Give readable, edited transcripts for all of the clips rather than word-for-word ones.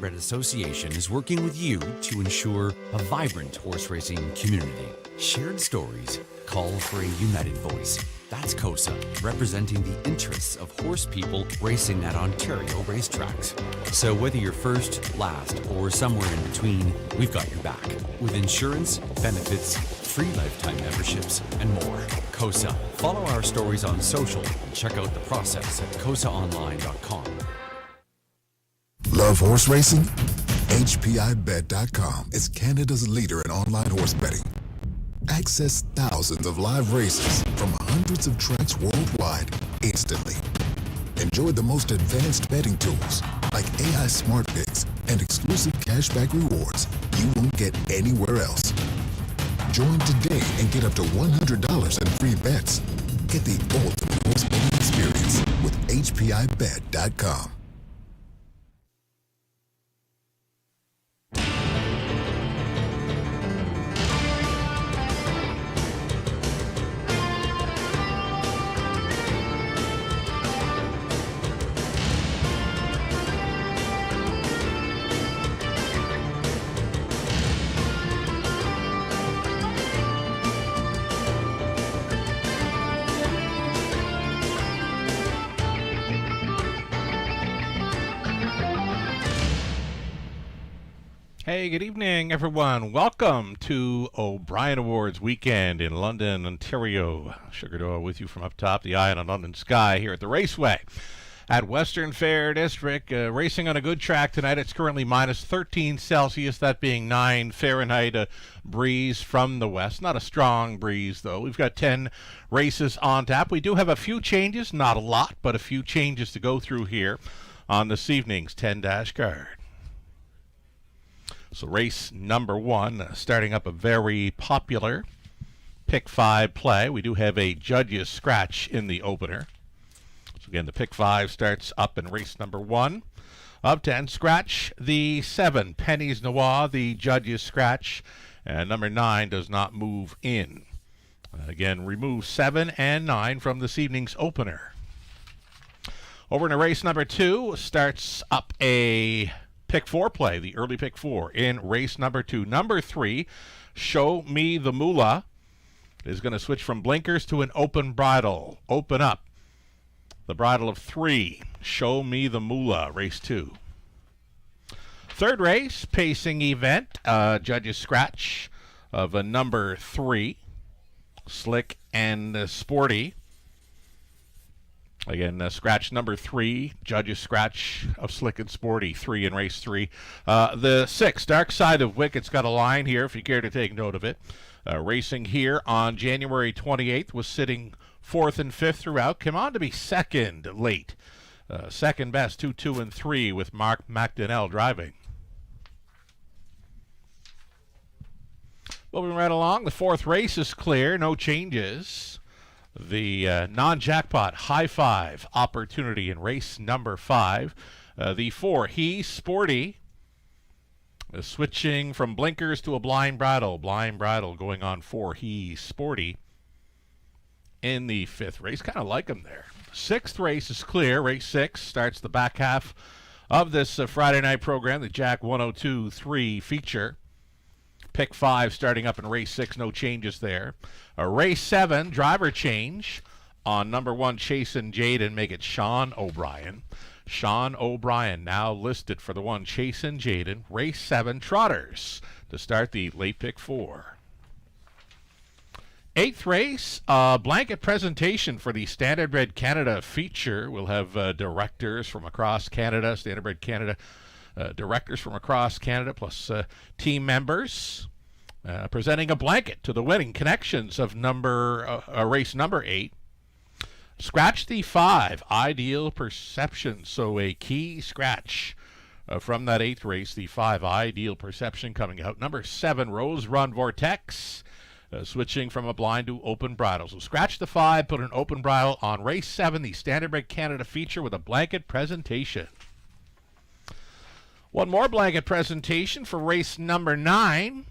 Red Association is working with you to ensure a vibrant horse racing community. Shared stories call for a united voice. That's COSA, representing the interests of horse people racing at Ontario racetracks. So whether you're first, last, or somewhere in between, we've got your back. With insurance, benefits, free lifetime memberships, and more. COSA. Follow our stories on social and check out the process at cosaonline.com. Love horse racing? HPIBet.com is Canada's leader in online horse betting. Access thousands of live races from hundreds of tracks worldwide instantly. Enjoy the most advanced betting tools like AI Smart Picks and exclusive cashback rewards you won't get anywhere else. Join today and get up to $100 in free bets. Get the ultimate horse betting experience with HPIBet.com. Hey, good evening, everyone. Welcome to O'Brien Awards weekend in London, Ontario. Sugar Doyle with you from up top, the eye on a London sky here at the Raceway at Western Fair District. Racing on a good track tonight. It's currently minus 13 Celsius, that being 9 Fahrenheit. A breeze from the west. Not a strong breeze, though. We've got 10 races on tap. We do have a few changes, not a lot, but a few changes to go through here on this evening's 10-dash card. So race number 1, starting up a very popular pick 5 play. We do have a judge's scratch in the opener. So again, the pick 5 starts up in race number 1 of 10. Scratch the 7, Pennies Noir, the judge's scratch. And number 9 does not move in. Again, remove 7 and 9 from this evening's opener. Over in race number 2, starts up a pick 4 play, the early pick 4 in race number 2. Number 3, Show Me the Moolah, is going to switch from blinkers to an open bridle. Open up the bridle of 3. Show Me the Moolah, race 2. Third race, pacing event, judge's scratch of a number 3, Slick and Sporty. Again, scratch number 3, judge's scratch of Slick and Sporty, 3 in race 3. The 6, Dark Side of Wicked's got a line here if you care to take note of it. Racing here on January 28th, was sitting 4th and 5th throughout. Came on to be second late. Second best, 2, 2, and 3 with Mark McDonnell driving. Moving right along, the 4th race is clear, no changes. The non-jackpot high 5 opportunity in race number 5. The 4, He Sporty, switching from blinkers to a blind bridle. Blind bridle going on 4, He Sporty in the 5th race. Kind of like him there. 6th race is clear. Race 6 starts the back half of this Friday night program, the Jack 102.3 feature. Pick 5 starting up in race 6, no changes there. Race 7, driver change on number 1, Chasin' Jaden, make it Sean O'Brien. Sean O'Brien now listed for the 1, Chasin' Jaden. Race 7, trotters to start the late pick 4. 8th race, blanket presentation for the Standardbred Canada feature. We'll have directors from across Canada, Standardbred Canada directors from across Canada, plus team members, presenting a blanket to the winning connections of race number 8. Scratch the 5, Ideal Perception. So a key scratch from that 8th race, the 5, Ideal Perception, coming out. Number 7, Rose Run Vortex, switching from a blind to open bridle. So scratch the 5, put an open bridle on race 7, the Standardbred Canada feature with a blanket presentation. One more blanket presentation for race number 9,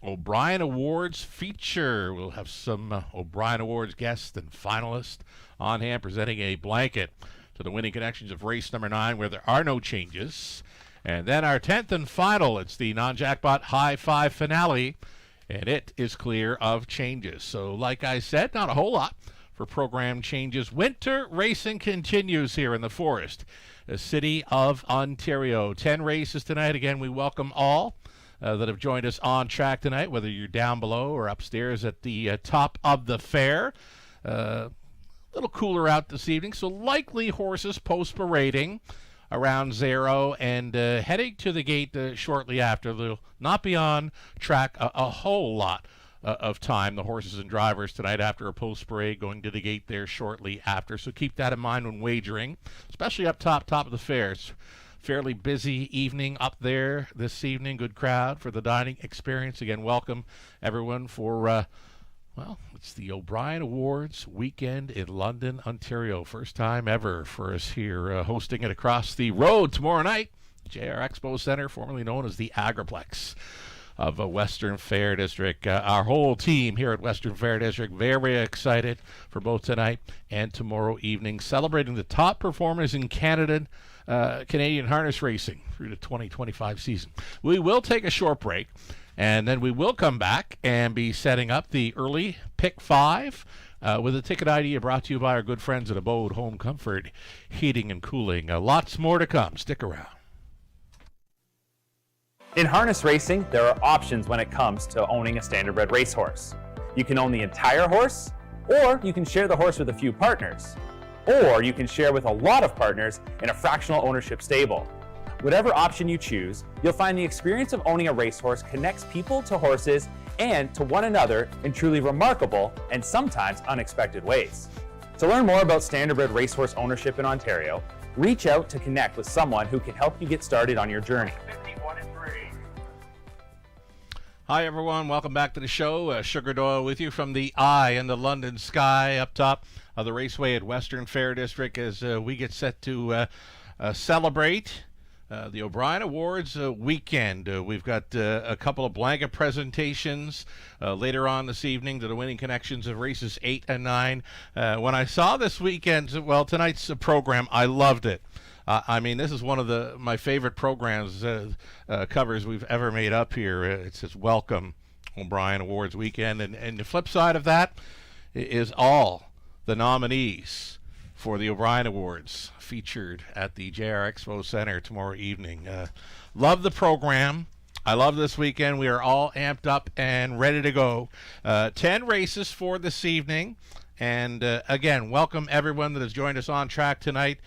O'Brien Awards feature. We'll have some O'Brien Awards guests and finalists on hand presenting a blanket to the winning connections of race number 9, where there are no changes. And then our 10th and final, it's the non-jackpot high five finale, and it is clear of changes. So like I said, not a whole lot for program changes. Winter racing continues here in the Forest, the city of Ontario. 10 races tonight. Again, we welcome all that have joined us on track tonight, whether you're down below or upstairs at the top of the fair. A little cooler out this evening, so likely horses post-parading around 0 and heading to the gate shortly after. They'll not be on track a whole lot of time, the horses and drivers tonight, after a post parade, going to the gate there shortly after. So keep that in mind when wagering, especially up top of the fair. It's fairly busy evening up there this evening. Good crowd for the dining experience. Again, welcome everyone for well, it's the O'Brien Awards weekend in London, Ontario. First time ever for us here, hosting it across the road tomorrow night. JR Expo Center, formerly known as the Agriplex of Western Fair District. Our whole team here at Western Fair District very excited for both tonight and tomorrow evening, celebrating the top performers in Canadian harness racing through the 2025 season. We will take a short break, and then we will come back and be setting up the early Pick 5 with a ticket idea brought to you by our good friends at Abode Home Comfort Heating and Cooling. Lots more to come. Stick around. In harness racing, there are options when it comes to owning a standardbred racehorse. You can own the entire horse, or you can share the horse with a few partners, or you can share with a lot of partners in a fractional ownership stable. Whatever option you choose, you'll find the experience of owning a racehorse connects people to horses and to one another in truly remarkable and sometimes unexpected ways. To learn more about standardbred racehorse ownership in Ontario, reach out to connect with someone who can help you get started on your journey. Hi everyone, welcome back to the show. Sugar Doyle with you from the eye in the London sky up top of the raceway at Western Fair District as we get set to celebrate the O'Brien Awards weekend. We've got a couple of blanket presentations later on this evening to the winning connections of races 8 and 9. When I saw this weekend, well, tonight's program, I loved it. I mean, this is one of my favorite programs, covers we've ever made up here. It says, Welcome O'Brien Awards Weekend. And the flip side of that is all the nominees for the O'Brien Awards featured at the JR Expo Center tomorrow evening. Love the program. I love this weekend. We are all amped up and ready to go. 10 races for this evening. And again, welcome everyone that has joined us on track tonight.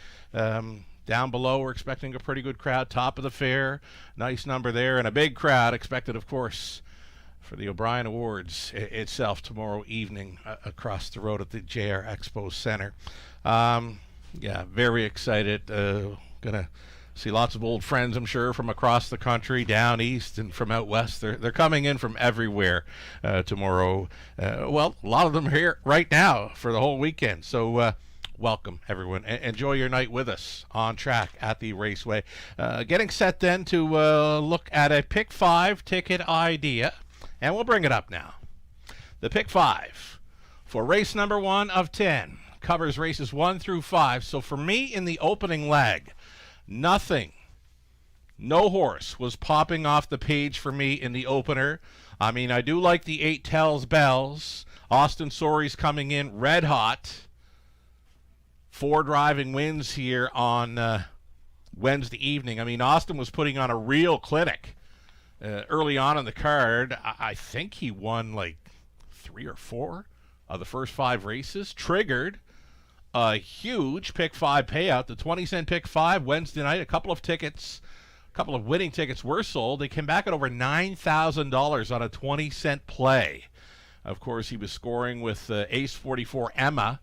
Down below, we're expecting a pretty good crowd. Top of the fair, nice number there, and a big crowd expected, of course, for the O'Brien Awards itself tomorrow evening across the road at the JR Expo Center. Yeah, very excited. Gonna see lots of old friends, I'm sure, from across the country, down east and from out west. They're coming in from everywhere tomorrow. Well, a lot of them are here right now for the whole weekend. So welcome, everyone. Enjoy your night with us on track at the raceway. Getting set then to look at a Pick 5 ticket idea, and we'll bring it up now. The Pick 5 for race number 1 of 10 covers races 1 through 5. So for me in the opening leg, nothing, no horse was popping off the page for me in the opener. I mean, I do like the 8 Tells Bells. Austin Sorey's coming in red hot. 4 driving wins here on Wednesday evening. I mean, Austin was putting on a real clinic early on in the card. I think he won like 3 or 4 of the first 5 races. Triggered a huge Pick 5 payout. The 20-cent Pick 5 Wednesday night. A couple of winning tickets were sold. They came back at over $9,000 on a 20-cent play. Of course, he was scoring with Ace 44 Emma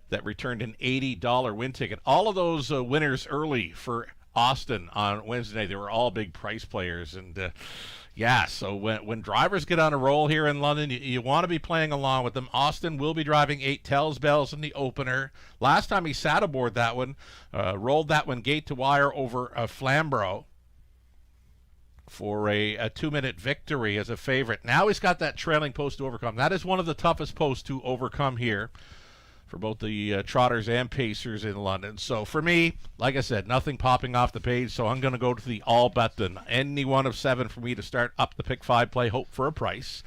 that returned an $80 win ticket. All of those winners early for Austin on Wednesday night, they were all big price players. And yeah, so when drivers get on a roll here in London, you want to be playing along with them. Austin will be driving 8 Tells Bells in the opener. Last time he sat aboard that one, rolled that one gate to wire over Flamborough for a 2-minute victory as a favorite. Now he's got that trailing post to overcome. That is one of the toughest posts to overcome here. for both the trotters and pacers in London. So for me, like I said, nothing popping off the page, so I'm going to go to the all button. Any one of 7 for me to start up the pick 5 play, hope for a price.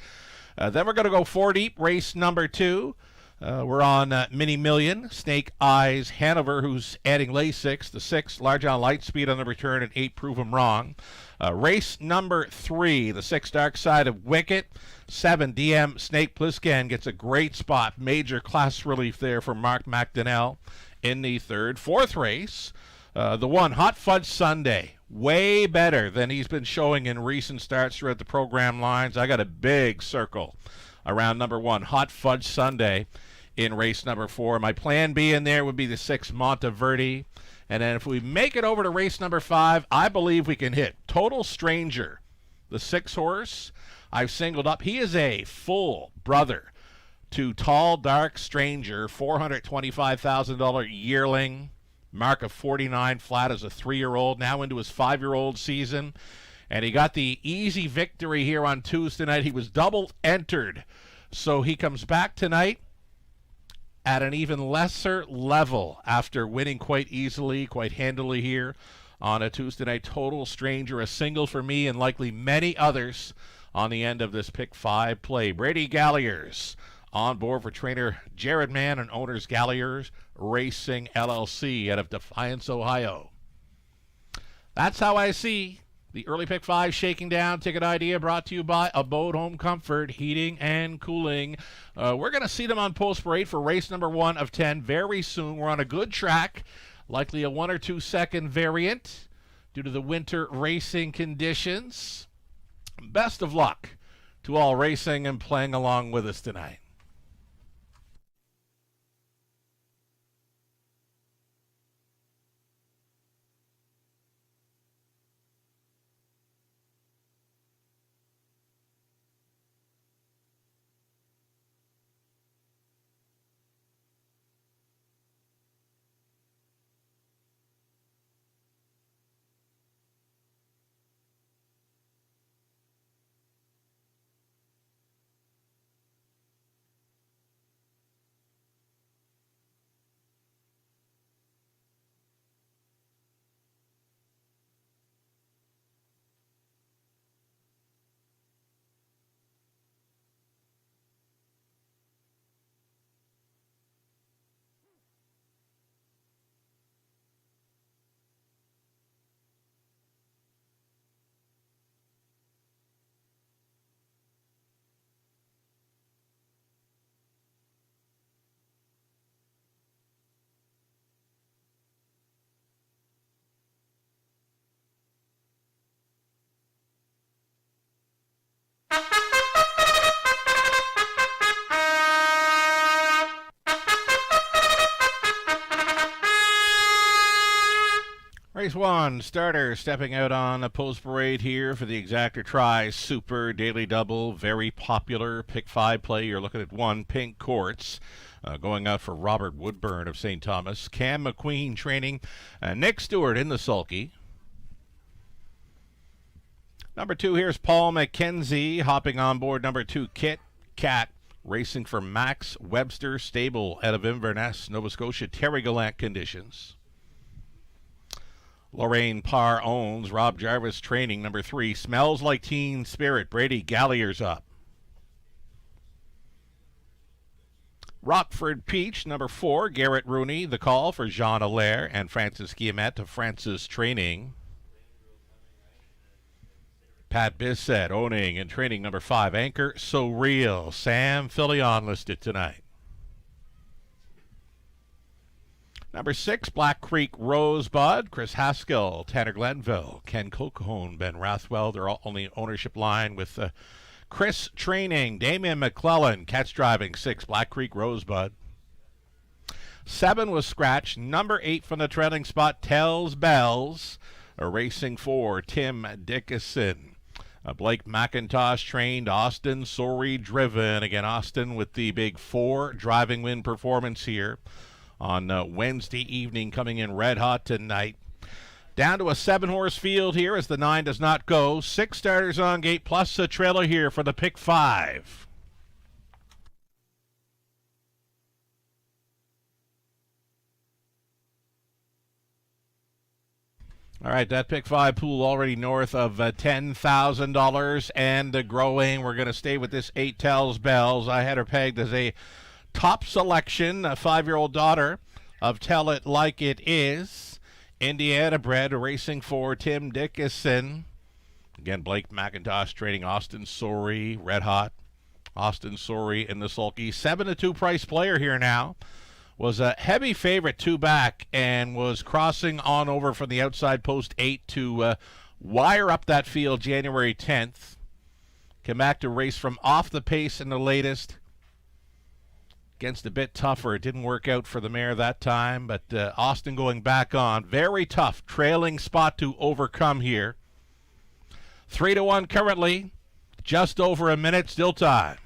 Then we're going to go 4 deep, race number 2. We're on Mini Million, Snake Eyes, Hanover, who's adding lay 6, the 6, Large on Light Speed on the return, and 8, Prove 'em Wrong. Race number 3, the 6, Dark Side of Wicket, 7, DM Snake Plissken gets a great spot, major class relief there for Mark McDonnell in the 3rd. 4th race, the 1, Hot Fudge Sunday, way better than he's been showing in recent starts throughout the program lines. I got a big circle around number 1, Hot Fudge Sunday, in race number 4. My plan B in there would be the 6, Monteverdi. And then if we make it over to race number 5, I believe we can hit Total Stranger, the 6 horse I've singled up. He is a full brother to Tall Dark Stranger, $425,000 yearling, mark of 49 flat as a 3-year-old, now into his 5-year-old season. And he got the easy victory here on Tuesday night. He was double entered. So he comes back tonight at an even lesser level after winning quite easily, quite handily here on a Tuesday night. Total Stranger, a single for me and likely many others on the end of this pick 5 play. Brady Galliers on board for trainer Jared Mann and owners Galliers Racing LLC out of Defiance, Ohio. That's how I see the early pick 5 shaking down. Ticket idea brought to you by Abode Home Comfort, Heating and Cooling. We're going to see them on Post Parade for race number 1 of 10 very soon. We're on a good track, likely a 1 or 2 second variant due to the winter racing conditions. Best of luck to all racing and playing along with us tonight. Race 1, starter stepping out on a Post Parade here for the Exactor Try Super Daily Double. Very popular pick 5 play. You're looking at 1, Pink Courts. Going out for Robert Woodburn of St. Thomas. Cam McQueen training. Nick Stewart in the sulky. Number 2, here's Paul McKenzie hopping on board. Number 2, Kit Kat racing for Max Webster Stable out of Inverness, Nova Scotia. Terry Gallant conditions. Lorraine Parr owns. Rob Jarvis training. Number 3, Smells Like Teen Spirit. Brady Galliers up. Rockford Peach. Number 4, Garrett Rooney. The call for Jean Allaire and Francis Guillemette of Francis Training. Pat Bissett owning and training. Number 5, Anchor So Real. Sam Filion listed tonight. Number 6, Black Creek Rosebud. Chris Haskell, Tanner Glenville, Ken Colquhoun, Ben Rathwell. They're all only ownership line with Chris Training, Damian McClellan, Cats Driving. 6, Black Creek Rosebud. 7 was scratched. Number 8 from the trailing spot, Tells Bells. Racing for Tim Dickinson. Blake McIntosh trained. Austin Sorey driven. Again, Austin with the big 4 driving win performance here on Wednesday evening, coming in red hot tonight. Down to a 7-horse field here as the 9 does not go. 6 starters on gate plus a trailer here for the pick 5. All right, that pick 5 pool already north of $10,000 and growing. We're going to stay with this 8 Tells Bells. I had her pegged as a top selection, a 5-year-old daughter of Tell It Like It Is. Indiana bred, racing for Tim Dickinson. Again, Blake McIntosh training Austin Sorey, red hot. Austin Sorey in the sulky. 7-2 price player here now. Was a heavy favorite 2 back and was crossing on over from the outside post 8 to wire up that field January 10th. Came back to race from off the pace in the latest. Against a bit tougher. It didn't work out for the mare that time, but Austin going back on. Very tough trailing spot to overcome here. 3-1 currently. Just over a minute, still time.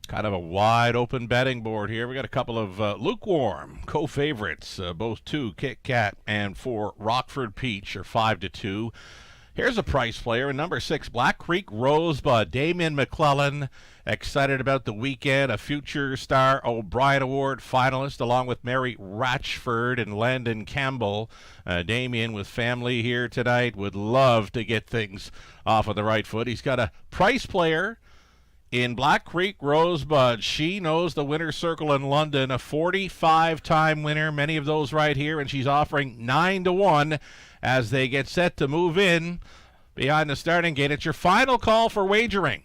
Kind of a wide open betting board here. We got a couple of lukewarm co-favorites, both 2 Kit Kat and 4 Rockford Peach are 5-2. Here's a price player, number 6 Black Creek Rosebud. Damien McClellan excited about the weekend, a Future Star O'Brien Award finalist along with Mary Ratchford and Landon Campbell. Damien with family here tonight would love to get things off of the right foot. He's got a price player in Black Creek Rosebud. She knows the winner's circle in London, a 45-time winner, many of those right here, and she's offering 9-1 as they get set to move in behind the starting gate. It's your final call for wagering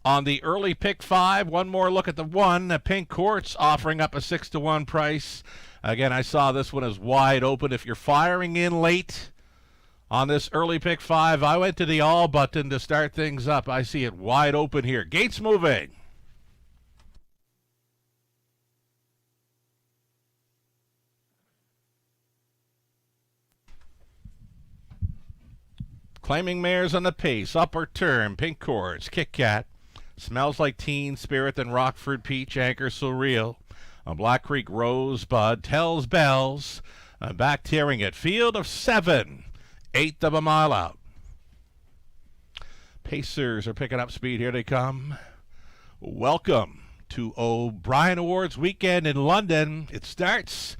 on the early pick 5. One more look at the 1. Pink Courts offering up a 6-1 price. Again, I saw this one as wide open. If you're firing in late on this early pick 5, I went to the all button to start things up. I see it wide open here. Gates moving. Claiming mares on the pace. Upper turn. Pink Courts. Kit Kat. Smells Like Teen Spirit and Rockford Peach. Anchor Surreal. A Black Creek Rosebud. Tells Bells. Back tearing it. Field of 7. 1/8 of a mile out. Pacers are picking up speed. Here they come. Welcome to O'Brien Awards weekend in London. It starts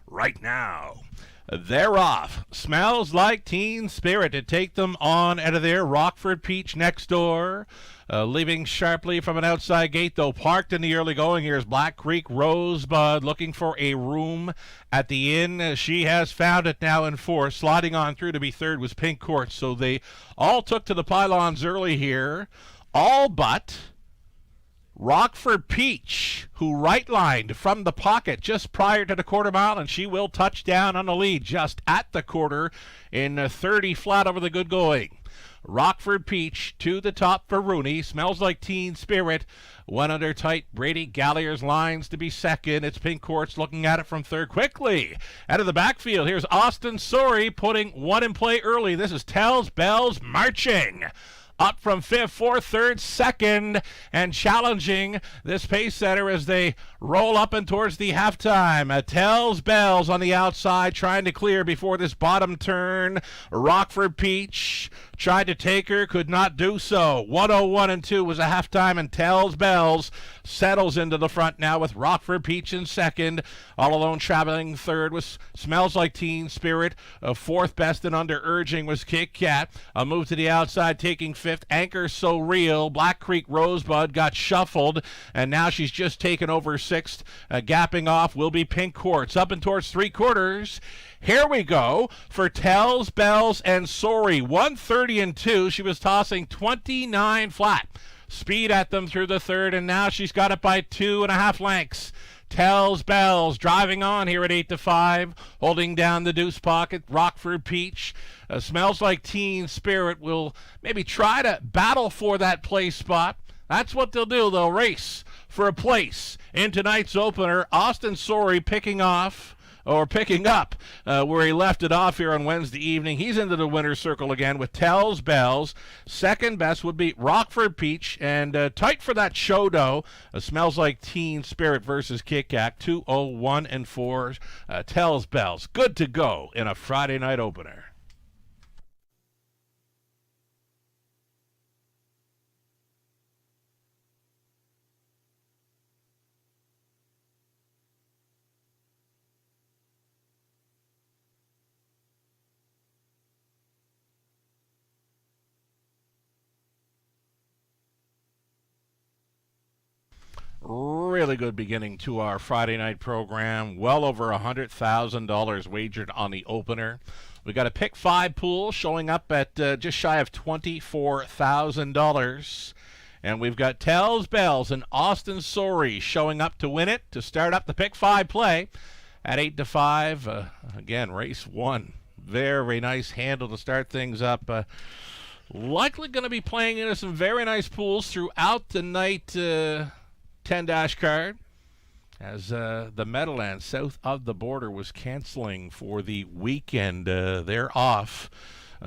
right now. They're off. Smells Like Teen Spirit to take them on out of there. Rockford Peach next door. Leaving sharply from an outside gate, though. Parked in the early going. Here's Black Creek Rosebud looking for a room at the inn. She has found it now in 4. Sliding on through to be 3rd was Pink Court. So they all took to the pylons early here. All but Rockford Peach, who right-lined from the pocket just prior to the quarter mile, and she will touch down on the lead just at the quarter in 30 flat over the good going. Rockford Peach to the top for Rooney. Smells Like Teen Spirit. One under tight. Brady Gallier's lines to be 2nd. It's Pink Courts looking at it from 3rd. Quickly out of the backfield. Here's Austin Sorey putting 1 in play early. This is Tells Bells marching up from 5th, 4th, 3rd, 2nd, and challenging this pace setter as they roll up and towards the halftime. Tells Bells on the outside, trying to clear before this bottom turn. Rockford Peach tried to take her, could not do so. 101 and 2 was a halftime, and Tells Bells settles into the front now with Rockford Peach in 2nd. All alone traveling 3rd was Smells Like Teen Spirit. 4th best and under urging was Kit Kat. A move to the outside, taking 5th. Anchor So Real. Black Creek Rosebud got shuffled, and now she's just taken over 6th. Gapping off will be Pink Courts. Up and towards 3/4. Here we go for Tells Bells and Sorey. 130 and 2. She was tossing 29 flat. Speed at them through the 3rd, and now she's got it by 2.5 lengths. Tells Bells driving on here at 8-5, holding down the deuce pocket. Rockford Peach. Smells Like Teen Spirit will maybe try to battle for that place spot. That's what they'll do. They'll race for a place in tonight's opener. Austin Sorey picking off or picking up where he left it off here on Wednesday evening. He's into the winner's circle again with Tells Bells. Second best would be Rockford Peach, and tight for that show dough. Smells Like Teen Spirit versus Kit Kat. 201 and 4. Tells Bells, good to go in a Friday night opener. Really good beginning to our Friday night program. Well over $100,000 wagered on the opener. We got a pick 5 pool showing up at just shy of $24,000. And we've got Tells Bells and Austin Sorey showing up to win it to start up the pick 5 play at 8-5. Again, race 1. Very nice handle to start things up. Likely going to be playing into some very nice pools throughout the night. 10-dash card, as the Meadowlands south of the border was canceling for the weekend. They're off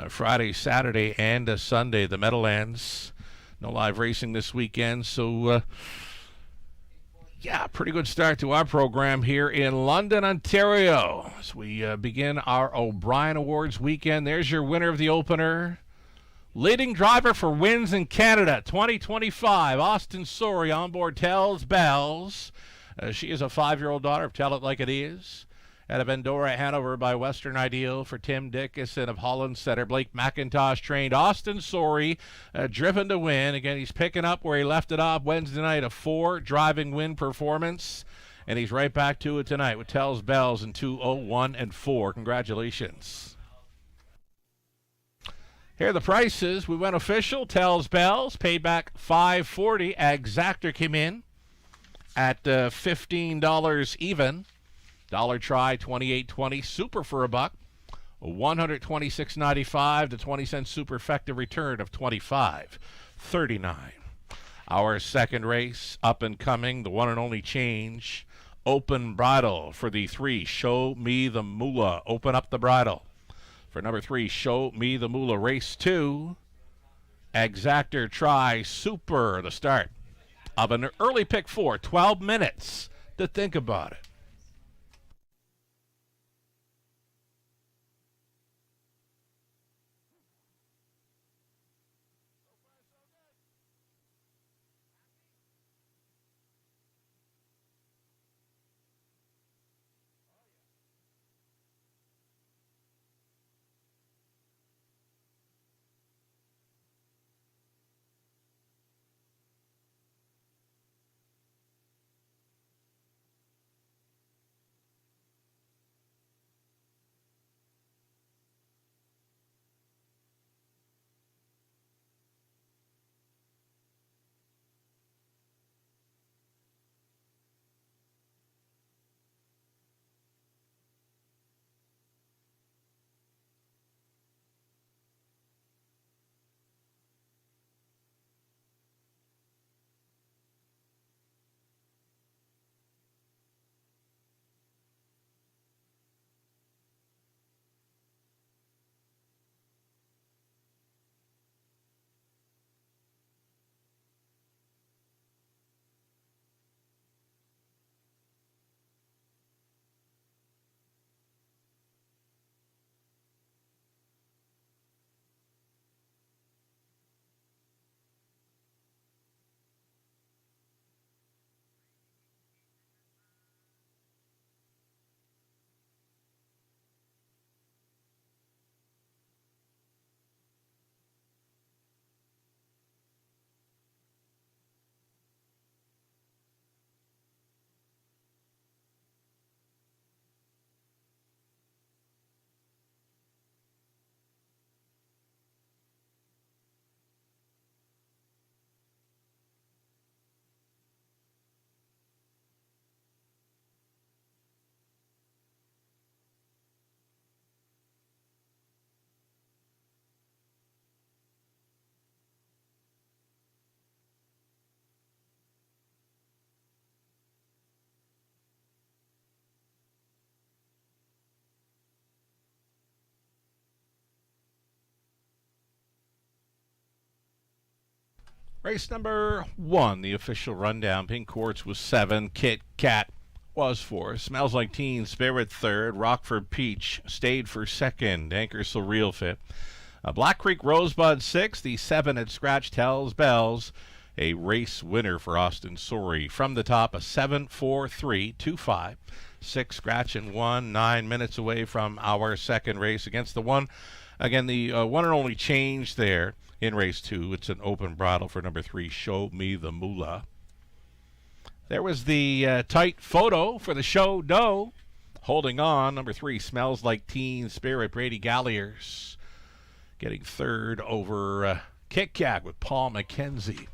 Friday, Saturday, and Sunday. The Meadowlands, no live racing this weekend. So, yeah, pretty good start to our program here in London, Ontario, as we begin our O'Brien Awards weekend. There's your winner of the opener. Leading driver for wins in Canada 2025, Austin Sorey on board Tells Bells. She is a 5-year-old daughter of Tell It Like It Is. Out of Endora, Hanover by Western Ideal for Tim Dickinson of Holland Center. Blake McIntosh trained. Austin Sorey driven to win. Again, he's picking up where he left it off Wednesday night, a 4 driving win performance. And he's right back to it tonight with Tells Bells in 201 and 4. Congratulations. Here are the prices. We went official. Tells Bells paid back $5.40. Exactor came in at $15 even. Dollar try $28.20. Super for $1. $126.95. The 20-cent super effective return of $25.39. Our second race up and coming. The one and only change. Open bridle for the 3. Show Me the Moolah. Open up the bridle. For number 3, Show Me the Moolah. Race 2, Exactor try super. The start of an early pick 4. 12 minutes to think about it. Race number 1, the official rundown. Pink Quartz was 7. Kit Kat was 4. Smells Like Teen Spirit 3rd. Rockford Peach stayed for 2nd. Anchor Surreal 5th. Black Creek Rosebud 6th. The 7 at Scratch Tells Bells. A race winner for Austin Sorey. From the top, a 7, 4, 3, 2, 5. 6 scratch and 1. 9 minutes away from our second race against the one. Again, the one and only change there in race 2. It's an open bridle for number 3, Show Me the Moolah. There was the tight photo for the show doe. Holding on, number 3, Smells Like Teen Spirit, Brady Galliers. Getting 3rd over Kit Kat with Paul McKenzie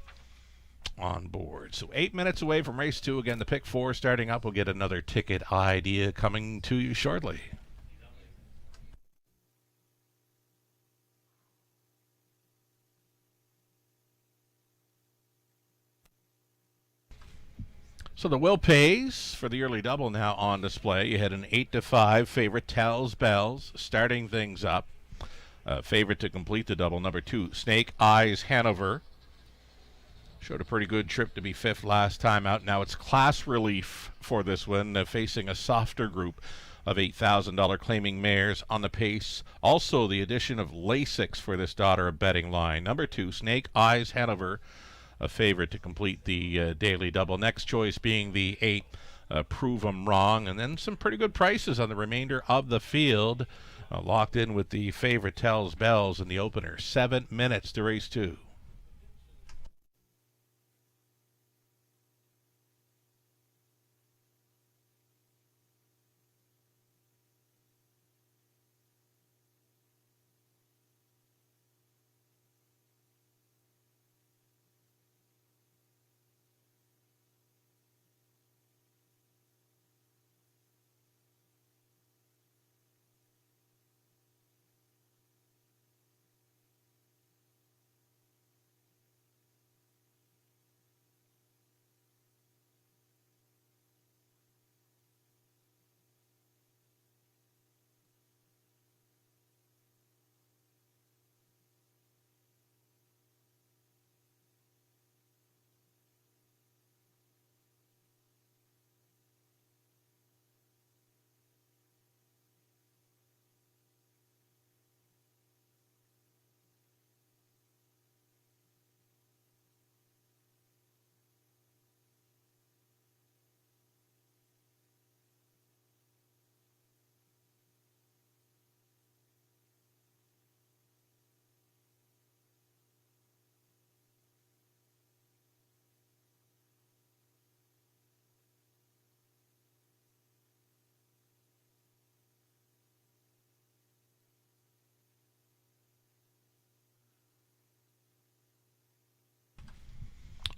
on board. So 8 minutes away from race 2. Again, the pick 4 starting up. We'll get another ticket idea coming to you shortly. So the will pays for the early double now on display. You had an 8-5 favorite, Tells Bells, starting things up. Favorite to complete the double, number 2, Snake Eyes Hanover. Showed a pretty good trip to be 5th last time out. Now it's class relief for this one, facing a softer group of $8,000 claiming mares on the pace. Also the addition of Lasix for this daughter of betting line. Number 2, Snake Eyes Hanover, a favorite to complete the daily double. Next choice being the 8, Prove 'em Wrong. And then some pretty good prices on the remainder of the field. Locked in with the favorite, Tells Bells, in the opener. 7 minutes to race 2.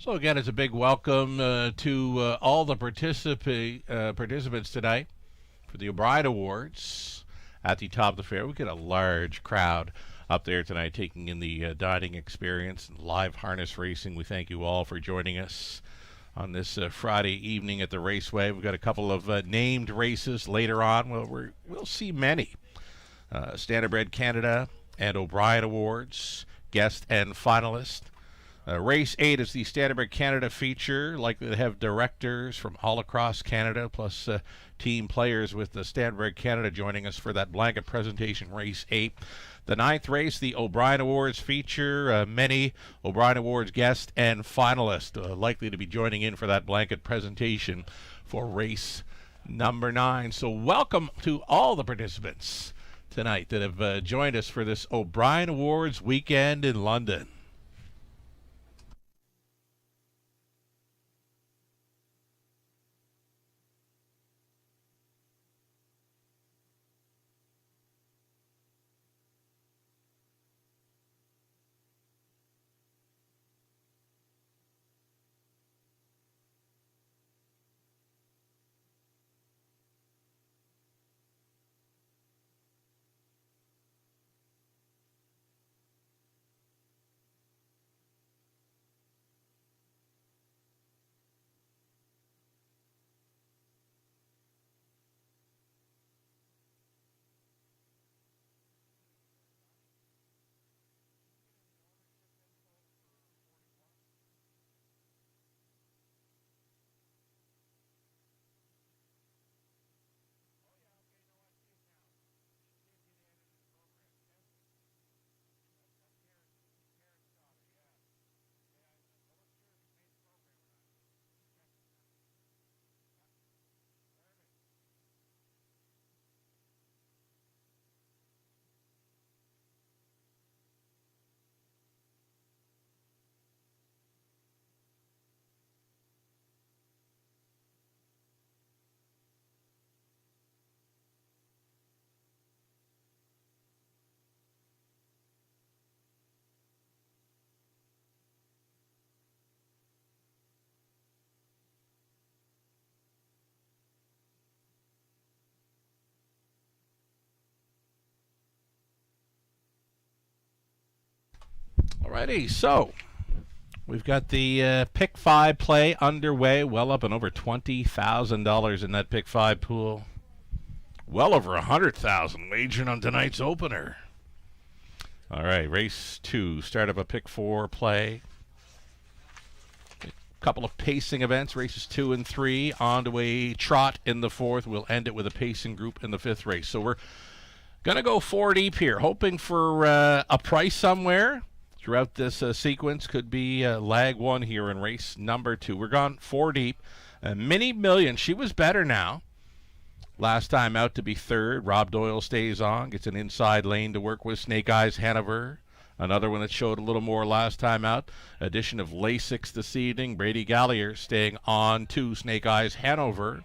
So again, it's a big welcome to all the participants tonight for the O'Brien Awards at the top of the fair. We get a large crowd up there tonight taking in the dining experience and live harness racing. We thank you all for joining us on this Friday evening at the Raceway. We've got a couple of named races later on. Well, we'll see many. Standardbred Canada and O'Brien Awards, guest and finalist. Race 8 is the Standardbred Canada feature, likely to have directors from all across Canada, plus team players with the Standardbred Canada joining us for that blanket presentation, Race 8. The 9th race, the O'Brien Awards feature, many O'Brien Awards guests and finalists likely to be joining in for that blanket presentation for race number 9. So welcome to all the participants tonight that have joined us for this O'Brien Awards weekend in London. Alrighty, so we've got the Pick 5 play underway, well up and over $20,000 in that Pick 5 pool. Well over $100,000 wagering on tonight's opener. All right, race 2, start of a Pick 4 play. A couple of pacing events, races 2 and 3, on to a trot in the 4th. We'll end it with a pacing group in the 5th race. So we're going to go 4 deep here, hoping for a price somewhere throughout this sequence. Could be lag 1 here in race number 2. We're gone 4 deep. Mini Million, she was better now. Last time out to be 3rd. Rob Doyle stays on, gets an inside lane to work with. Snake Eyes Hanover, another one that showed a little more last time out. Addition of Lasix this evening. Brady Gallier staying on to Snake Eyes Hanover.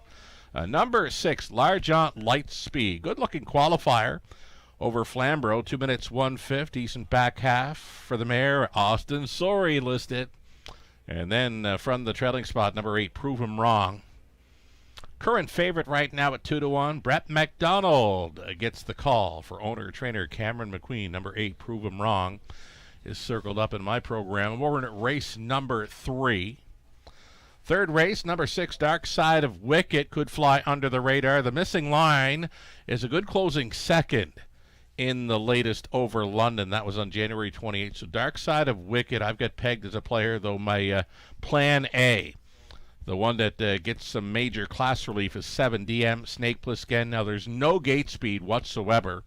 Number 6, Largent Light Speed. Good-looking qualifier over Flamborough. 2 minutes 1/5. Decent back half for the mare. Austin Sorry listed. And then from the trailing spot, number 8, Prove 'Em Wrong. Current favorite right now at 2-1. Brett McDonald gets the call for owner-trainer Cameron McQueen. Number 8, Prove 'Em Wrong, is circled up in my program. We're in race number 3. 3rd race, number 6, Dark Side of Wicket, could fly under the radar. The missing line is a good closing 2nd in the latest over London. That was on January 28th. So Dark Side of Wicket, I've got pegged as a player, though my plan A, the one that gets some major class relief, is 7 DM Snake Plissken. Now, there's no gate speed whatsoever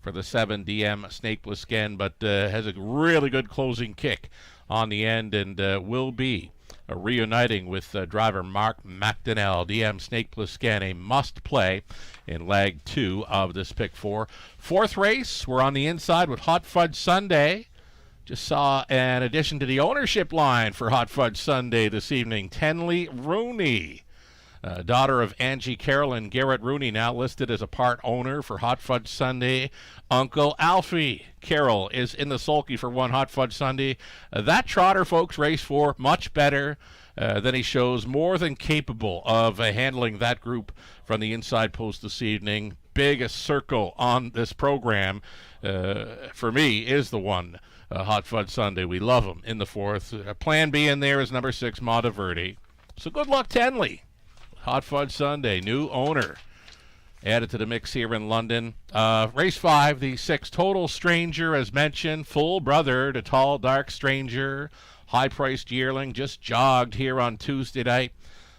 for the 7 DM Snake Plissken, but has a really good closing kick on the end and will be reuniting with driver Mark McDonnell. DM Snake Plissken, a must-play in leg 2 of this Pick 4. 4th race, we're on the inside with Hot Fudge Sunday. Just saw an addition to the ownership line for Hot Fudge Sunday this evening. Tenley Rooney, daughter of Angie Carroll and Garrett Rooney, now listed as a part owner for Hot Fudge Sunday. Uncle Alfie Carroll is in the sulky for one Hot Fudge Sunday. That trotter, folks, race 4, much better than he shows. More than capable of handling that group from the inside post this evening. Biggest circle on this program, for me, is the one. Hot Fudge Sunday. We love him in the 4th. Plan B in there is number 6, Monteverdi. So good luck, Tenley. Hot Fudge Sunday, new owner added to the mix here in London. Race 5, the 6, Total Stranger, as mentioned, full brother to Tall Dark Stranger. High-priced yearling, just jogged here on Tuesday night.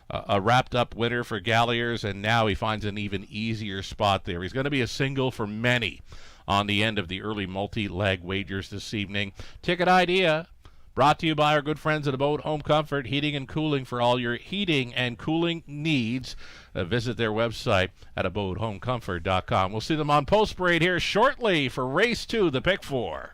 A wrapped-up winner for Galliers, and now he finds an even easier spot there. He's going to be a single for many on the end of the early multi-leg wagers this evening. Ticket idea brought to you by our good friends at Abode Home Comfort, heating and cooling for all your heating and cooling needs. Visit their website at abodehomecomfort.com. We'll see them on Post Parade here shortly for race 2, the Pick 4.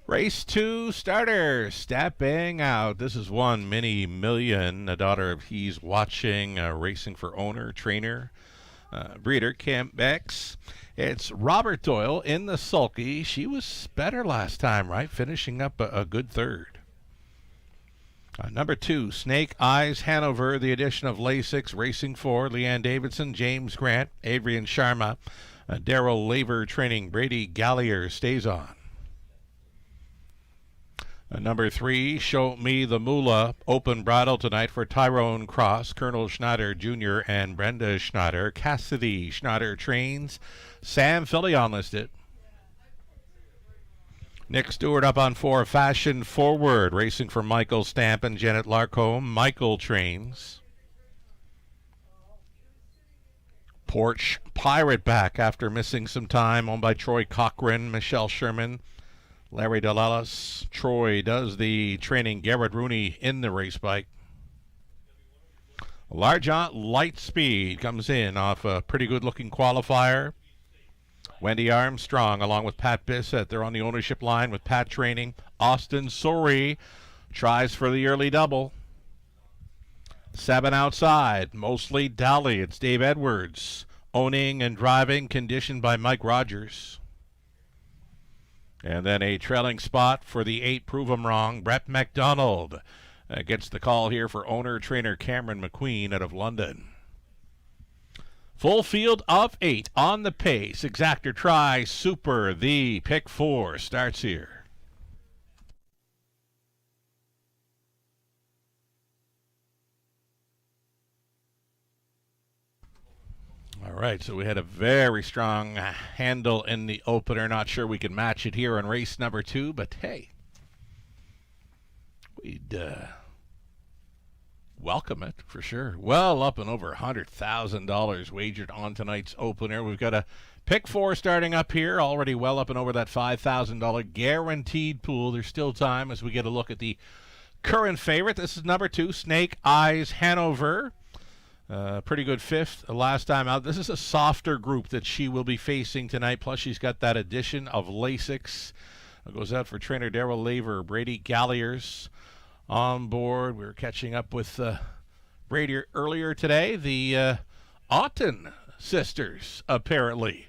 Race 2 starter, stepping out. This is one Minnie Million, a daughter of He's Watching, racing for owner, trainer, breeder, Camp Bex. It's Robert Doyle in the sulky. She was better last time, right? Finishing up a good third. Number 2, Snake Eyes Hanover, the addition of Lasix, racing for Leanne Davidson, James Grant, Adrian Sharma, Daryl Laver training, Brady Gallier stays on. Number 3, Show Me the Moolah, open bridle tonight for Tyrone Cross, Colonel Schneider Jr. and Brenda Schneider. Cassidy Schneider trains, Sam Fillion listed. Nick Stewart up on 4, Fashion Forward, racing for Michael Stamp and Janet Larcombe. Michael trains. Porch Pirate back after missing some time, owned by Troy Cochran, Michelle Sherman, Larry Delalas. Troy does the training. Garrett Rooney in the race bike. Largent Lightspeed comes in off a pretty good-looking qualifier. Wendy Armstrong along with Pat Bissett. They're on the ownership line with Pat training. Austin Sori tries for the early double. 7 outside, mostly Dally. It's Dave Edwards. Owning and driving, conditioned by Mike Rogers. And then a trailing spot for the 8, Prove 'em Wrong. Brett McDonald gets the call here for owner-trainer Cameron McQueen out of London. Full field of 8 on the pace. Exactor Try Super. The pick 4 starts here. All right, so we had a very strong handle in the opener. Not sure we can match it here in race number 2, but hey, we'd welcome it for sure. Well up and over $100,000 wagered on tonight's opener. We've got a pick 4 starting up here, already well up and over that $5,000 guaranteed pool. There's still time as we get a look at the current favorite. This is number 2, Snake Eyes Hanover. Pretty good 5th last time out. This is a softer group that she will be facing tonight. Plus, she's got that addition of Lasix. It goes out for trainer Daryl Laver. Brady Galliers on board. We were catching up with Brady earlier today. The Otten sisters, apparently,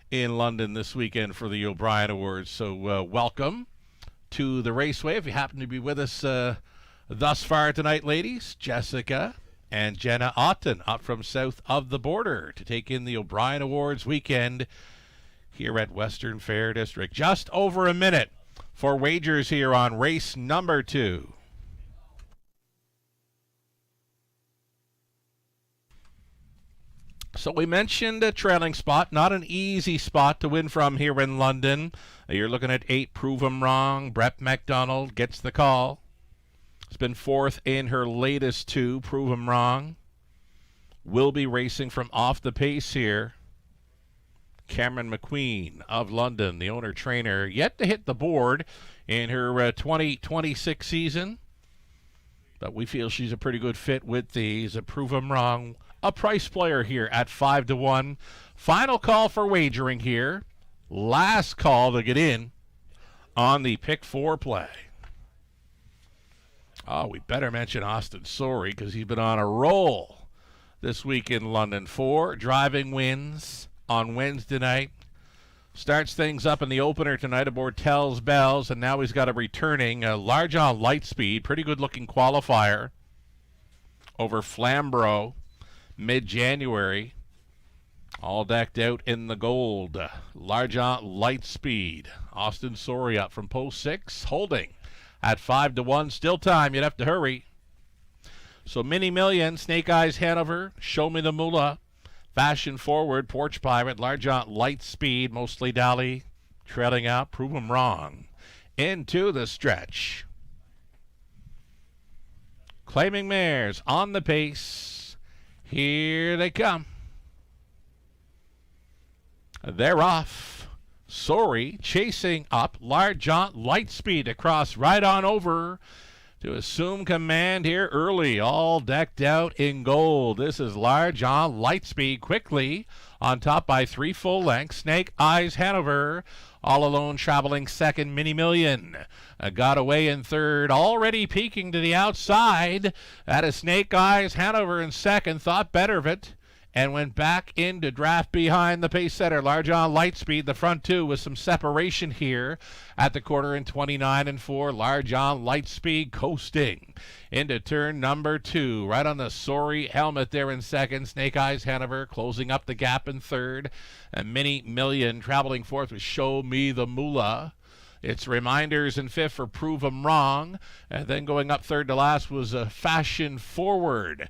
in London this weekend for the O'Brien Awards. So welcome to the Raceway. If you happen to be with us thus far tonight, ladies, Jessica and Jenna Otten up from south of the border to take in the O'Brien Awards weekend here at Western Fair District. Just over a minute for wagers here on race number 2. So we mentioned a trailing spot, not an easy spot to win from here in London. You're looking at 8, Prove 'em Wrong. Brett McDonald gets the call. Has been 4th in her latest 2, Prove 'em Wrong. Will be racing from off the pace here. Cameron McQueen of London, the owner-trainer, yet to hit the board in her 2026 season. But we feel she's a pretty good fit with these. Prove 'em Wrong, a price player here at 5-1. Final call for wagering here. Last call to get in on the pick 4 play. Oh, we better mention Austin Sori because he's been on a roll this week in London. 4 driving wins on Wednesday night. Starts things up in the opener tonight aboard Tells Bells, and now he's got a returning large on Lightspeed. Pretty good-looking qualifier over Flamborough mid-January. All decked out in the gold. Large on Lightspeed. Austin Sori up from post 6, holding at 5-1. Still time. You'd have to hurry. So Minnie Million, Snake Eyes Hanover, Show Me the Moolah, Fashion Forward, Porch Pirate, Largent Lightspeed, mostly Dally, trailing out, Prove 'em Wrong. Into the stretch. Claiming mares on the pace. Here they come. They're off. Sori chasing up. Largent Lightspeed across right on over to assume command here early, all decked out in gold. This is Large on Lightspeed, quickly on top by 3 full lengths. Snake Eyes Hanover, all alone traveling second. Mini Million got away in third, already peeking to the outside. That is Snake Eyes Hanover in second, thought better of it, and went back into draft behind the pace setter. Large on Lightspeed, the front two, with some separation here at the quarter in 29 and 4. Large on Lightspeed coasting into turn number 2. Right on the sorry helmet there in second. Snake Eyes Hanover closing up the gap in third. And Mini Million traveling fourth with Show Me the Moolah. It's Reminders in fifth for Prove 'em Wrong. And then going up third to last was Fashion Forward.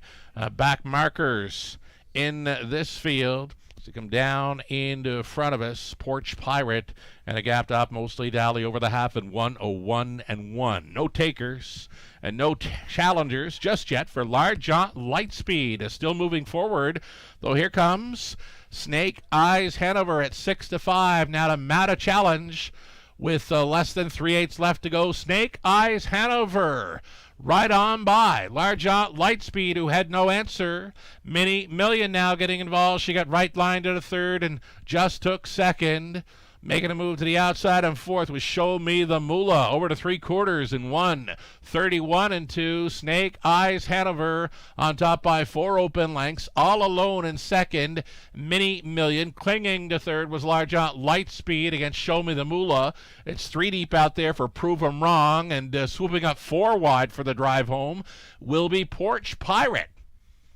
Back markers in this field to come down into front of us. Porch Pirate and a gap top mostly Dally over the half in 1:01 and 1. No takers and no challengers just yet for Large John Lightspeed. Still moving forward, though. Here comes Snake Eyes Hanover at 6-5. Now to mount a challenge with less than 3/8 left to go. Snake Eyes Hanover right on by Large on Lightspeed, who had no answer. Mini Million now getting involved. She got right line to the third and just took second. Making a move to the outside and fourth with Show Me the Moolah over to 3/4 in 1:31 and 2. Snake Eyes Hanover on top by 4 open lengths. All alone in second. Mini Million clinging to third was Large on Lightspeed against Show Me the Moolah. It's 3 deep out there for Prove 'em Wrong, and swooping up 4 wide for the drive home will be Porch Pirate.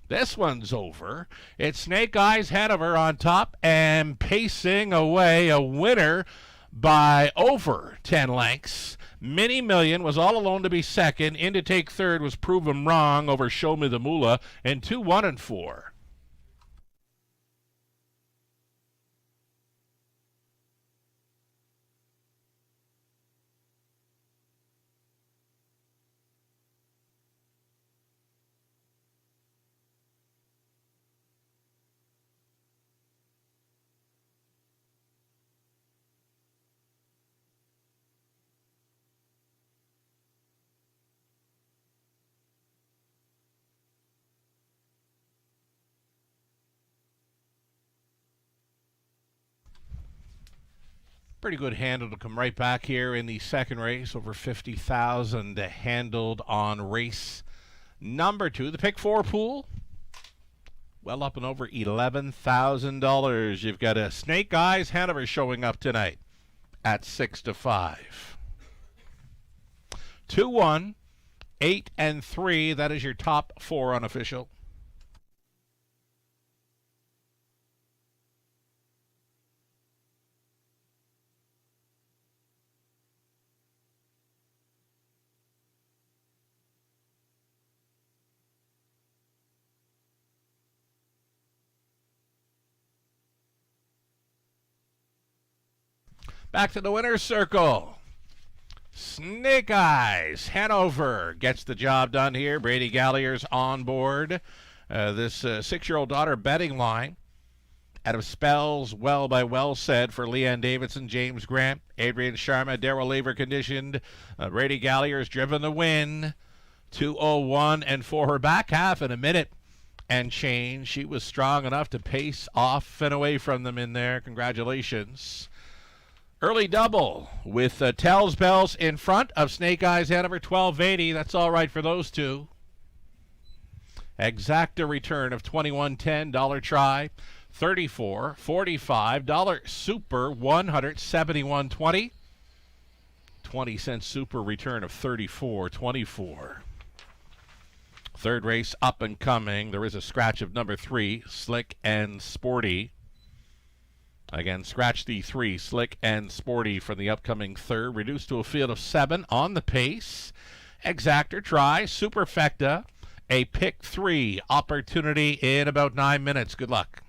This one's over. It's Snake Eyes Hanover on top and pacing away, a winner by over 10 lengths. Mini Million was all alone to be second. In to take third was Prove 'em Wrong over Show Me the Moolah in 2-1 and 4. Pretty good handle to come right back here in the second race. Over 50,000 handled on race number 2. The pick 4 pool, well up and over $11,000. You've got a Snake Eyes Hanover showing up tonight at 6-5. 2-1, 8 and 3. That is your top 4 unofficial. Back to the winner's circle. Snake Eyes Hanover gets the job done here. Brady Gallier's on board. This 6-year-old daughter betting line out of Spells, Well by Well Said for Leanne Davidson, James Grant, Adrian Sharma, Darrell Lever conditioned. Brady Gallier's driven the win. 2:01 and for her back half in a minute and change. She was strong enough to pace off and away from them in there. Congratulations. Early double with Tells Bells in front of Snake Eyes Hanover, 1280. That's all right for those two. Exacta return of $21.10. Dollar try, $34, $45. Dollar super, $171.20. 20-cent super return of $34.24. Third race up and coming. There is a scratch of number 3, Slick and Sporty. Again, scratch the 3, Slick and Sporty, from the upcoming third. Reduced to a field of 7 on the pace. Exactor try, Superfecta, a pick 3 opportunity in about 9 minutes. Good luck.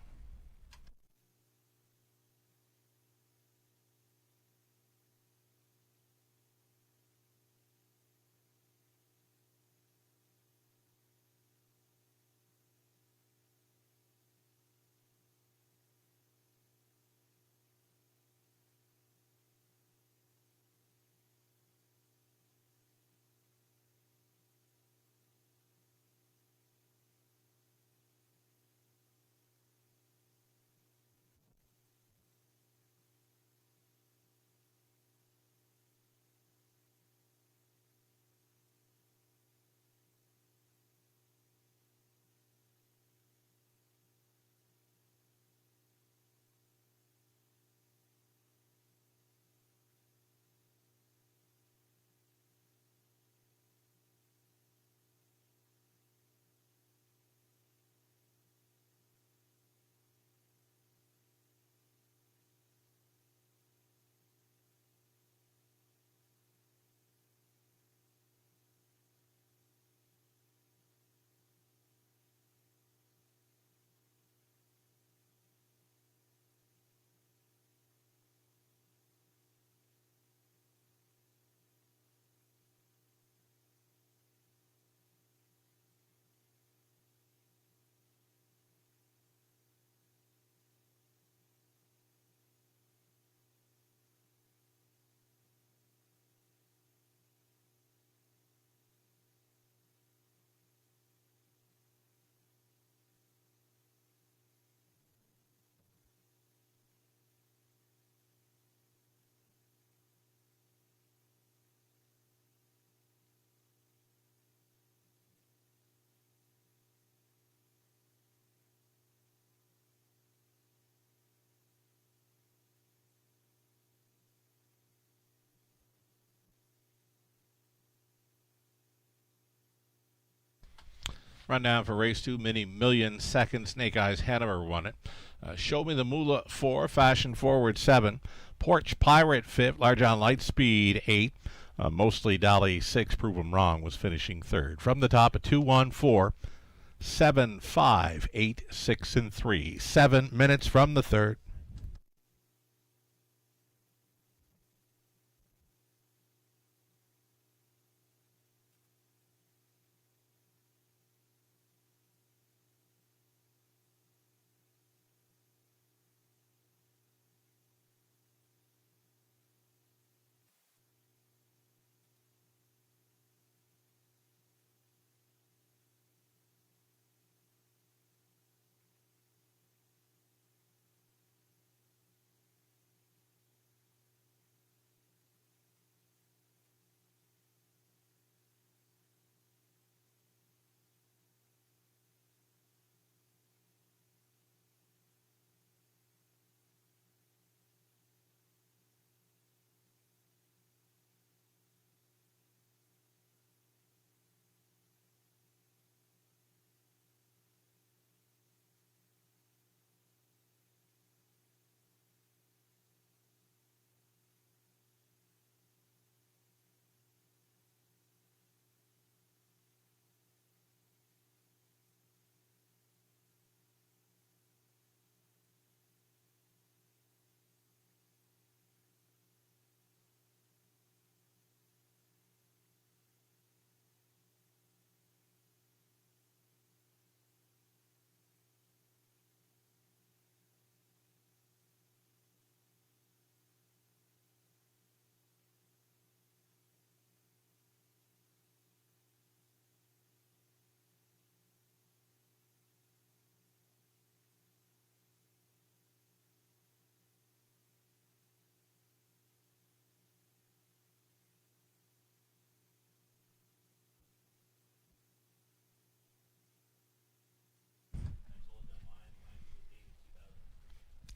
Rundown for race 2, Mini Million Second. Snake Eyes Hanover won it. Show Me the Moolah 4, Fashion Forward 7, Porch Pirate 5th, Large on Lightspeed 8, Mostly Dolly 6, Prove 'em Wrong was finishing 3rd. From the top at 2, 1, 4, 7, 5, 8, 6, and 3. 7 minutes from the 3rd.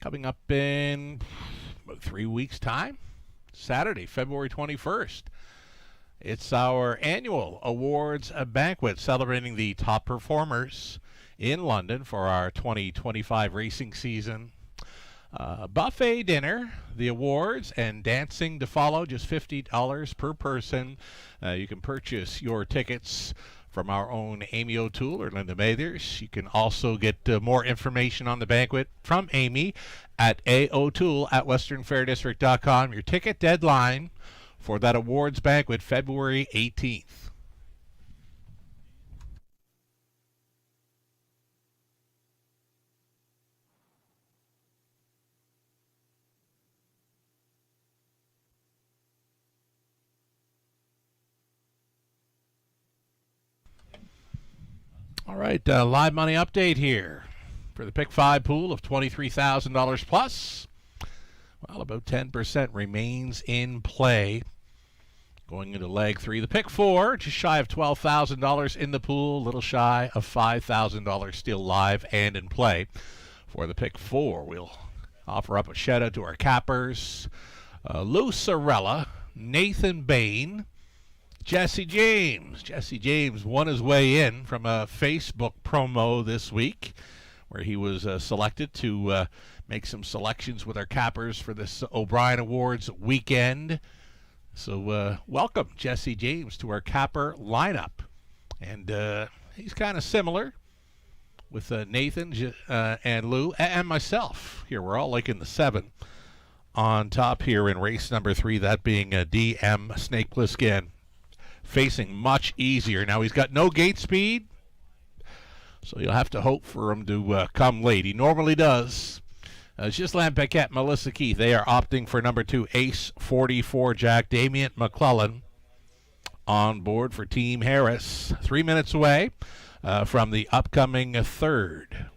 Coming up in about 3 weeks' time, Saturday, February 21st. It's our annual awards banquet celebrating the top performers in London for our 2025 racing season. Buffet dinner, the awards, and dancing to follow, just $50 per person. You can purchase your tickets from our own Amy O'Toole or Linda Mathers. You can also get more information on the banquet from Amy at aotoole@westernfairdistrict.com. Your ticket deadline for that awards banquet, February 18th. All right, live money update here for the Pick 5 pool of $23,000 plus. Well, about 10% remains in play going into leg 3. The Pick 4, just shy of $12,000 in the pool, a little shy of $5,000 still live and in play. For the Pick 4, we'll offer up a shout out to our cappers, Lou Sorella, Nathan Bain, Jesse James. Jesse James won his way in from a Facebook promo this week where he was selected to make some selections with our cappers for this O'Brien Awards weekend. So welcome, Jesse James, to our capper lineup. And he's kind of similar with Nathan and Lou and myself here. We're all like in the 7 on top here in race number 3, that being DM Snake Plissken. Facing much easier. Now he's got no gate speed, so you'll have to hope for him to come late. He normally does. Ghislaine Paquette, Melissa Keith, they are opting for number 2, Ace 44 Jack. Damian McClellan on board for Team Harris. 3 minutes away from the upcoming 3rd.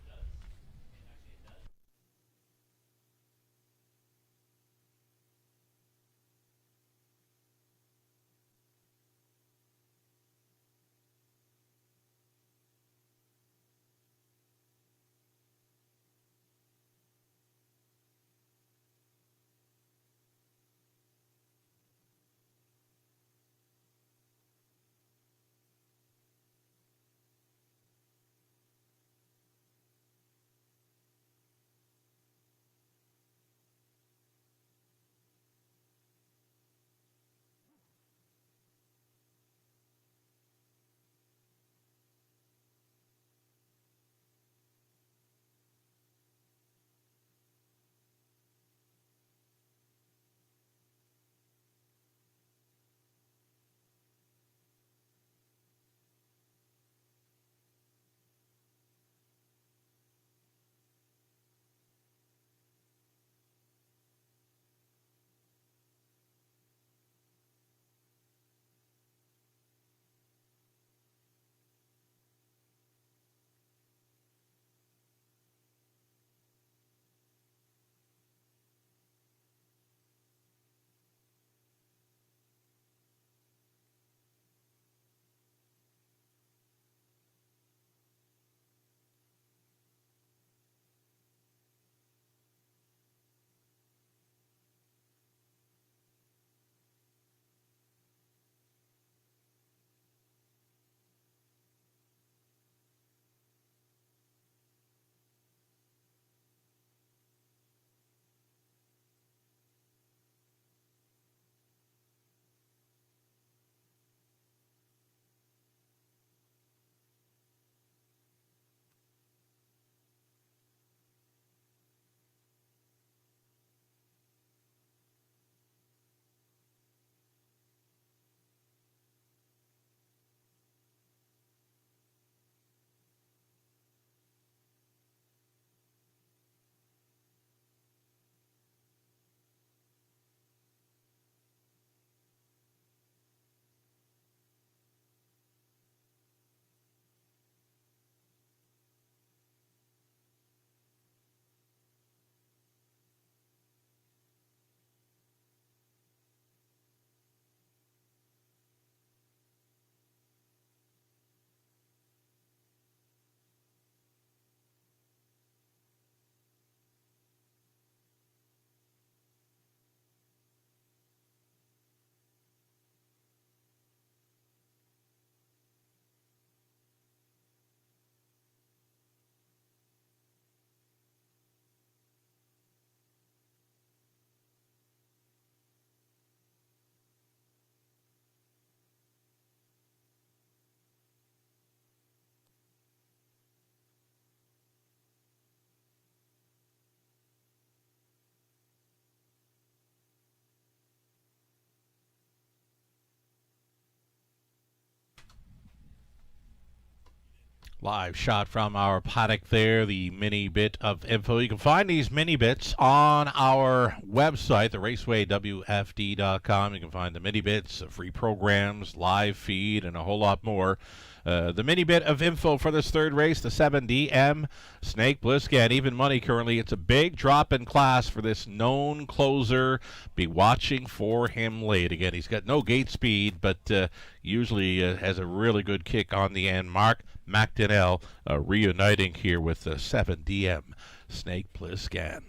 Live shot from our paddock there, the mini bit of info. You can find these mini bits on our website, theRacewayWFD.com. You can find the mini bits, free programs, live feed, and a whole lot more. The mini bit of info for this third race, the 7DM Snake Plissken, even money currently. It's a big drop in class for this known closer. Be watching for him late. Again, he's got no gate speed, but usually has a really good kick on the end. Mark McDonnell reuniting here with the 7DM Snake Plissken.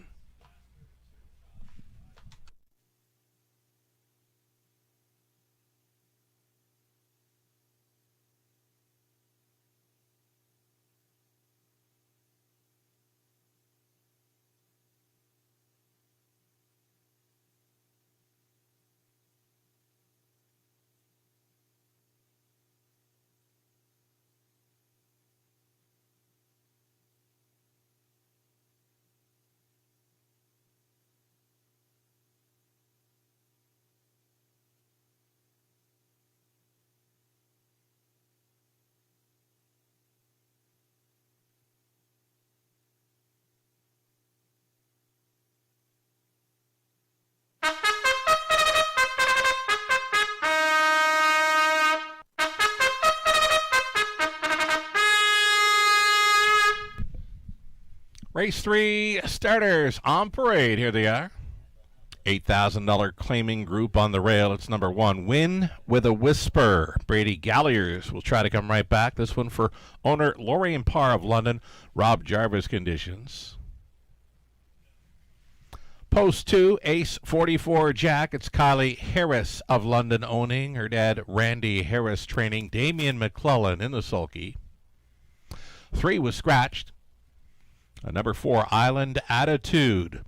Race 3 starters on parade. Here they are. $8,000 claiming group on the rail. It's number 1, Win with a Whisper. Brady Galliers will try to come right back. This one for owner Lorraine Parr of London. Rob Jarvis conditions. Post 2, Ace 44 Jack. It's Kylie Harris of London owning. Her dad, Randy Harris, training. Damian McClellan in the sulky. 3 was scratched. Number 4, Island Attitude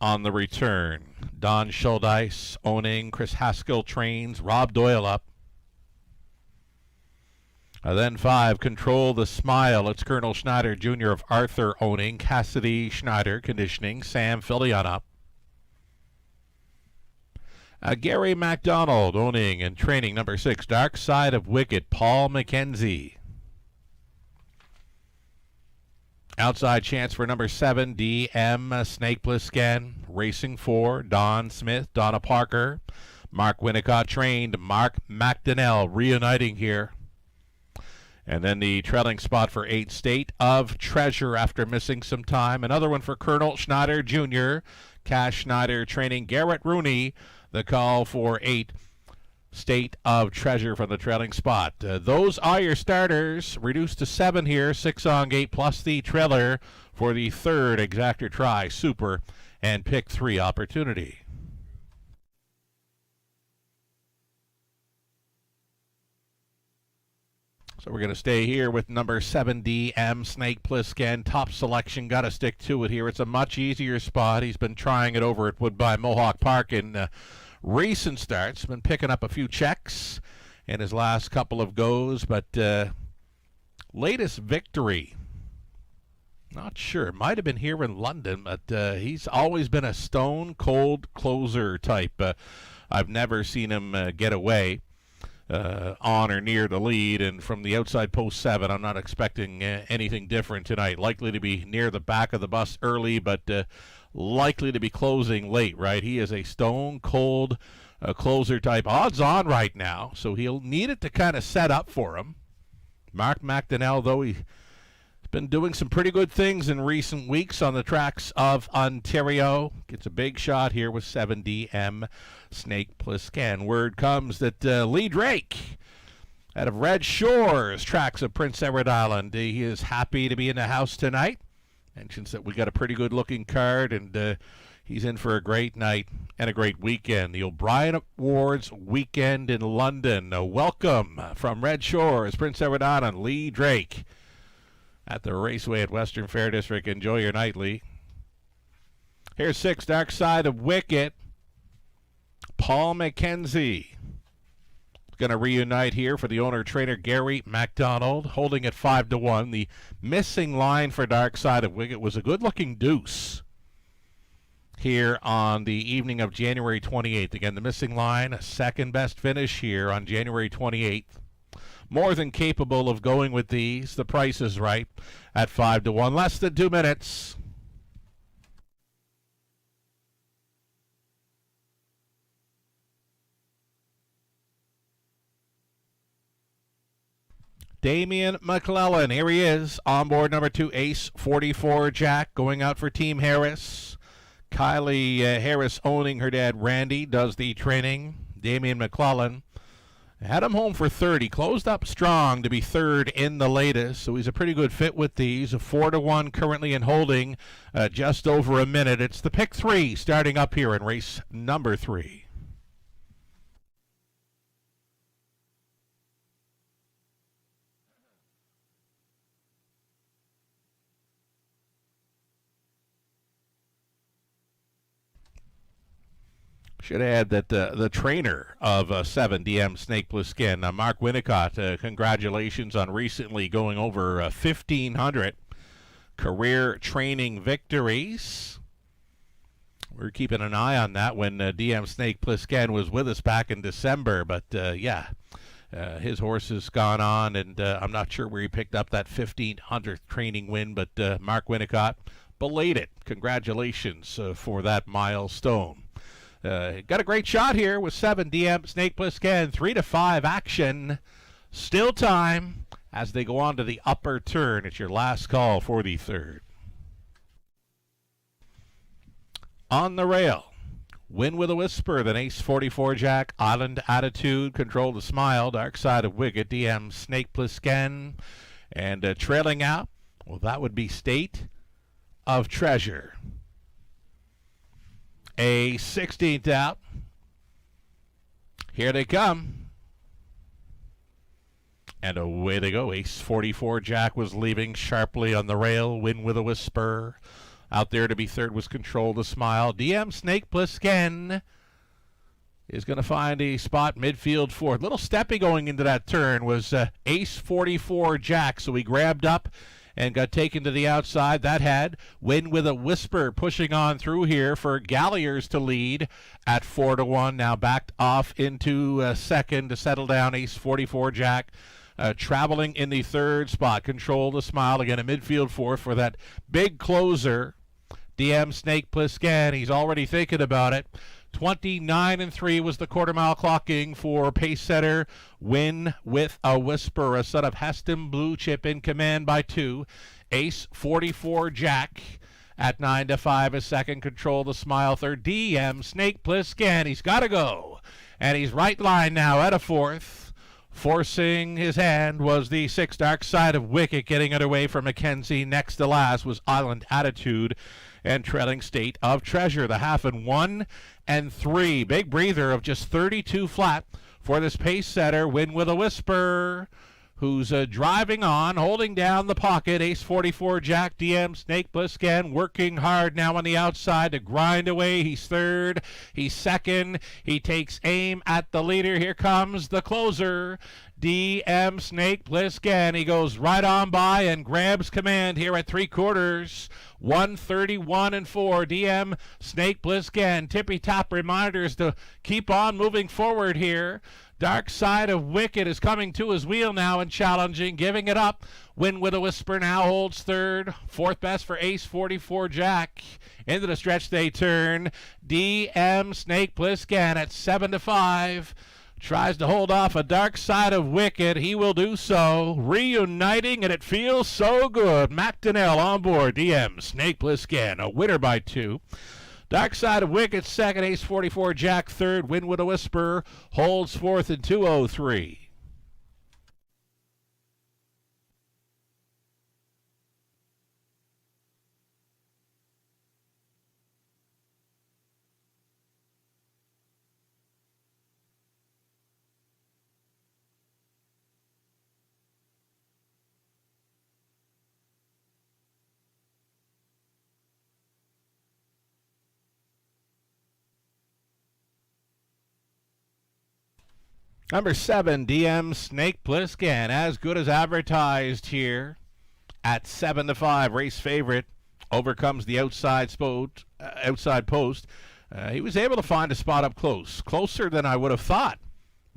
on the return. Don Schuldice owning. Chris Haskell trains. Rob Doyle up. Then 5, Control the Smile. It's Colonel Schneider Jr. of Arthur owning. Cassidy Schneider conditioning. Sam Fillion up. Gary MacDonald owning and training. Number 6, Dark Side of Wicked. Paul McKenzie. Outside chance for number 7, DM Snake Plissken. Racing 4, Don Smith, Donna Parker. Mark Winnicott trained. Mark McDonnell reuniting here. And then the trailing spot for 8, State of Treasure after missing some time. Another one for Colonel Schneider Jr. Cash Schneider training. Garrett Rooney, the call for 8, State of Treasure from the trailing spot. Those are your starters. Reduced to 7 here. 6 on gate plus the trailer for the third exactor try, super, and pick 3 opportunity. So we're going to stay here with number 7 DM Snake Plissken. Top selection. Got to stick to it here. It's a much easier spot. He's been trying it over at Woodbine Mohawk Park in recent starts. Been picking up a few checks in his last couple of goes, but latest victory, not sure. Might have been here in London, but he's always been a stone cold closer type. I've never seen him get away on or near the lead, and from the outside post 7, I'm not expecting anything different tonight. Likely to be near the back of the bus early, but likely to be closing late, right? He is a stone cold closer type. Odds on right now, so he'll need it to kind of set up for him. Mark McDonnell, though, he's been doing some pretty good things in recent weeks on the tracks of Ontario. Gets a big shot here with 7DM Snake Plissken. Word comes that Lee Drake out of Red Shores, tracks of Prince Edward Island, he is happy to be in the house tonight. Mentions that we got a pretty good looking card, and he's in for a great night and a great weekend. The O'Brien Awards weekend in London. Welcome from Red Shores, Prince Edward Island, Lee Drake at the Raceway at Western Fair District. Enjoy your night, Lee. Here's 6, Dark Side of Wicked. Paul McKenzie going to reunite here for the owner-trainer Gary MacDonald, holding at 5-1. The missing line for Dark Side of Wicked was a good-looking deuce here on the evening of January 28th. Again, the missing line, a second-best finish here on January 28th. more than capable of going with these. The price is right at 5-1. Less than 2 minutes. Damian McClellan, here he is, on board number 2, Ace 44 Jack, going out for Team Harris. Kylie Harris owning her dad Randy, does the training. Damian McClellan had him home for 30, closed up strong to be third in the latest, so he's a pretty good fit with these. A 4-1 currently in holding, just over a minute. It's the pick 3 starting up here in race number 3. Should add that the trainer of 7 DM Snake Plissken, Mark Winnicott, congratulations on recently going over 1,500 career training victories. We're keeping an eye on that when DM Snake Plissken was with us back in December, but his horse has gone on, and I'm not sure where he picked up that 1,500th training win, but Mark Winnicott, belated congratulations for that milestone. Got a great shot here with 7 DM Snake Plissken, 3-5 action. Still time as they go on to the upper turn. It's your last call for the third. On the rail, Win with a Whisper, then Ace 44 Jack, Island Attitude, Control the Smile, Dark Side of Wicked, DM Snake Plissken, and trailing out, well, that would be State of Treasure. A 16th out. Here they come. And away they go. Ace 44 Jack was leaving sharply on the rail. Win with a Whisper. Out there to be third was Control the Smile. DM Snake Plissken is going to find a spot midfield fourth. Little steppy going into that turn was Ace 44 Jack. So he grabbed up and got taken to the outside. That had Win with a Whisper pushing on through here for Galliers to lead at 4-1. Now backed off into second to settle down. Ace 44 Jack traveling in the third spot. Control the Smile again, a midfield fourth for that big closer. DM Snake Plissken, he's already thinking about it. 29-3 was the quarter mile clocking for pace setter Win with a Whisper, a son of Heston Blue Chip in command by 2. Ace 44 Jack at 9-5 a second. Control the Smile third. DM Snake Plissken, he's got to go, and he's right line now at a fourth. Forcing his hand was the 6 Dark Side of Wicked, getting it away from Mackenzie. Next to last was Island Attitude, and trailing State of Treasure. The half in 1 and 3. Big breather of just 32 flat for this pace setter Win with a Whisper, who's driving on, holding down the pocket. Ace 44 Jack, DM Snake Plissken working hard now on the outside to grind away. He's third, he's second, he takes aim at the leader. Here comes the closer, DM Snake Plissken. He goes right on by and grabs command here at 3/4. 131-4. DM Snake Plissken. Tippy top reminders to keep on moving forward here. Dark Side of Wicked is coming to his wheel now and challenging, giving it up. Win with a Whisper now holds third. Fourth best for Ace 44 Jack. Into the stretch they turn. DM Snake Plissken at 7-5. Tries to hold off a Dark Side of Wicked. He will do so. Reuniting, and it feels so good. Matt Donnell on board. DM Snake Plissken, a winner by 2. Dark Side of Wicked second. Ace 44 Jack third. Win with a Whisper holds fourth in 2:03. Number 7, DM Snake Plissken, as good as advertised here at 7-5. Race favorite overcomes the outside post. He was able to find a spot up close, closer than I would have thought.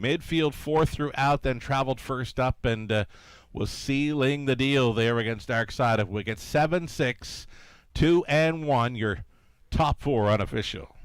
Midfield fourth throughout, then traveled first up and was sealing the deal there against Dark Side of Wicket. 7-6, 2-1, your top four unofficial.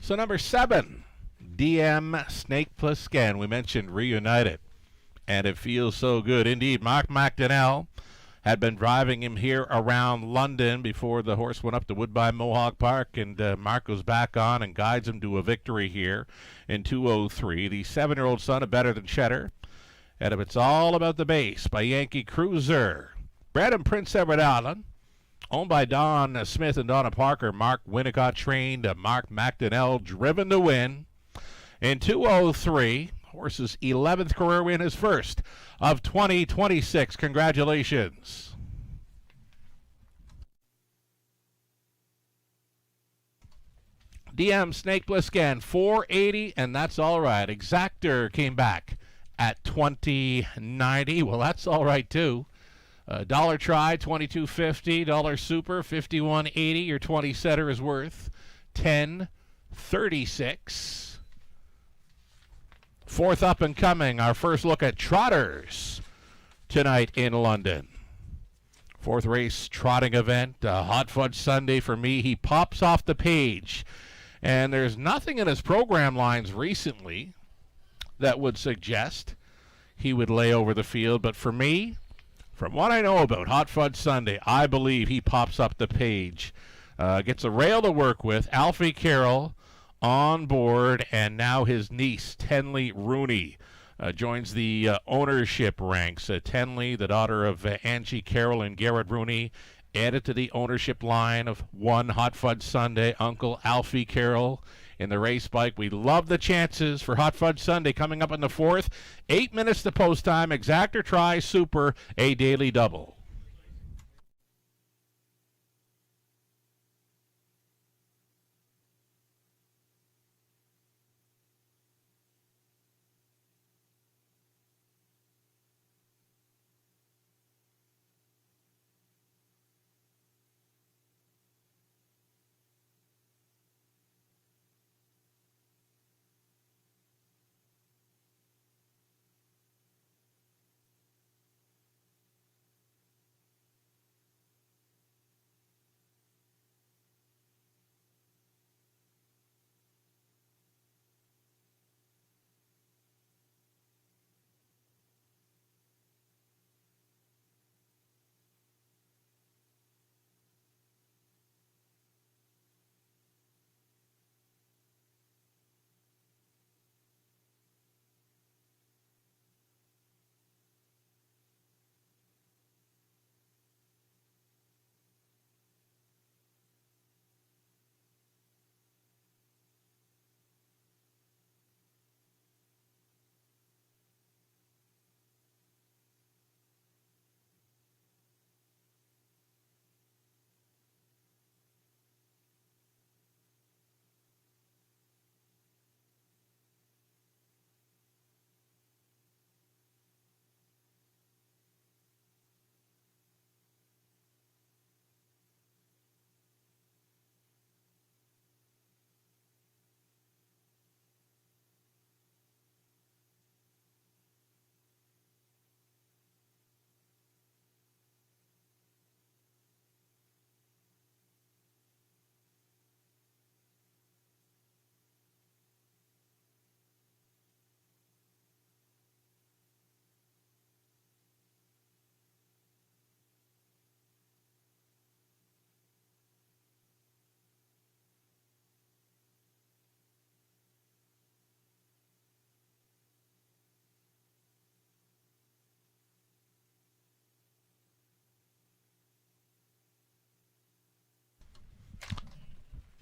So number 7, DM Snake Plissken. We mentioned Reunited, and it feels so good. Indeed, Mark McDonnell had been driving him here around London before the horse went up to Woodbine Mohawk Park, and Mark goes back on and guides him to a victory here in 2:03. The 7-year-old son of Better Than Cheddar, and if it's all about the base by Yankee Cruiser. Bred in Prince Edward Island, owned by Don Smith and Donna Parker. Mark Winnicott trained. Mark McDonnell driven to win. In 2:03, horse's 11th career win, his first of 2026. Congratulations. DM Snake Plissken, 480, and that's all right. Exactor came back at 2090. Well, that's all right, too. Dollar try, $22.50. Dollar super, $51.80. Your 20 setter is worth $10.36. Fourth up and coming, our first look at trotters tonight in London. Fourth race trotting event, Hot Fudge Sunday for me. He pops off the page, and there's nothing in his program lines recently that would suggest he would lay over the field, but for me, from what I know about Hot Fudge Sunday, I believe he pops up the page. Gets a rail to work with. Alfie Carroll on board, and now his niece, Tenley Rooney, joins the ownership ranks. Tenley, the daughter of Angie Carroll and Garrett Rooney, added to the ownership line of one Hot Fudge Sunday. Uncle Alfie Carroll in the race bike. We love the chances for Hot Fudge Sunday coming up in the fourth. 8 minutes to post time. Exactor try, super, a daily double.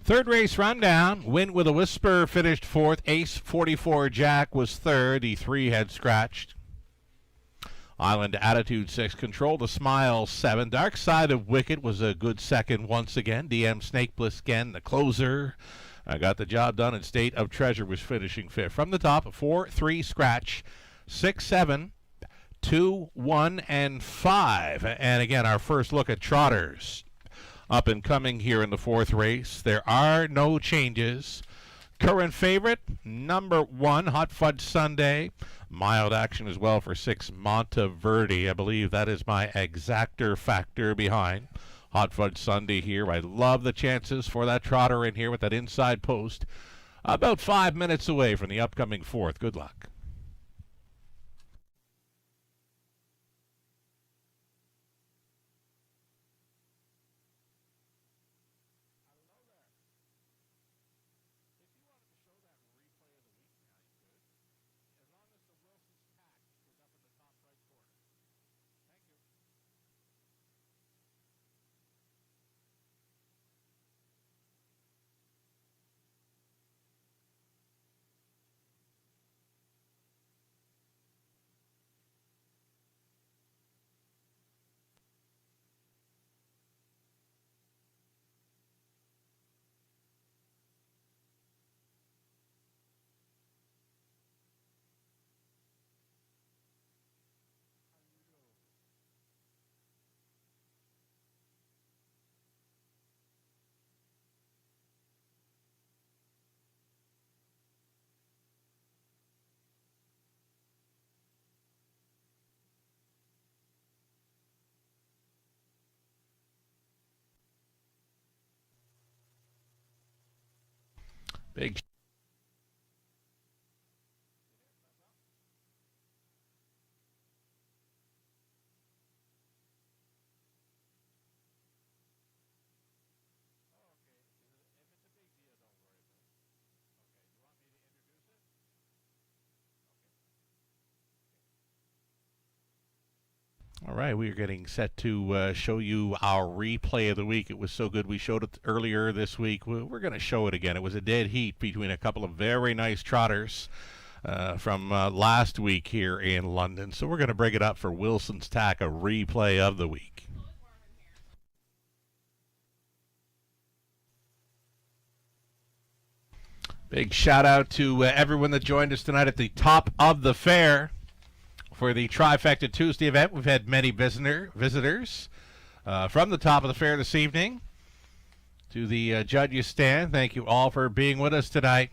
Third race rundown. Win with a Whisper finished fourth. Ace 44 Jack was third. The 3 had scratched. Island Attitude 6, Control the Smile 7. Dark Side of Wicked was a good second once again. DM Snake Plissken, the closer, got the job done, and State of Treasure was finishing fifth. From the top, 4, 3, scratch, 6, 7, 2, 1, and 5. And again, our first look at trotters up and coming here in the fourth race. There are no changes. Current favorite, number 1, Hot Fudge Sunday. Mild action as well for 6, Monteverde. I believe that is my exactor factor behind Hot Fudge Sunday here. I love the chances for that trotter in here with that inside post. About 5 minutes away from the upcoming fourth. Good luck. Big All right, we are getting set to show you our replay of the week. It was so good we showed it earlier this week. We're going to show it again. It was a dead heat between a couple of very nice trotters from last week here in London. So we're going to bring it up for Wilson's Tack, a replay of the week. Big shout out to everyone that joined us tonight at the top of the fair. For the Trifecta Tuesday event, we've had many visitors from the top of the fair this evening to the judges stand. Thank you all for being with us tonight.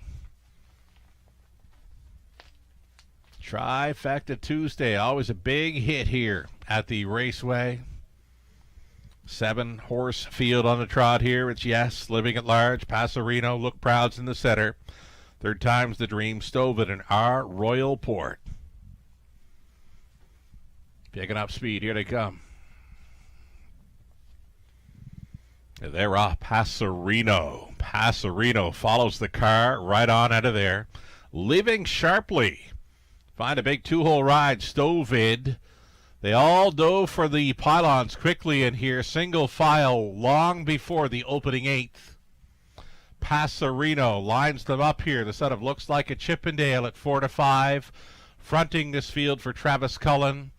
Trifecta Tuesday, always a big hit here at the Raceway. 7-horse field on the trot here. It's Yes, Living at Large, Passerino, Look Proud's in the center. Third Time's the Dream, Stovin, and Our Royal Port. Picking up speed. Here they come. They're off. Passerino. Passerino follows the car right on out of there. Living Sharply. Find a big two-hole ride. Stovid. They all dove for the pylons quickly in here. Single file long before the opening eighth. Passerino lines them up here. The setup looks like a Chippendale at 4-5. Fronting this field for Travis Cullen.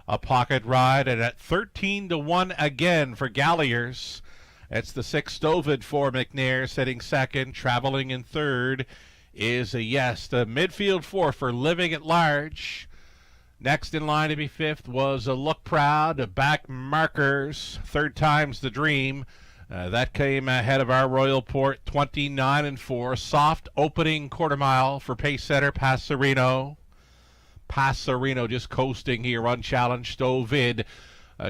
A pocket ride, and at 13-1 again for Galliers. It's the 6 Stovid for McNair, sitting second. Traveling in third is a Yes. The midfield 4 for Living at Large. Next in line to be fifth was a Look Proud, a Back Markers. Third Time's the Dream. That came ahead of Our Royal Port, 29-4. Soft opening quarter mile for pace setter Passerino. Passerino just coasting here, unchallenged. Stovid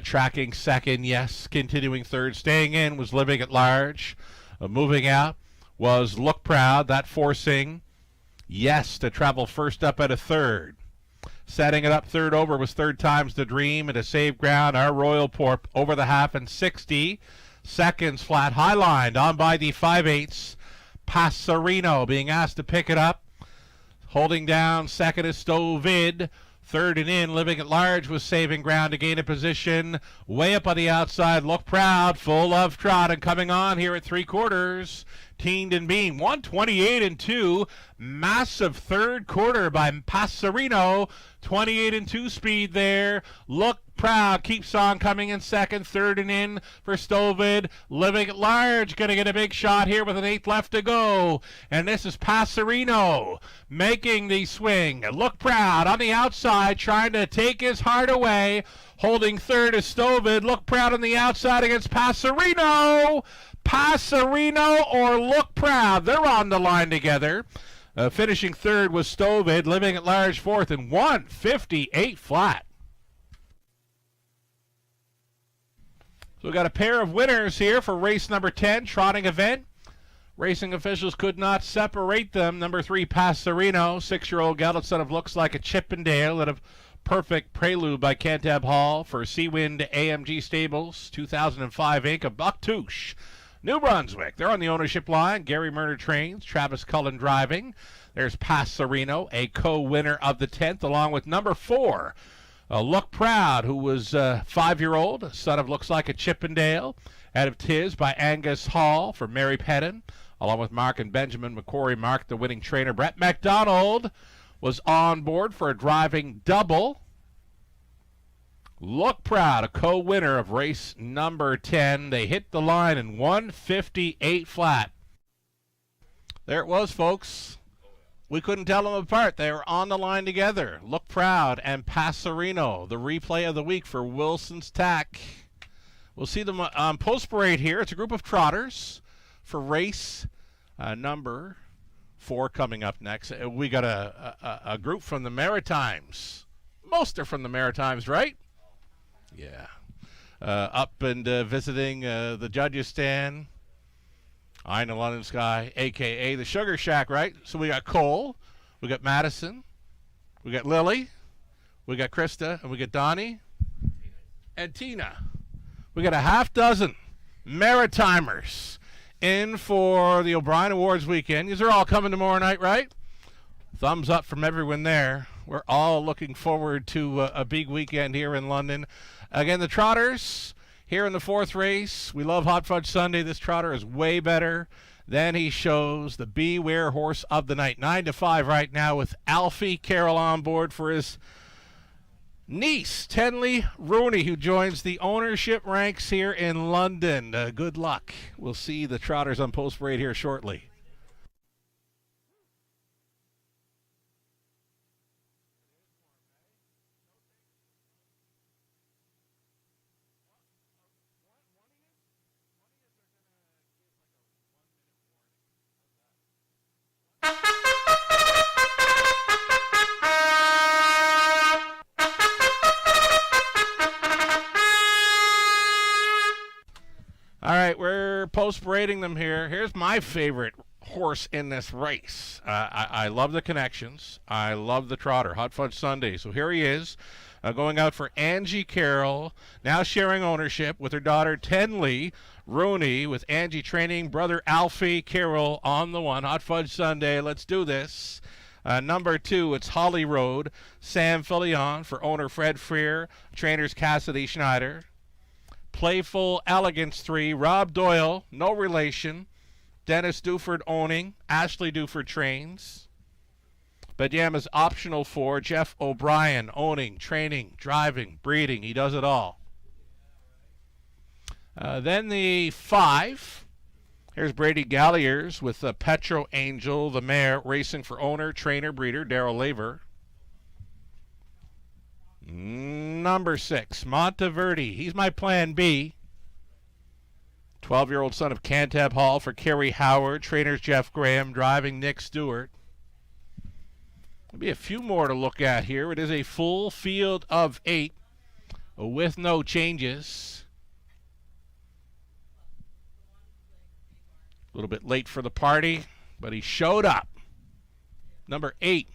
tracking second, Yes, continuing third. Staying in was Living at Large. Moving out was Look Proud, that forcing Yes to travel first up at a third. Setting it up third over was Third Time's the Dream, and to save ground, Our Royal Port over the half and 60 seconds flat. High lined on by the 5/8. Passerino being asked to pick it up. Holding down second is Stovid. Third and in, Living at Large was saving ground to gain a position. Way up on the outside, Look Proud, full of trot and coming on here at 3/4. Teened and Bean, 128-2. Massive third quarter by Passerino. 28-2 speed there. Look Proud keeps on coming in second. Third and in for Stovid. Living at Large going to get a big shot here with an eighth left to go. And this is Passerino making the swing. Look Proud on the outside trying to take his heart away. Holding third is Stovid. Look Proud on the outside against Passerino. Passerino or Look Proud. They're on the line together. Finishing third was Stovid. Living at Large fourth and 158 flat. So we've got a pair of winners here for race number 10, trotting event. Racing officials could not separate them. Number 3, Passerino, 6-year-old gelded son of Looks Like a Chippendale out of Perfect Prelude by Cantab Hall for Seawind AMG Stables, 2005 Inc. of Bucktouche, New Brunswick. They're on the ownership line. Gary Murner trains, Travis Cullen driving. There's Passerino, a co-winner of the 10th, along with number 4, Look Proud, who was a 5-year-old, son of Looks Like a Chippendale, out of Tiz by Angus Hall for Mary Pettin, along with Mark and Benjamin McQuarrie. Mark, the winning trainer. Brett McDonald was on board for a driving double. Look Proud, a co-winner of race number 10. They hit the line in 158 flat. There it was, folks. We couldn't tell them apart. They were on the line together. Look Proud and Passerino, the replay of the week for Wilson's Tack. We'll see them on post parade here. It's a group of trotters for race number 4 coming up next. We got a group from the Maritimes. Most are from the Maritimes, right? Yeah. Up and visiting the judges' stand. I in the London Sky, a.k.a. the Sugar Shack, right? So we got Cole, we got Madison, we got Lily, we got Krista, and we got Donnie, and Tina. We got a half dozen Maritimers in for the O'Brien Awards weekend. These are all coming tomorrow night, right? Thumbs up from everyone there. We're all looking forward to a big weekend here in London. Again, the trotters here in the 4th race. We love Hot Fudge Sunday. This trotter is way better than he shows. The Beware horse of the night. 9-5 right now with Alfie Carroll on board for his niece, Tenley Rooney, who joins the ownership ranks here in London. Good luck. We'll see the trotters on post parade here shortly. All right, we're post-parading them here. Here's my favorite horse in this race. I love the connections. I love the trotter, Hot Fudge Sunday. So here he is, going out for Angie Carroll, now sharing ownership with her daughter Tenley Rooney, with Angie training brother Alfie Carroll on the one. Hot Fudge Sunday, let's do this. Number 2, it's Holly Road, Sam Filion for owner Fred Freer, trainers Cassidy Schneider. Playful Elegance 3, Rob Doyle, no relation. Dennis Duford owning, Ashley Duford trains. Badjama's optional 4, Jeff O'Brien owning, training, driving, breeding. He does it all. Then the 5. Here's Brady Galliers with Petro Angel, the mare, racing for owner, trainer, breeder, Darrell Laver. Number 6, Monteverdi. He's my plan B. 12-year-old son of Cantab Hall for Kerry Howard. Trainers Jeff Graham. Driving Nick Stewart. There'll be a few more to look at here. It is a full field of 8 with no changes. A little bit late for the party, but he showed up. Number 8.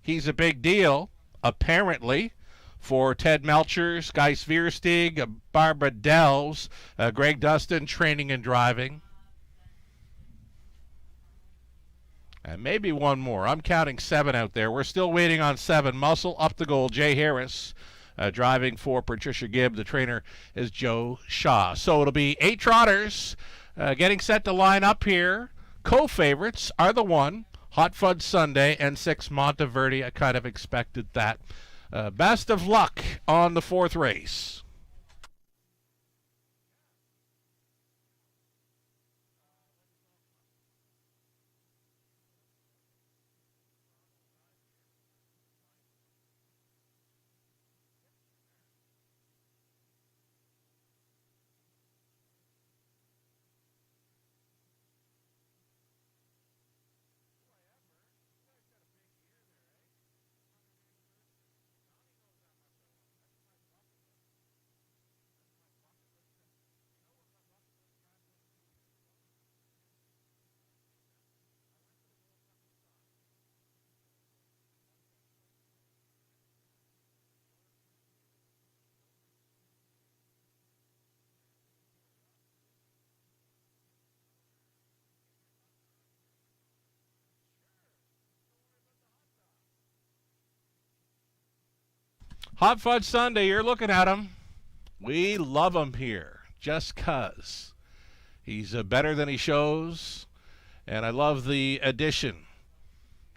He's a big deal, apparently, for Ted Melcher, Sky Svierstig, Barbara Delves, Greg Dustin training and driving. And maybe one more. I'm counting 7 out there. We're still waiting on 7. Muscle up the goal, Jay Harris. Driving for Patricia Gibb. The trainer is Joe Shaw. So it'll be 8 trotters getting set to line up here. Co-favorites are the 1, Hot Fudge Sunday, and 6, Monteverde. I kind of expected that. Best of luck on the 4th race. Hot Fudge Sunday, you're looking at him. We love him here, just 'cause. He's better than he shows, and I love the addition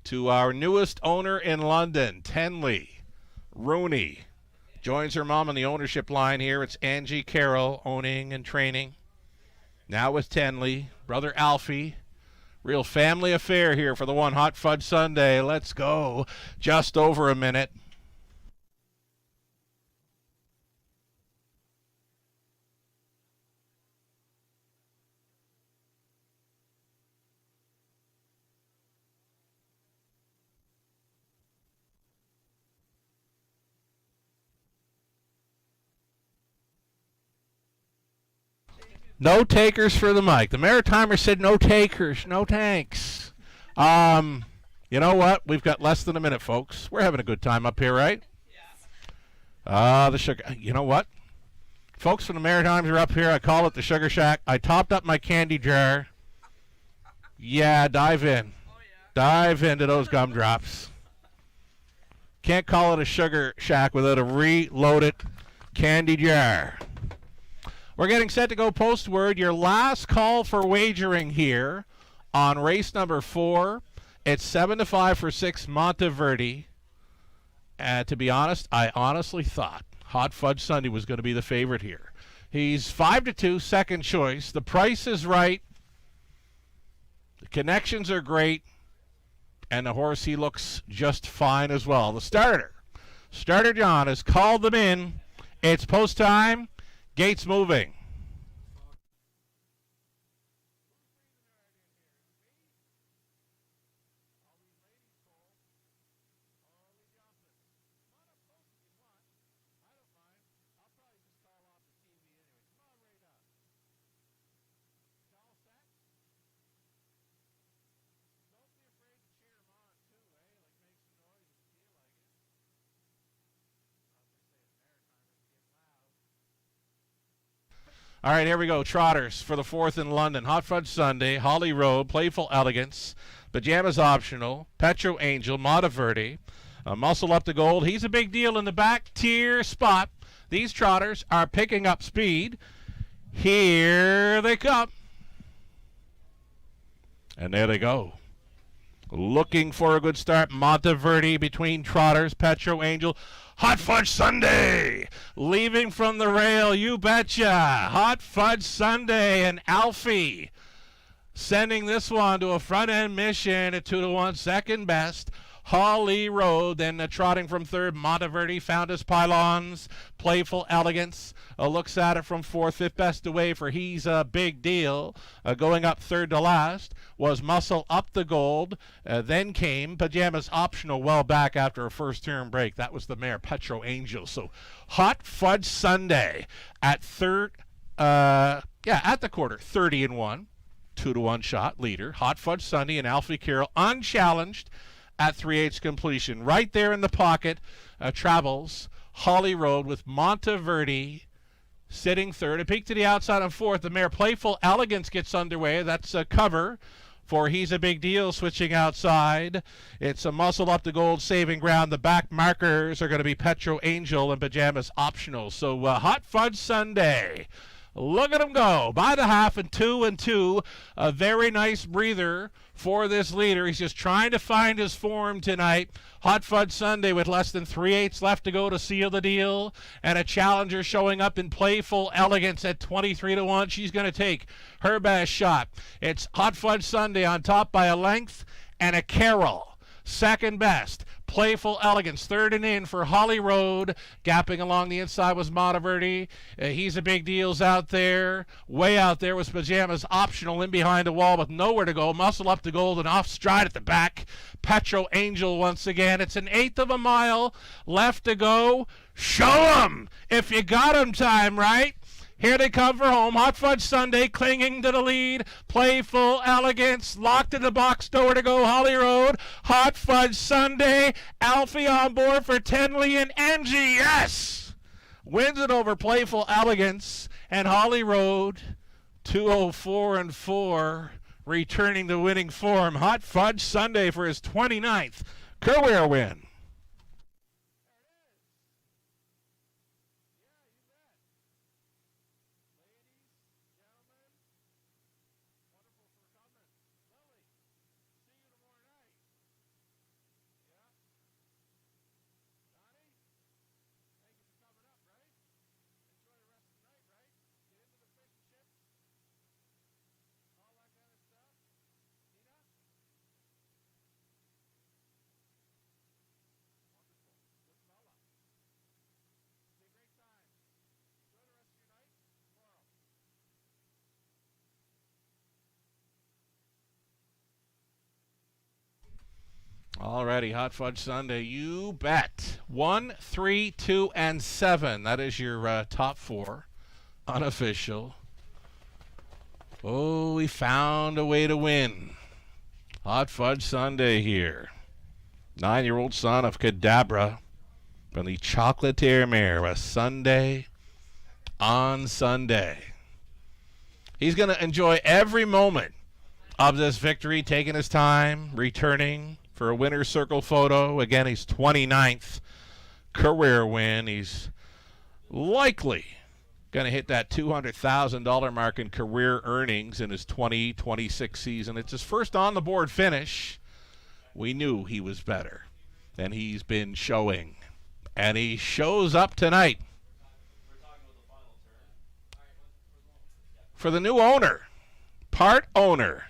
to our newest owner in London, Tenley. Rooney joins her mom on the ownership line here. It's Angie Carroll owning and training. Now with Tenley, brother Alfie. Real family affair here for the 1 Hot Fudge Sunday. Let's go. Just over a minute. No takers for the mic. The Maritimer said no takers, no tanks. You know what? We've got less than a minute, folks. We're having a good time up here, right? The sugar. You know what? Folks from the Maritimes are up here. I call it the Sugar Shack. I topped up my candy jar. Yeah, dive in. Dive into those gumdrops. Can't call it a Sugar Shack without a reloaded candy jar. We're getting set to go postward. Your last call for wagering here on race number 4. It's 7-5 for 6 Monteverde. To be honest, I honestly thought Hot Fudge Sunday was going to be the favorite here. He's 5-2, second choice. The price is right. The connections are great. And the horse, he looks just fine as well. The starter John, has called them in. It's post time. Gates moving. All right, here we go. Trotters for the 4th in London. Hot Fudge Sunday, Holly Road, Playful Elegance, Pajamas Optional, Petro Angel, Monteverde, Muscle Up to Gold. He's a big deal in the back tier spot. These trotters are picking up speed. Here they come. And there they go. Looking for a good start. Monteverde between trotters, Petro Angel. Hot Fudge Sunday, leaving from the rail, you betcha. Hot Fudge Sunday and Alfie sending this one to a front-end mission at 2-1, second best. Holly Road, then trotting from 3rd. Monteverde found his pylons. Playful Elegance looks at it from 4th. 5th best away for He's a Big Deal. Going up 3rd to last was Muscle Up the Gold. Then came Pajamas Optional, well back after a first turn break. That was the mare Petro Angel. So Hot Fudge Sunday at at the quarter, 30-1. 2-1 shot leader. Hot Fudge Sunday and Alfie Carroll unchallenged at 3/8 completion. Right there in the pocket travels Holly Road with Monteverde sitting 3rd. A peek to the outside on 4th. The mare Playful Elegance gets underway. That's a cover for He's a Big Deal switching outside. It's a Muscle Up to Gold saving ground. The back markers are going to be Petro Angel and Pajamas Optional. So Hot Fudge Sunday Look at him go. By the half and 2-2. A very nice breather for this leader. He's just trying to find his form tonight. Hot Fudge Sunday with less than 3/8 left to go to seal the deal. And a challenger showing up in Playful Elegance at 23-1. She's going to take her best shot. It's Hot Fudge Sunday on top by a length and a Carol. Second best. Playful Elegance, third and in for Holly Road. Gapping along the inside was Monteverdi. He's a big deals out there. Way out there was Pajamas Optional in behind the wall with nowhere to go. Muscle up to gold and off stride at the back. Petro Angel once again. It's an eighth of a mile left to go. Show 'em if you got 'em time, right? Here they come for home. Hot Fudge Sunday clinging to the lead. Playful Elegance locked in the box. Nowhere to go. Holly Road. Hot Fudge Sunday. Alfie on board for Tenley and Angie. Yes! Wins it over Playful Elegance and Holly Road. 2:04 and 4. Returning to winning form. Hot Fudge Sunday for his 29th career win. Alrighty, Hot Fudge Sunday, you bet. 1, 3, 2, and 7. That is your top 4. Unofficial. Oh, we found a way to win. Hot Fudge Sunday here. 9-year-old son of Kadabra from the Chocolatier Mare. A Sunday on Sunday. He's going to enjoy every moment of this victory, taking his time, returning for a winner's circle photo. Again, he's 29th career win. He's likely going to hit that $200,000 mark in career earnings in his 2026 season. It's his first on-the-board finish. We knew he was better than he's been showing. And he shows up tonight for the new owner, part owner,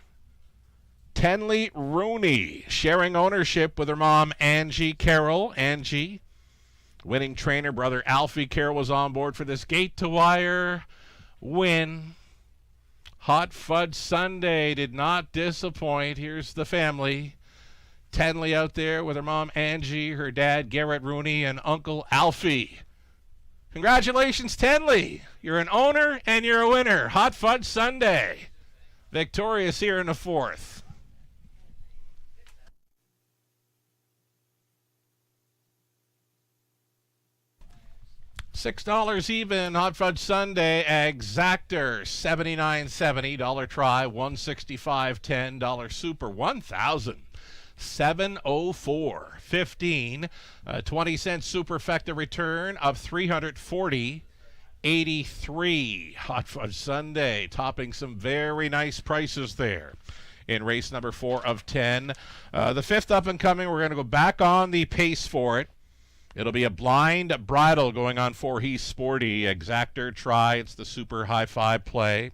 Tenley Rooney, sharing ownership with her mom, Angie Carroll. Angie, winning trainer, brother Alfie Carroll was on board for this gate-to-wire win. Hot Fudge Sunday did not disappoint. Here's the family. Tenley out there with her mom, Angie, her dad, Garrett Rooney, and Uncle Alfie. Congratulations, Tenley. You're an owner and you're a winner. Hot Fudge Sunday. Victorious here in the 4th. $6 even. Hot Fudge Sunday. Exactor $79.70. Dollar try $165.10. Dollar super $1,704.15. 20-cent superfecta return of $340.83. Hot Fudge Sunday topping some very nice prices there in race number 4 of 10. The 5th up and coming, we're going to go back on the pace for it. It'll be a blind bridle going on for He's Sporty. Exactor try. It's the super high 5 play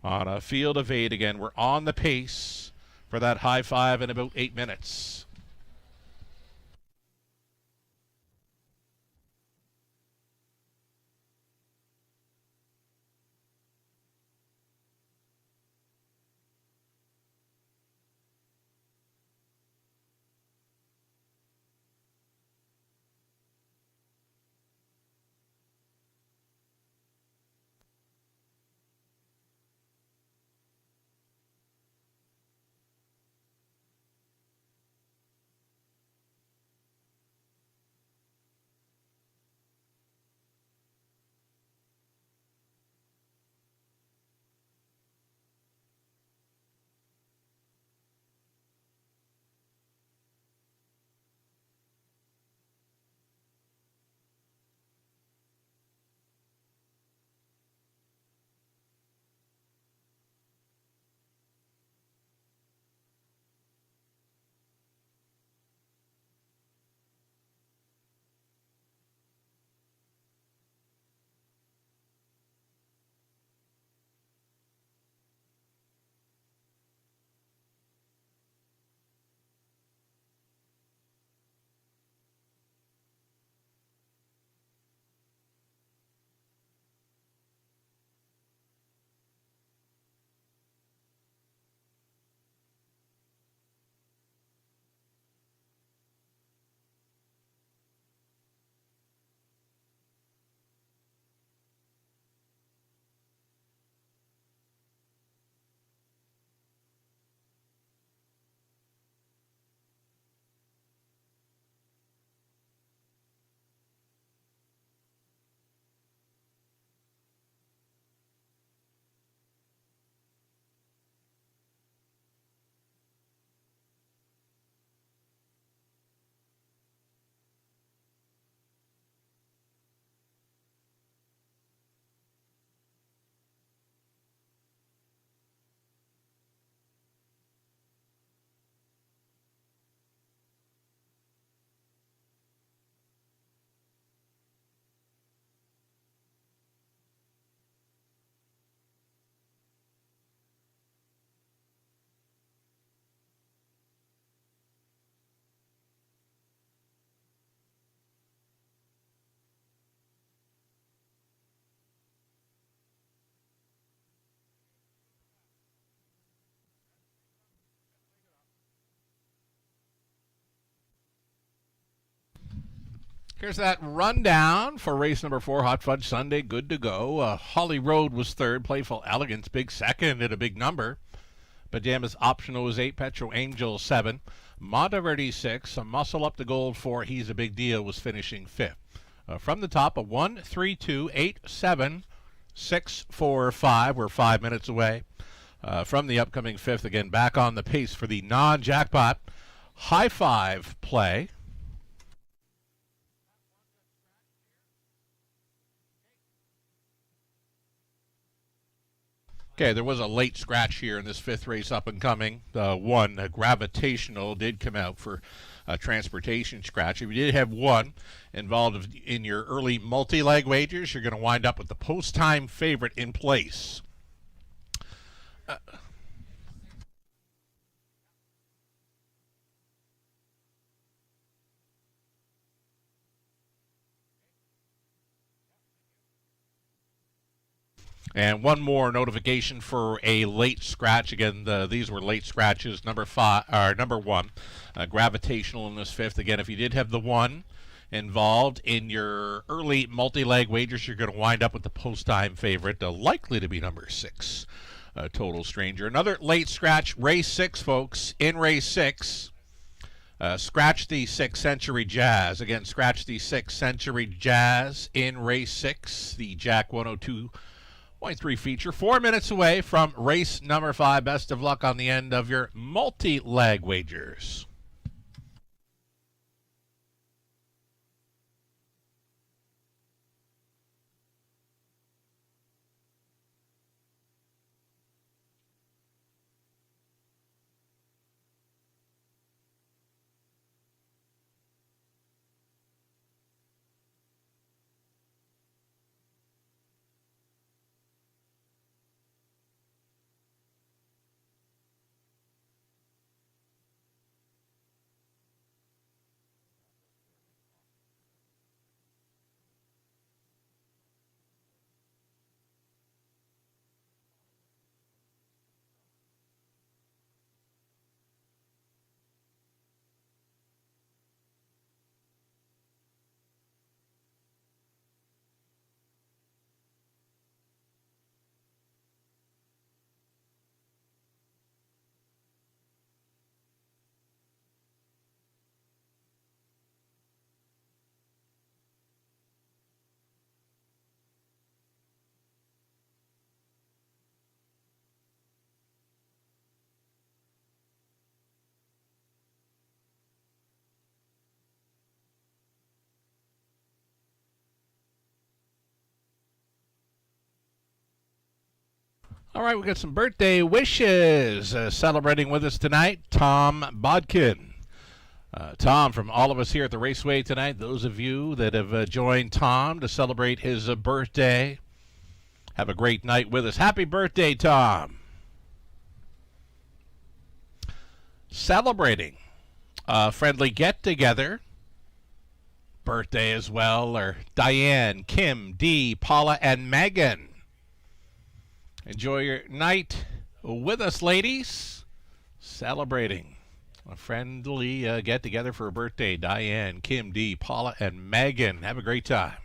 on a field of 8. Again, we're on the pace for that high 5 in about 8 minutes. Here's that rundown for race number 4, Hot Fudge Sunday, good to go. Holly Road was third, Playful Elegance, big second at a big number. Pajamas Optional was 8, Petro Angel 7, Monteverde 6, a Muscle Up to Gold 4, He's a Big Deal was finishing 5th. From the top, a 1, 3, 2, 8, 7, 6, 4, 5. We're 5 minutes away from the upcoming 5th. Again, back on the pace for the non-jackpot High Five play. Okay, there was a late scratch here in this 5th race up and coming. One, Gravitational, did come out for a transportation scratch. If you did have one involved in your early multi-leg wagers, you're going to wind up with the post-time favorite in place. And one more notification for a late scratch. Again, these were late scratches. Number 1, Gravitational in this 5th. Again, if you did have the 1 involved in your early multi-leg wagers, you're going to wind up with the post-time favorite, likely to be number 6, Total Stranger. Another late scratch, race 6, folks. In race 6, scratch the 6th Century Jazz. Again, scratch the 6th Century Jazz in race 6, the Jack 102.3 feature. 4 minutes away from race number 5. Best of luck on the end of your multi-leg wagers. All right, we got some birthday wishes. Celebrating with us tonight, Tom Bodkin. Tom, from all of us here at the Raceway tonight, those of you that have joined Tom to celebrate his birthday, have a great night with us. Happy birthday, Tom. Celebrating a friendly get-together, birthday as well, are Diane, Kim, Dee, Paula, and Megan. Enjoy your night with us, ladies. Celebrating a friendly get-together for a birthday. Diane, Kim, Dee, Paula, and Megan. Have a great time.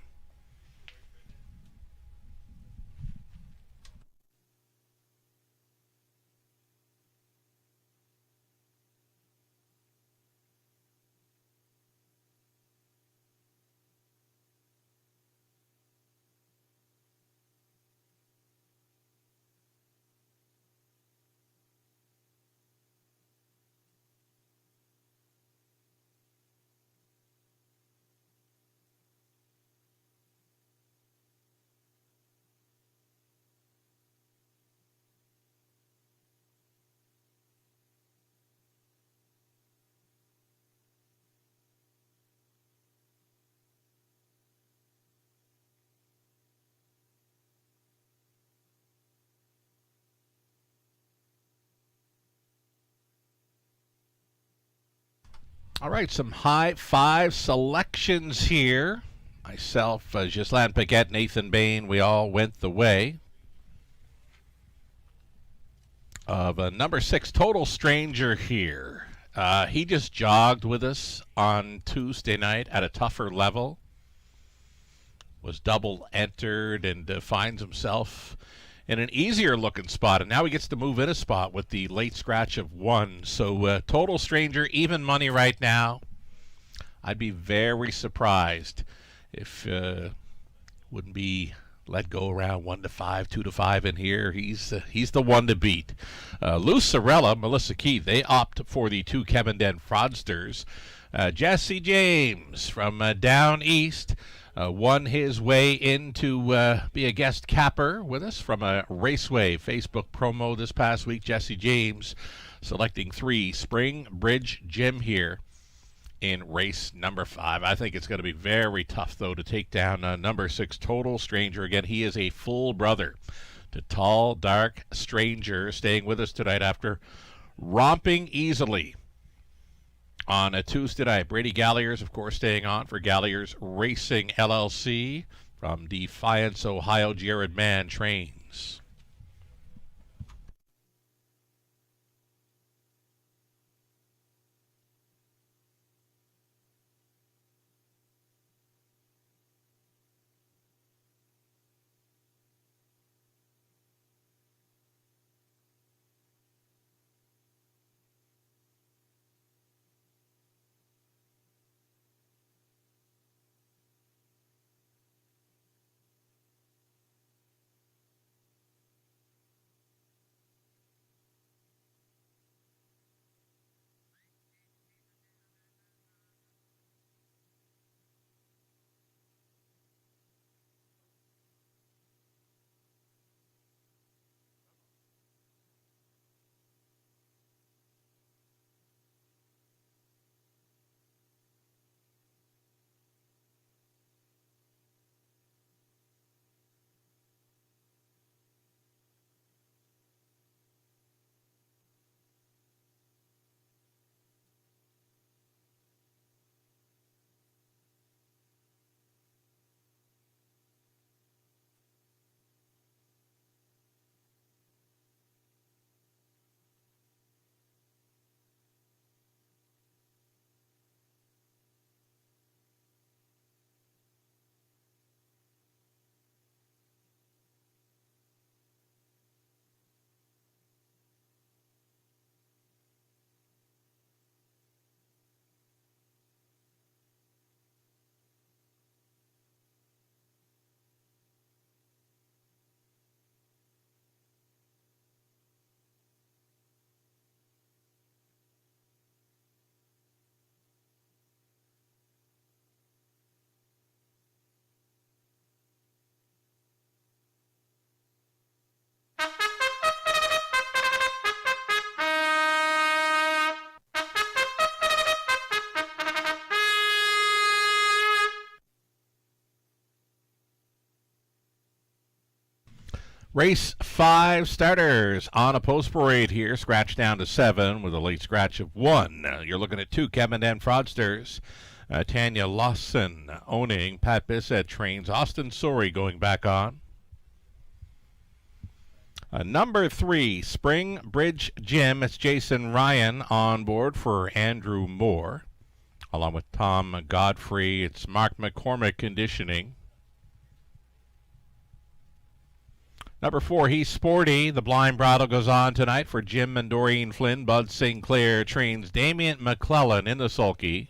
All right, some high five selections here. Myself, Ghislaine Paquette, Nathan Bain, we all went the way of number 6, Total Stranger here. He just jogged with us on Tuesday night at a tougher level. was double entered and finds himself in an easier looking spot, and now he gets to move in a spot with the late scratch of 1. So total stranger, even money right now. I'd be very surprised if wouldn't be let go around 1 to 5, 2 to 5 in here. He's the one to beat. Lou Sorella, Melissa Keith, they opt for the 2 Kevin Fraudsters. Jesse James from down east won his way in to be a guest capper with us from a Raceway Facebook promo this past week. Jesse James selecting 3 Spring Bridge Gym here in race number 5. I think it's going to be very tough, though, to take down number 6 Total Stranger. Again, he is a full brother to Tall Dark Stranger, staying with us tonight after romping easily on a Tuesday night. Brady Galliers, of course, staying on for Galliers Racing LLC from Defiance, Ohio. Jared Mann trains. Race 5 starters on a post parade here. Scratch down to 7 with a late scratch of 1. You're looking at 2 Kevin Fraudsters. Tanya Lawson owning. Pat Bissett trains. Austin Sorey going back on. Number 3, Spring Bridge Gym. It's Jason Ryan on board for Andrew Moore. Along with Tom Godfrey, it's Mark McCormick conditioning. Number 4, He's Sporty. The blind bridle goes on tonight for Jim and Doreen Flynn. Bud Sinclair trains Damian McClellan in the sulky.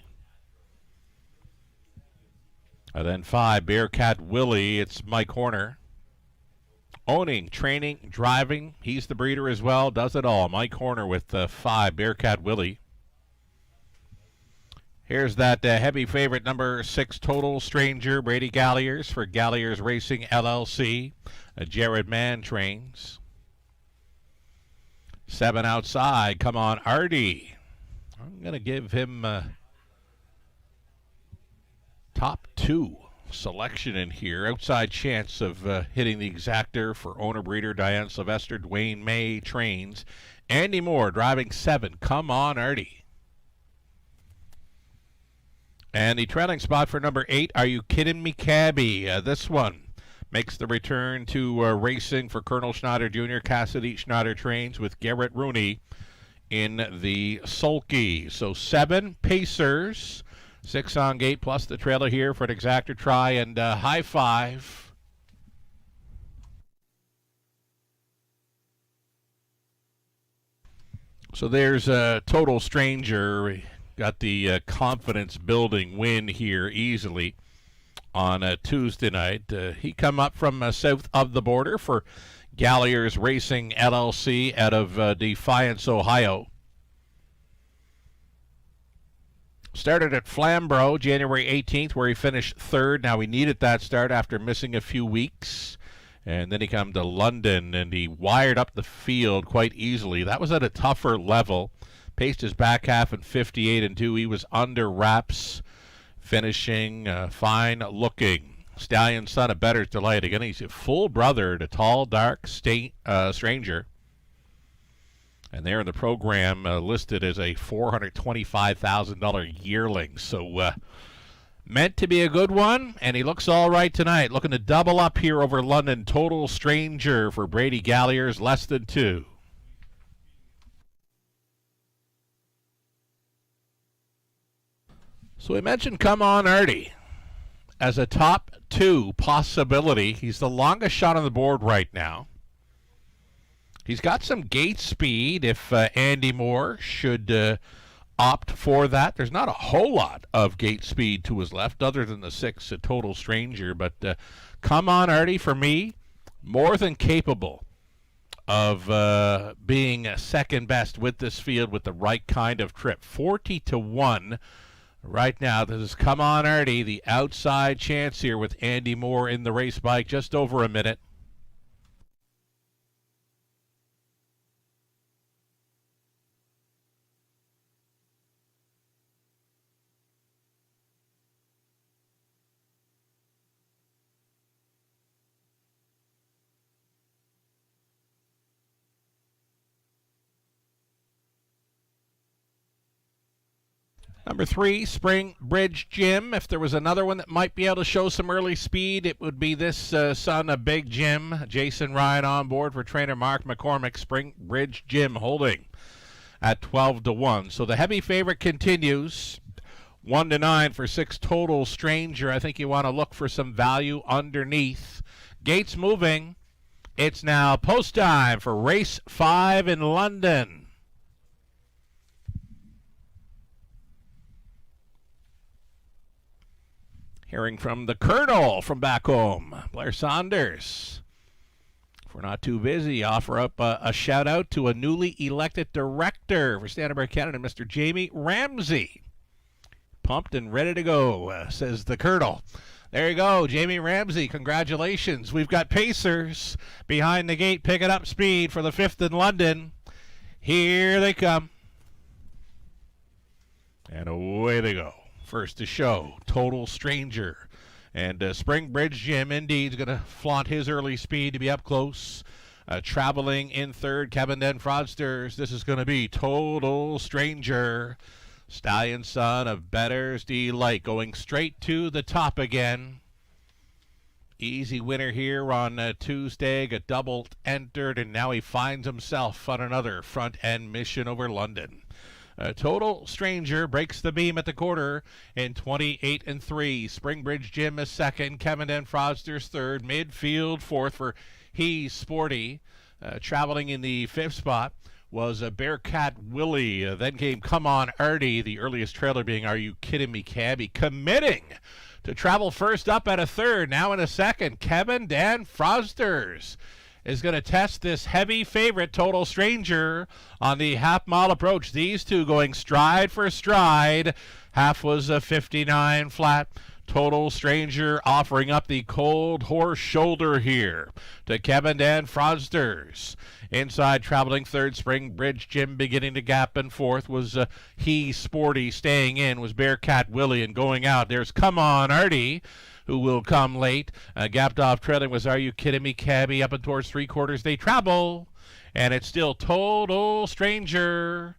And then 5, Bearcat Willie. It's Mike Horner. Owning, training, driving. He's the breeder as well. Does it all. Mike Horner with 5, Bearcat Willie. Here's that heavy favorite, number 6, Total Stranger. Brady Galliers for Galliers Racing LLC. Jared Mann trains. 7 outside. Come on, Artie. I'm going to give him top 2 selection in here. Outside chance of hitting the exactor for owner breeder Diane Sylvester. Dwayne May trains. Andy Moore driving 7. Come on, Artie. And the trailing spot for number 8, Are You Kidding Me, Cabby? This one makes the return to racing for Colonel Schneider Jr. Cassidy Schneider trains with Garrett Rooney in the sulky. So 7 Pacers, 6 on gate plus the trailer here for an exactor try and high five. So there's a Total Stranger. Got the confidence building win here easily on a Tuesday night. He come up from south of the border for Galliers Racing LLC out of Defiance, Ohio. Started at Flamborough January 18th, where he finished third. Now, he needed that start after missing a few weeks. And then he come to London, and he wired up the field quite easily. That was at a tougher level. Paced his back half in 58-2. He was under wraps, finishing fine looking. Stallion Son of Better's Delight. Again, he's a full brother to Tall Dark Stranger. And they're in the program listed as a $425,000 yearling. So meant to be a good one, and he looks all right tonight. Looking to double up here over London. Total Stranger for Brady Galliers, less than 2. So we mentioned Come On Artie as a top 2 possibility. He's the longest shot on the board right now. He's got some gate speed if Andy Moore should opt for that. There's not a whole lot of gate speed to his left other than the 6 Total Stranger. But Come On Artie, for me, more than capable of being second best with this field with the right kind of trip. 40-1 right now. This is Come On Artie, the outside chance here with Andy Moore in the race bike, just over a minute. Number 3, Spring Bridge Jim. If there was another one that might be able to show some early speed, it would be this son of Big Jim. Jason Ryan on board for trainer Mark McCormick. Spring Bridge Jim holding at 12-1. So the heavy favorite continues. 1-9 for 6 Total Stranger. I think you want to look for some value underneath. Gates moving. It's now post time for race 5 in London. Hearing from the Colonel from back home, Blair Saunders. If we're not too busy, offer up a shout out to a newly elected director for Standard Canada, Mr. Jamie Ramsey. Pumped and ready to go, says the Colonel. There you go, Jamie Ramsey. Congratulations. We've got Pacers behind the gate picking up speed for the 5th in London. Here they come. And away they go. First to show, Total Stranger. And Spring Bridge Jim, indeed, is going to flaunt his early speed to be up close. Traveling in third, Kevin Den Fraudsters. This is going to be Total Stranger. Stallion Son of Better's Delight going straight to the top again. Easy winner here on Tuesday. Got double entered, and now he finds himself on another front-end mission over London. Total Stranger breaks the beam at the quarter in 28-3. Springbridge Jim is second. Kevin Den Fraudsters third. Midfield fourth for He's Sporty. Traveling in the 5th spot was Bearcat Willie. Then came Come On Artie, the earliest trailer being Are You Kidding Me Cabby, committing to travel first up at a third. Now in a second, Kevin Den Fraudsters is going to test this heavy favorite, Total Stranger, on the half-mile approach. These two going stride for stride. Half was a 59 flat. Total Stranger offering up the cold horse shoulder here to Kevin Den Fraudsters. Inside, traveling third, Spring Bridge Jim beginning to gap, and fourth was He's Sporty. Staying in was Bearcat Willie, and going out, there's Come On Artie, who will come late. Gapped off trailing was Are You Kidding Me Cabby. Up and towards three-quarters they travel, and it's still Total Stranger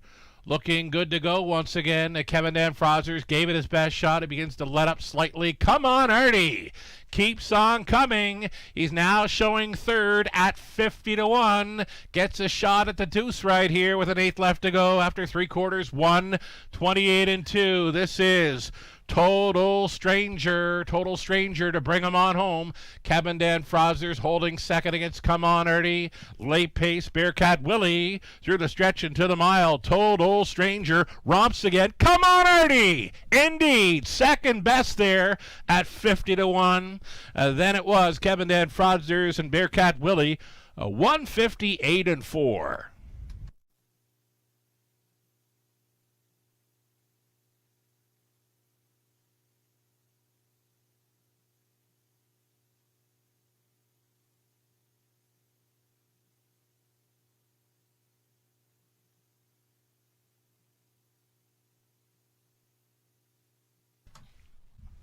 looking good to go once again. Kevin Den Fraudsters gave it his best shot. It begins to let up slightly. Come On Artie keeps on coming. He's now showing third at 50-1. Gets a shot at the deuce right here with an 8th left to go after three-quarters. 1:28-2. This is Total Stranger to bring him on home. Kevin Dan Frozers holding second against Come On Ernie. Late pace, Bearcat Willie through the stretch into the mile. Total Stranger romps again. Come On Ernie! Indeed, second best there at 50-1. Then it was Kevin Dan Frozers and Bearcat Willie, 158-4.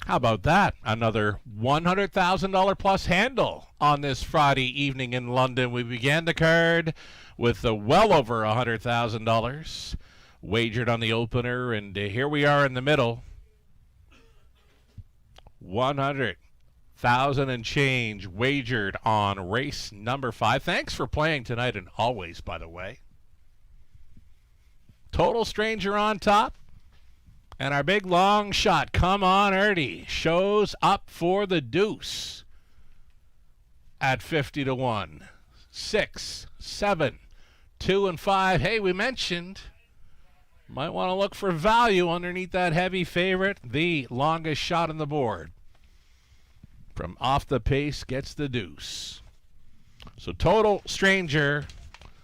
How about that? Another $100,000 plus handle on this Friday evening in London. We began the card with well over $100,000 wagered on the opener, and here we are in the middle. 100,000 and change wagered on race number 5. Thanks for playing tonight and always, by the way. Total Stranger on top. And our big long shot, Come On Ernie, shows up for the deuce at 50-1. 6, 7, 2, and 5. Hey, we mentioned might want to look for value underneath that heavy favorite. The longest shot on the board from off the pace gets the deuce. So Total Stranger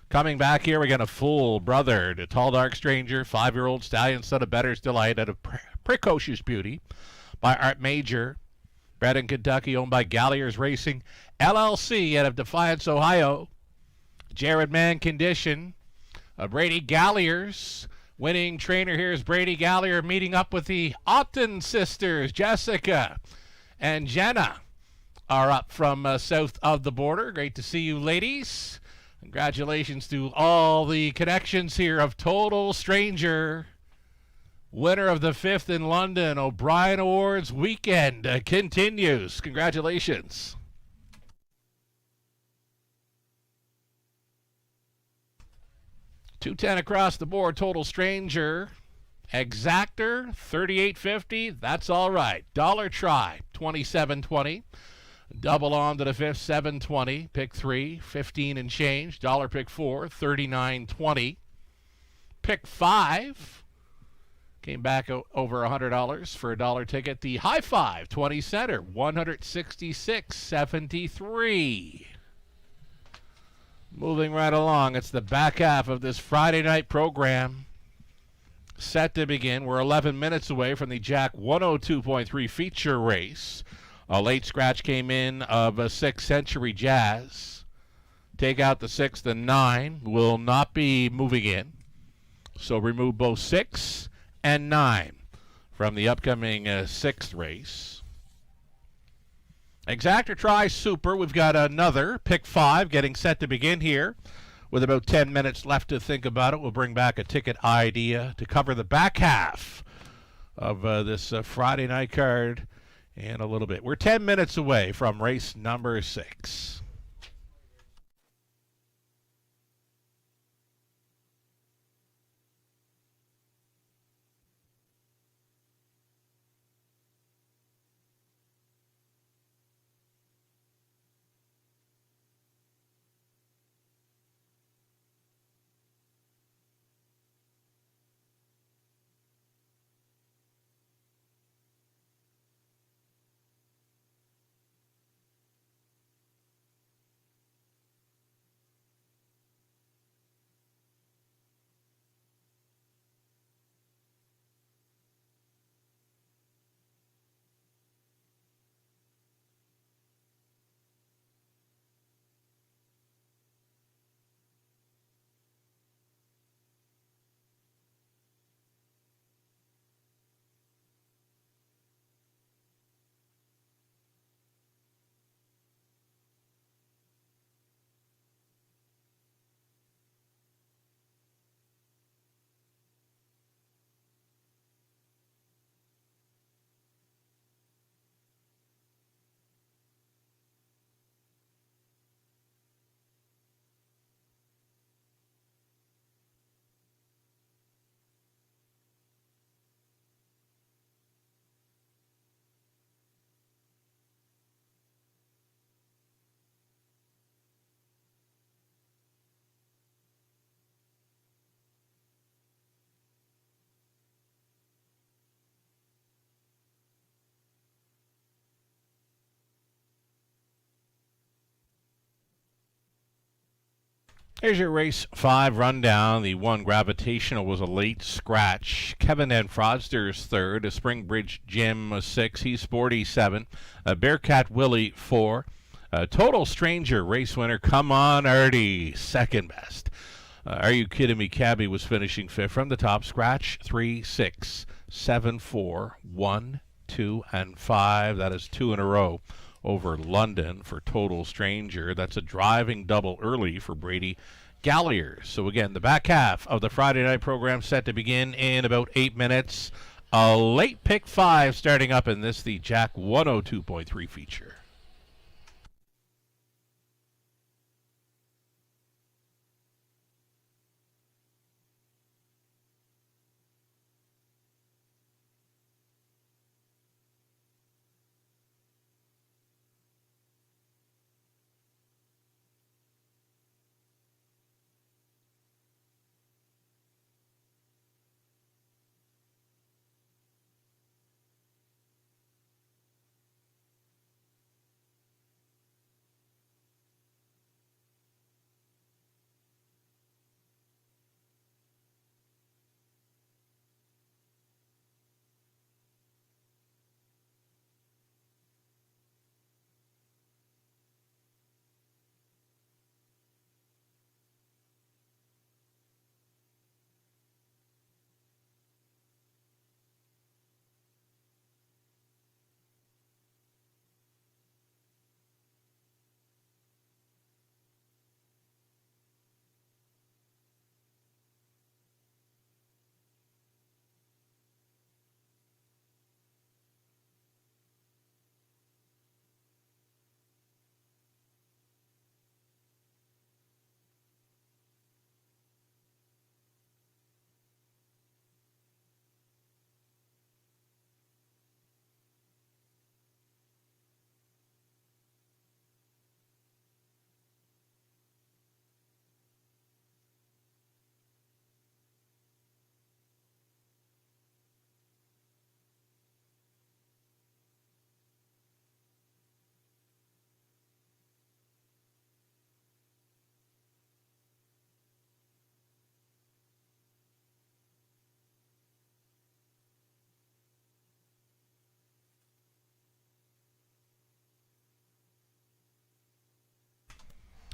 coming back here, we got a full brother to Tall Dark Stranger, 5-year-old stallion, son of Better's Delight out of Precocious Beauty by Art Major, bred in Kentucky, owned by Galliers Racing LLC out of Defiance, Ohio. Jared Man Condition, Brady Galliers, winning trainer here is Brady Gallier, meeting up with the Otten sisters, Jessica and Jenna, are up from south of the border. Great to see you, ladies. Congratulations to all the connections here of Total Stranger. Winner of the 5th in London O'Brien Awards weekend continues. Congratulations. $210 across the board. Total Stranger. Exactor, $38.50. That's all right. Dollar try, $27.20. Double on to the 5th, $7.20. Pick 3, $15 and change. Dollar pick 4, $39.20. Pick 5 came back over $100 for a dollar ticket. The high 5, 20 center, $166.73. Moving right along, it's the back half of this Friday night program. Set to begin. We're 11 minutes away from the Jack 102.3 feature race. A late scratch came in of a 6th Century Jazz. Take out the 6th and 9. Will not be moving in. So remove both 6 and 9 from the upcoming 6th race. Exactor try super. We've got another pick 5 getting set to begin here. With about 10 minutes left to think about it, we'll bring back a ticket idea to cover the back half of this Friday night card in a little bit. We're 10 minutes away from race number 6. Here's your race 5 rundown. The 1 Gravitational was a late scratch. Kevin and Fraudster's third. A Springbridge Jim was 6. He's sporty 7. Bearcat Willie 4. Total Stranger race winner. Come on, Artie, second best. Are You Kidding Me? Cabby was finishing 5th from the top. Scratch 3, 6, 7, 4, 1, 2, and 5. That is 2 in a row over London for Total Stranger. That's a driving double early for Brady Galliers. So again, the back half of the Friday night program set to begin in about 8 minutes. A late pick 5 starting up in this, the Jack 102.3 feature.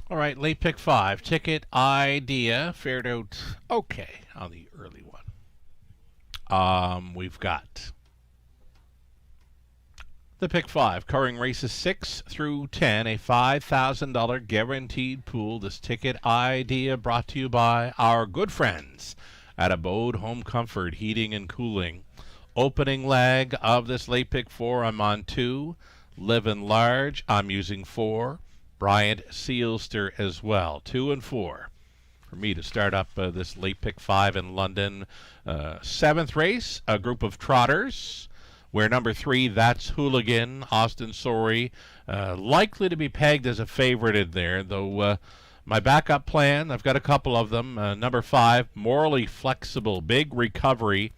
All right, late pick 5. Ticket Idea fared out okay on the early one. We've got the pick 5, covering races 6 through 10, a $5,000 guaranteed pool. This Ticket Idea brought to you by our good friends at Abode Home Comfort Heating and Cooling. Opening leg of this late pick 4, I'm on 2. Living Large, I'm using 4. Bryant Sealster as well, 2 and 4 for me to start up this late pick 5 in London. 7th race, a group of trotters, where number 3, That's Hooligan, Austin Sorey, likely to be pegged as a favorite in there, though my backup plan, I've got a couple of them. Number 5, Morally Flexible, big recovery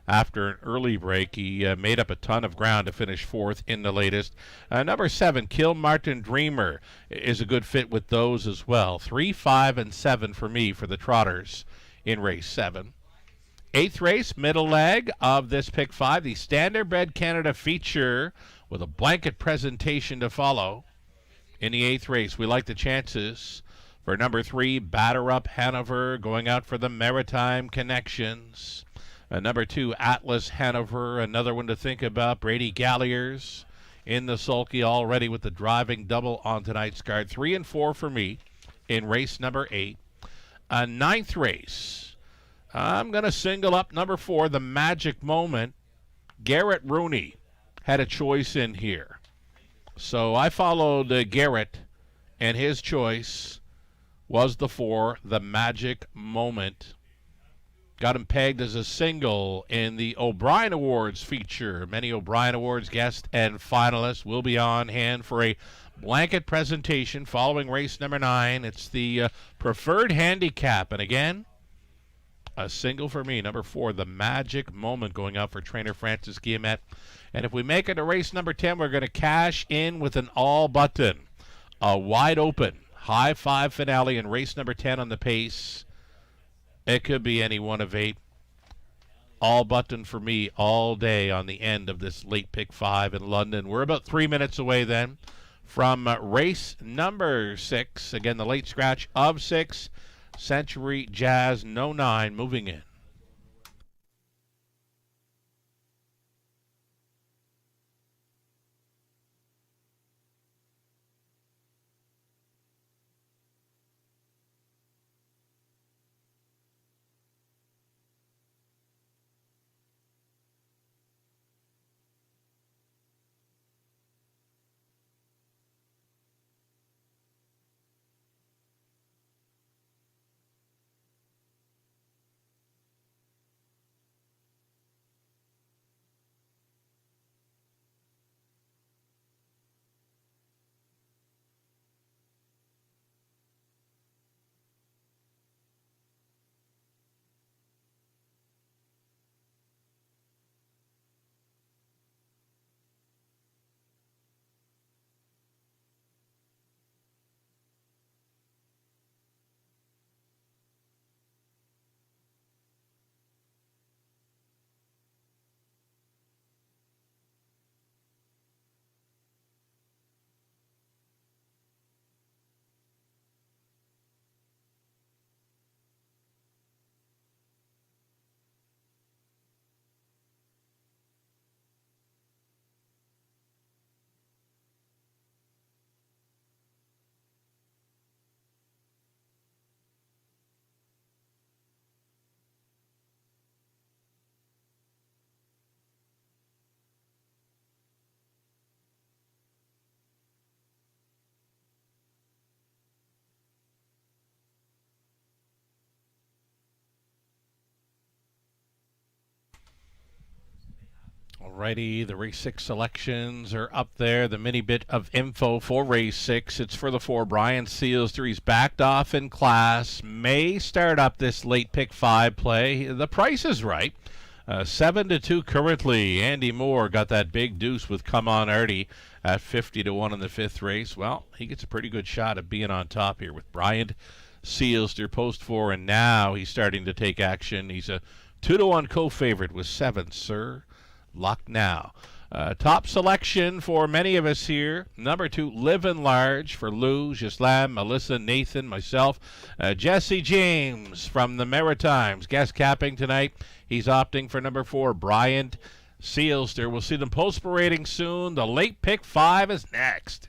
after an early break. He made up a ton of ground to finish 4th in the latest. Number 7, Kill Martin Dreamer, is a good fit with those as well. 3, 5, and 7 for me for the trotters in race 7. 8th race, middle leg of this pick 5, the Standardbred Canada feature with a blanket presentation to follow. In the 8th race, we like the chances for number 3, Batter Up Hanover, going out for the Maritime Connections. Number 2, Atlas Hanover, another one to think about. Brady Galliers in the sulky already with the driving double on tonight's card. 3 and 4 for me in race number 8. 9th race, I'm going to single up number 4, The Magic Moment. Garrett Rooney had a choice in here. So I followed Garrett, and his choice was the 4, The Magic Moment. Got him pegged as a single in the O'Brien Awards feature. Many O'Brien Awards guests and finalists will be on hand for a blanket presentation following race number 9. It's the preferred handicap. And again, a single for me, number 4, The Magic Moment, going out for trainer Francis Guillemette. And if we make it to race number 10, we're going to cash in with an all button. A wide open High five finale in race number 10 on the pace. It could be any one of 8. All button for me all day on the end of this late pick 5 in London. We're about 3 minutes away then from race number 6. Again, the late scratch of 6. Century Jazz, no 9, moving in. Alrighty, the race 6 selections are up there. The mini bit of info for race 6. It's for the 4. Brian Sealster. He's backed off in class. May start up this late pick 5 play. The price is right. 7-2 currently. Andy Moore got that big deuce with Come On Artie at 50-1 in the 5th race. Well, he gets a pretty good shot at being on top here with Brian Sealster post 4, and now he's starting to take action. He's a 2-1 co-favorite with 7, Sir Luck Now. Top selection for many of us here. Number 2, Livin' Large for Lou, Gislam, Melissa, Nathan, myself. Jesse James from the Maritimes, guest capping tonight. He's opting for number 4, Brian Sealster. We'll see them post parading soon. The late pick 5 is next.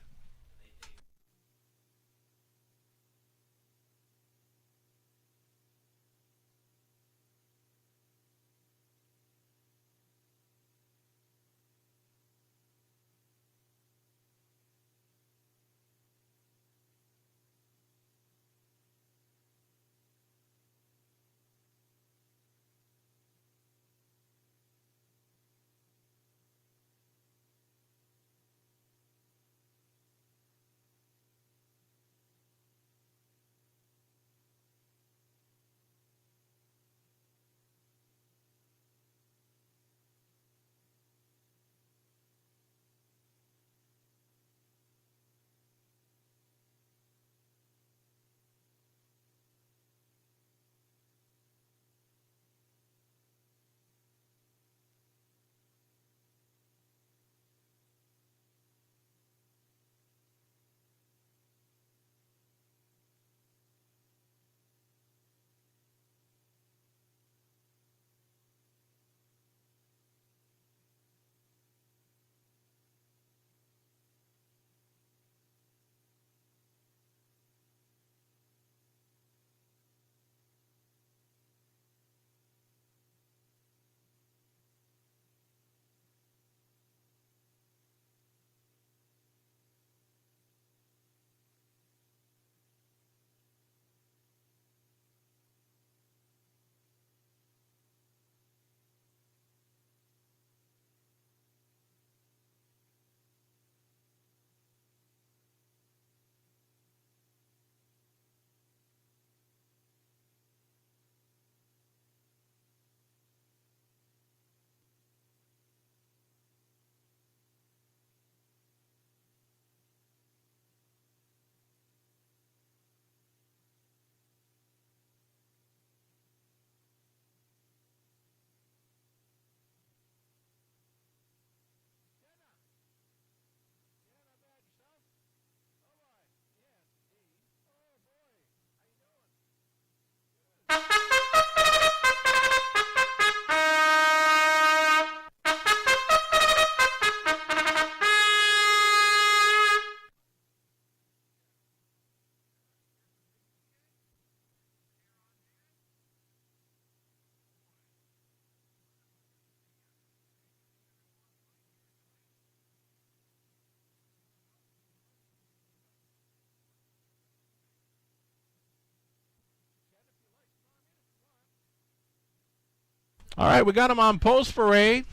All right, we got them on post parade.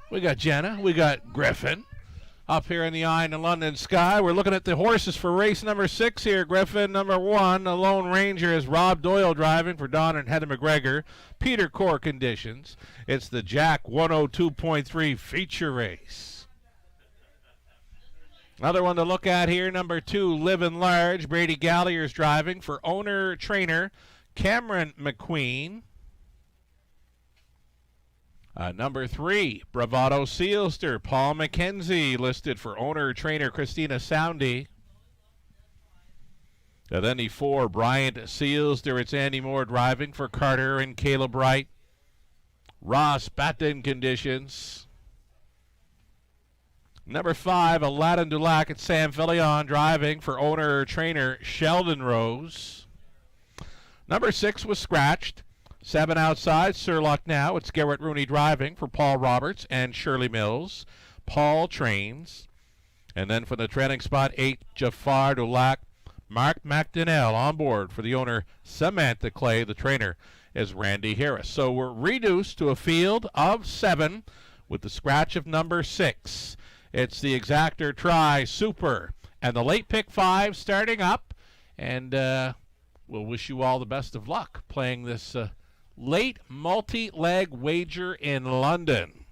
We got Jenna. We got Griffin up here in the eye in the London sky. We're looking at the horses for race number 6 here. Griffin, number 1. The Lone Ranger is Rob Doyle driving for Don and Heather McGregor. Peter Core conditions. It's the Jack 102.3 feature race. Another one to look at here, number 2, Livin' Large. Brady Gallier's driving for owner-trainer Cameron McQueen. Number 3, Bravado Sealster, Paul McKenzie, listed for owner-trainer Christina Soundy. Then the 4, Bryant Sealster, it's Andy Moore driving for Carter and Caleb Wright. Ross Batten conditions. Number 5, Aladdin Dulac, it's Sam Fillion driving for owner-trainer Sheldon Rose. Number 6 was scratched. 7 outside, Surlock now. It's Garrett Rooney driving for Paul Roberts and Shirley Mills. Paul trains. And then for the trailing spot, 8, Jafar Dulac. Mark McDonnell on board for the owner, Samantha Clay. The trainer is Randy Harris. So we're reduced to a field of 7 with the scratch of number 6. It's the Exactor Tri Super. And the late pick 5 starting up. And we'll wish you all the best of luck playing this late multi-leg wager in London.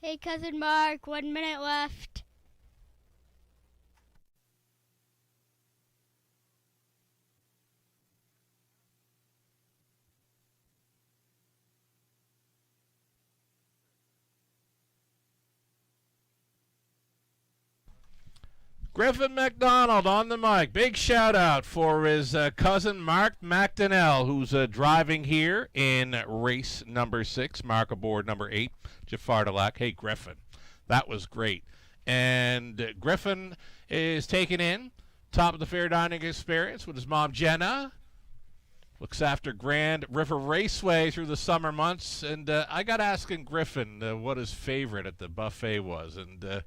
Hey, Cousin Mark, 1 minute left. Griffin McDonald on the mic. Big shout out for his cousin Mark McDonnell, who's driving here in race number 6. Mark aboard number 8, Jafar Dulac. Hey, Griffin, that was great. And Griffin is taken in, top of the fair dining experience with his mom Jenna. Looks after Grand River Raceway through the summer months. And I got asking Griffin what his favorite at the buffet was. And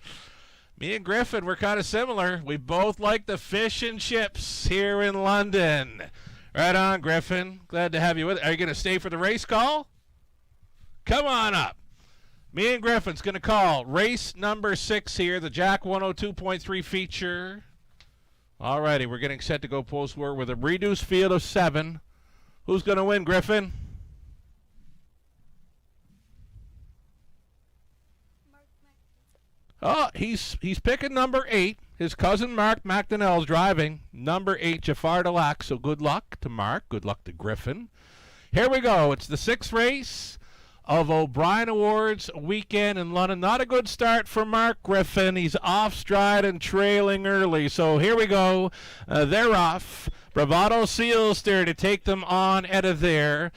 me and Griffin, we're kind of similar. We both like the fish and chips here in London. Right on, Griffin. Glad to have you with us. Are you going to stay for the race call? Come on up. Me and Griffin's going to call race number 6 here, the Jack 102.3 feature. All righty, we're getting set to go post-war with a reduced field of 7. Who's going to win, Griffin? Oh, he's picking number 8. His cousin Mark McDonnell's driving number 8, Jafar Dulac. So good luck to Mark. Good luck to Griffin. Here we go. It's the 6th race of O'Brien Awards weekend in London. Not a good start for Mark Griffin. He's off stride and trailing early. So here we go. They're off. Bravado Sealster to take them on out of there.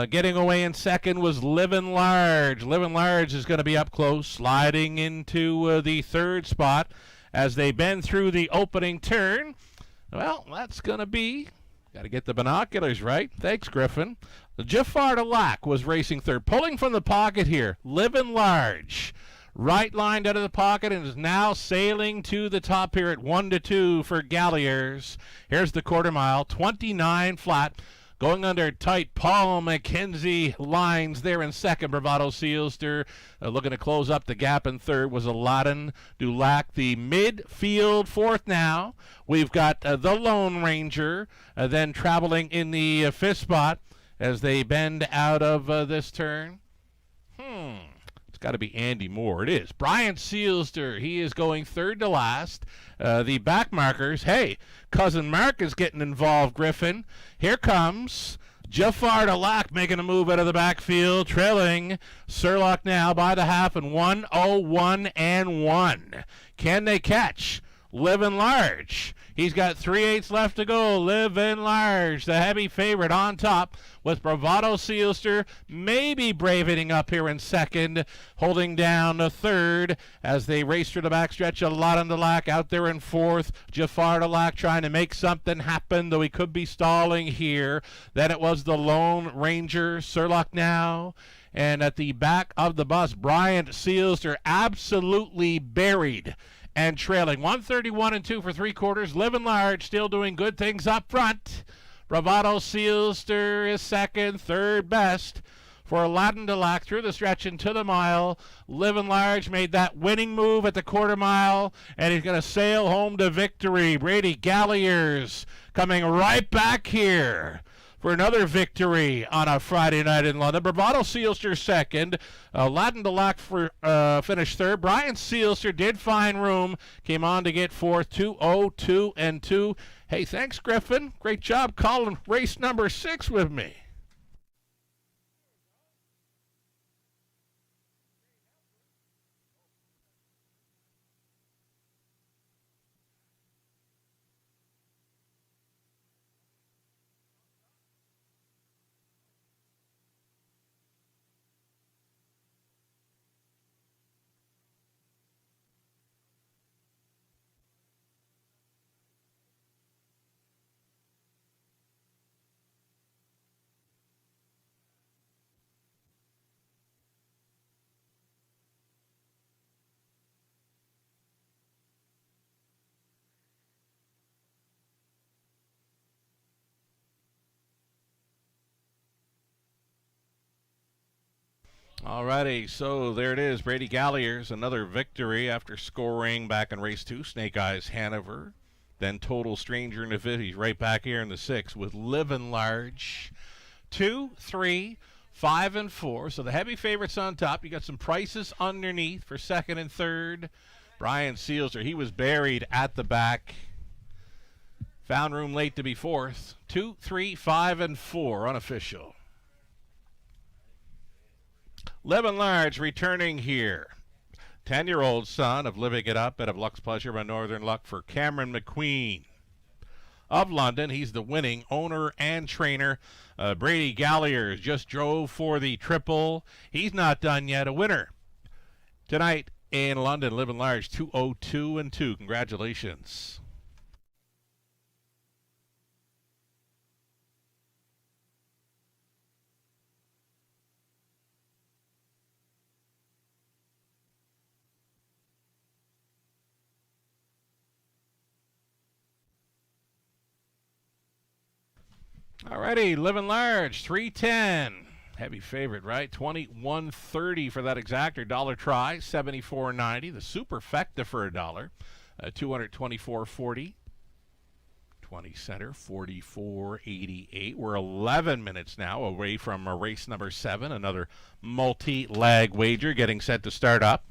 Getting away in second was Livin' Large. Livin' Large is going to be up close, sliding into the 3rd spot as they bend through the opening turn. Well, that's going to be, got to get the binoculars right. Thanks, Griffin. Jafar Delac was racing third, pulling from the pocket here, living large. Right lined out of the pocket and is now sailing to the top here at 1-2 for Galliers. Here's the quarter mile, 29 flat. Going under tight Paul McKenzie lines there in second. Bravado Sealster looking to close up the gap in third was Aladdin Dulac. The midfield fourth now. We've got the Lone Ranger then traveling in the fifth spot as they bend out of this turn. It's got to be Andy Moore. It is. Brian Sealster, he is going third to last. The back markers, hey, Cousin Mark is getting involved, Griffin. Here comes Jafar Delac making a move out of the backfield, trailing Surlock now by the half and 1:01.1. Can they catch Living Large? He's got 3/8 left to go. Living Large, the heavy favorite on top with Bravado Sealster maybe bravening up here in second, holding down the third as they race through the backstretch. Aladdin Delac out there in fourth. Jafar Delac trying to make something happen, though he could be stalling here. Then it was the Lone Ranger, Surlock now. And at the back of the bus, Bryant Sealster absolutely buried and trailing 1:31.2 for 3/4. Living Large still doing good things up front. Bravado Sealster is second, third best for Aladdin Delac through the stretch into the mile. Living Large made that winning move at the quarter mile, and he's going to sail home to victory. Brady Galliers coming right back here for another victory on a Friday night in London. Bravado Sealster second. Aladdin Delac finished third. Brian Sealster did find room. Came on to get fourth. 2:02.2. Hey, thanks, Griffin. Great job calling race number 6 with me. Alrighty, so there it is. Brady Galliers, another victory after scoring back in race 2. Snake Eyes Hanover. Then Total Stranger in the 5th. He's right back here in the 6th with Living Large. 2, 3, 5, and 4. So the heavy favorites on top. You got some prices underneath for second and third. Brian Sealster, he was buried at the back. Found room late to be fourth. 2, 3, 5, and 4 unofficial. Living Large returning here. 10-year-old son of Living It Up out of Luck's Pleasure by Northern Luck for Cameron McQueen of London. He's the winning owner and trainer. Brady Galliers just drove for the triple. He's not done yet. A winner tonight in London. Living Large 2:02.2. Congratulations. Alrighty, Living Large, 310. Heavy favorite, right? 21.30 for that exactor. Dollar try, 74.90. The superfecta for $1, 224.40. 20 center, 44.88. We're 11 minutes now away from race number 7. Another multi-leg wager getting set to start up.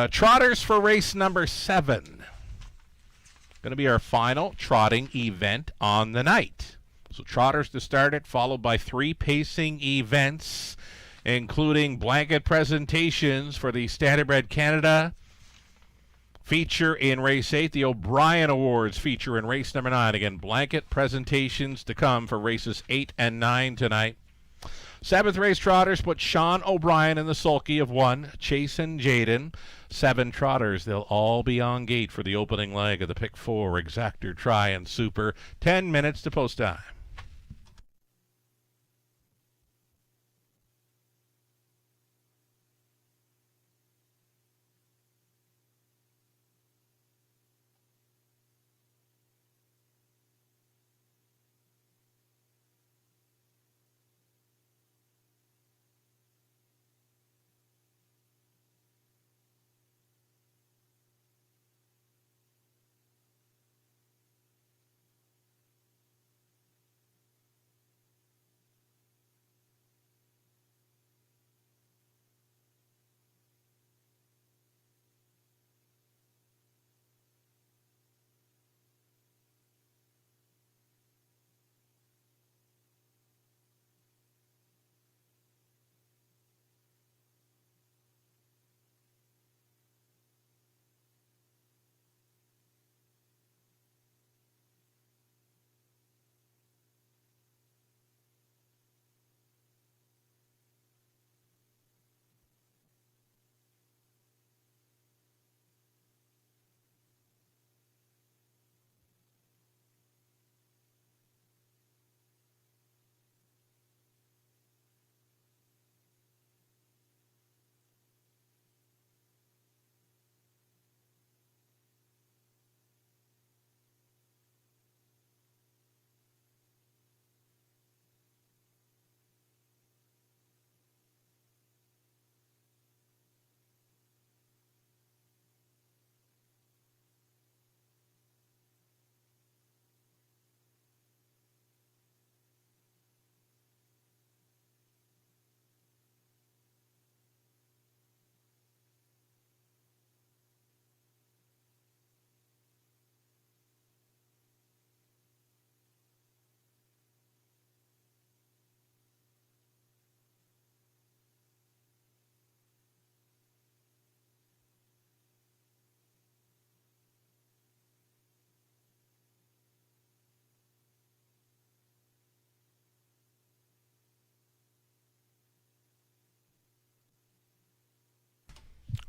Trotters for race number 7. Going to be our final trotting event on the night. So trotters to start it, followed by 3 pacing events, including blanket presentations for the Standardbred Canada feature in race 8, the O'Brien Awards feature in race number 9. Again, blanket presentations to come for races 8 and 9 tonight. Seventh race trotters put Sean O'Brien in the sulky of 1, Chase and Jaden. 7 trotters, they'll all be on gate for the opening leg of the pick 4 Exactor Try and Super. 10 minutes to post time.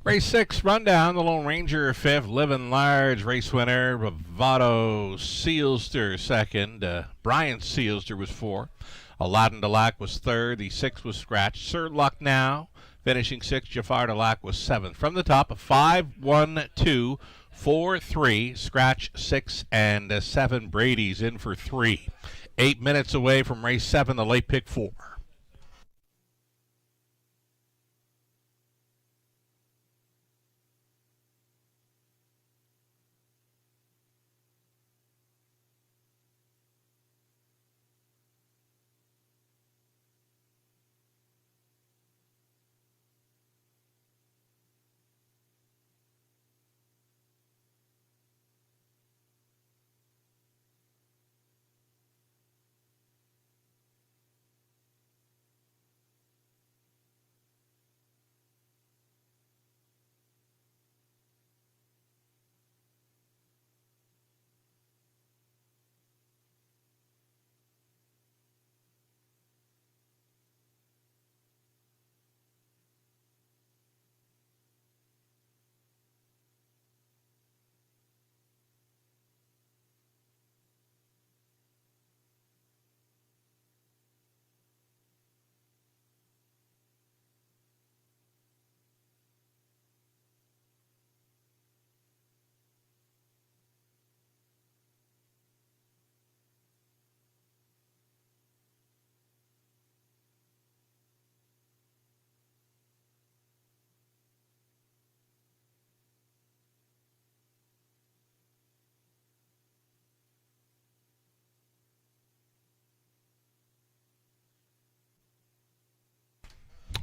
Race 6 rundown. The Lone Ranger 5th, Living Large race winner. Bravado Sealster 2nd. Brian Sealster was 4. Aladdin Delac was 3rd. The 6 was scratched. Sir Luck Now finishing 6th. Jafar Delac was 7th. From the top, 5, 1, 2, 4, 3. Scratch 6 and 7. Brady's in for 3. 8 minutes away from race 7, the late pick 4.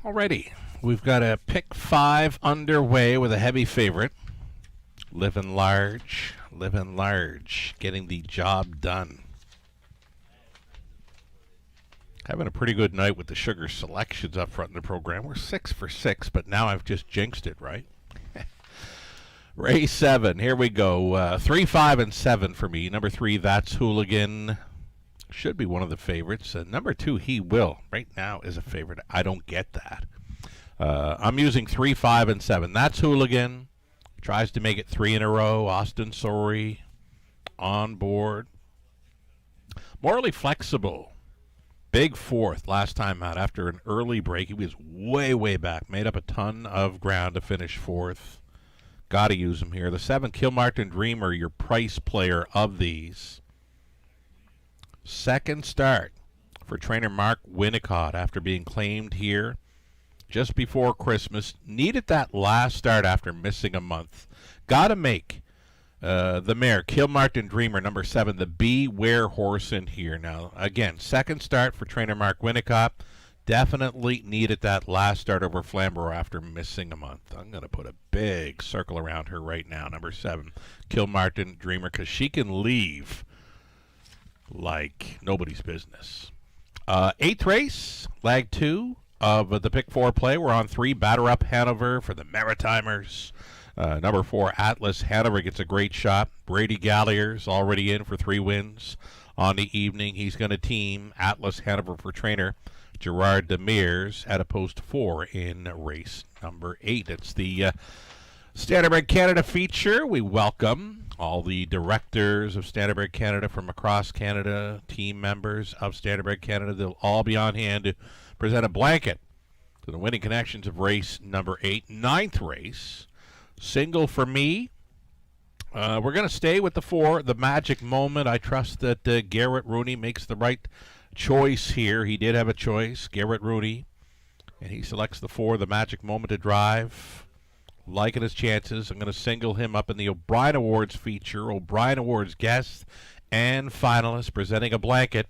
Alrighty, we've got a pick 5 underway with a heavy favorite. Living Large, getting the job done. Having a pretty good night with the sugar selections up front in the program. We're 6 for 6, but now I've just jinxed it, right? Race 7, here we go. 3, 5, and 7 for me. Number 3, That's Hooligan. Should be one of the favorites. Number 2, He Will, right now is a favorite. I don't get that. I'm using 3, 5, and 7. That's Hooligan. Tries to make it 3 in a row. Austin Sorey on board. Morally Flexible. Big fourth last time out after an early break. He was way, way back. Made up a ton of ground to finish fourth. Got to use him here. The 7, Kilmartin Dreamer, your price player of these. Second start for trainer Mark Winnicott after being claimed here just before Christmas. Needed that last start after missing a month. Got to make the mare, Kilmartin Dreamer, number 7, the Beware horse in here. Now, again, second start for trainer Mark Winnicott. Definitely needed that last start over Flamborough after missing a month. I'm going to put a big circle around her right now, number 7, Kilmartin Dreamer, because she can leave like nobody's business. 8th race, leg 2 of the pick 4 play. We're on 3, Batter Up Hanover for the Maritimers. Number 4, Atlas Hanover gets a great shot. Brady Gallier's already in for 3 wins on the evening. He's going to team Atlas Hanover for trainer Gerard Demers at a post 4 in race number 8. It's the Standardbred Canada feature. We welcome all the directors of Standardbred Canada from across Canada, team members of Standardbred Canada. They'll all be on hand to present a blanket to the winning connections of race number 8. 9th race, single for me. We're going to stay with the 4, the Magic Moment. I trust that Garrett Rooney makes the right choice here. He did have a choice, Garrett Rooney, and he selects the 4, the Magic Moment to drive. Liking his chances. I'm going to single him up in the O'Brien Awards feature. O'Brien Awards guest and finalist presenting a blanket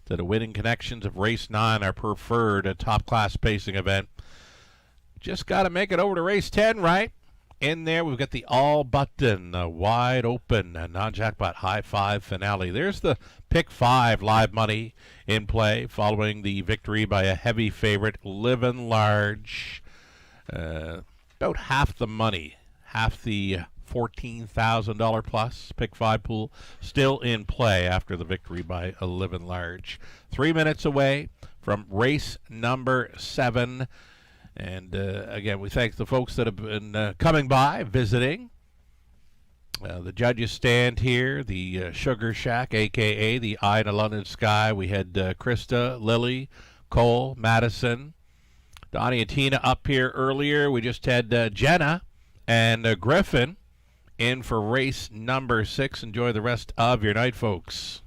to the winning connections of race 9, our preferred top-class pacing event. Just got to make it over to race 10, right? In there, we've got the all-button, wide open, non-jackpot high 5 finale. There's the pick 5 live money in play following the victory by a heavy favorite, Livin' Large. About half the money, half the $14,000 plus pick 5 pool still in play after the victory by a Livin' Large. 3 minutes away from race number 7. And again, we thank the folks that have been coming by, visiting. The judges stand here, the Sugar Shack, a.k.a. the Eye in the London Sky. We had Krista, Lily, Cole, Madison, Donnie and Tina up here earlier. We just had Jenna and Griffin in for race number 6. Enjoy the rest of your night, folks.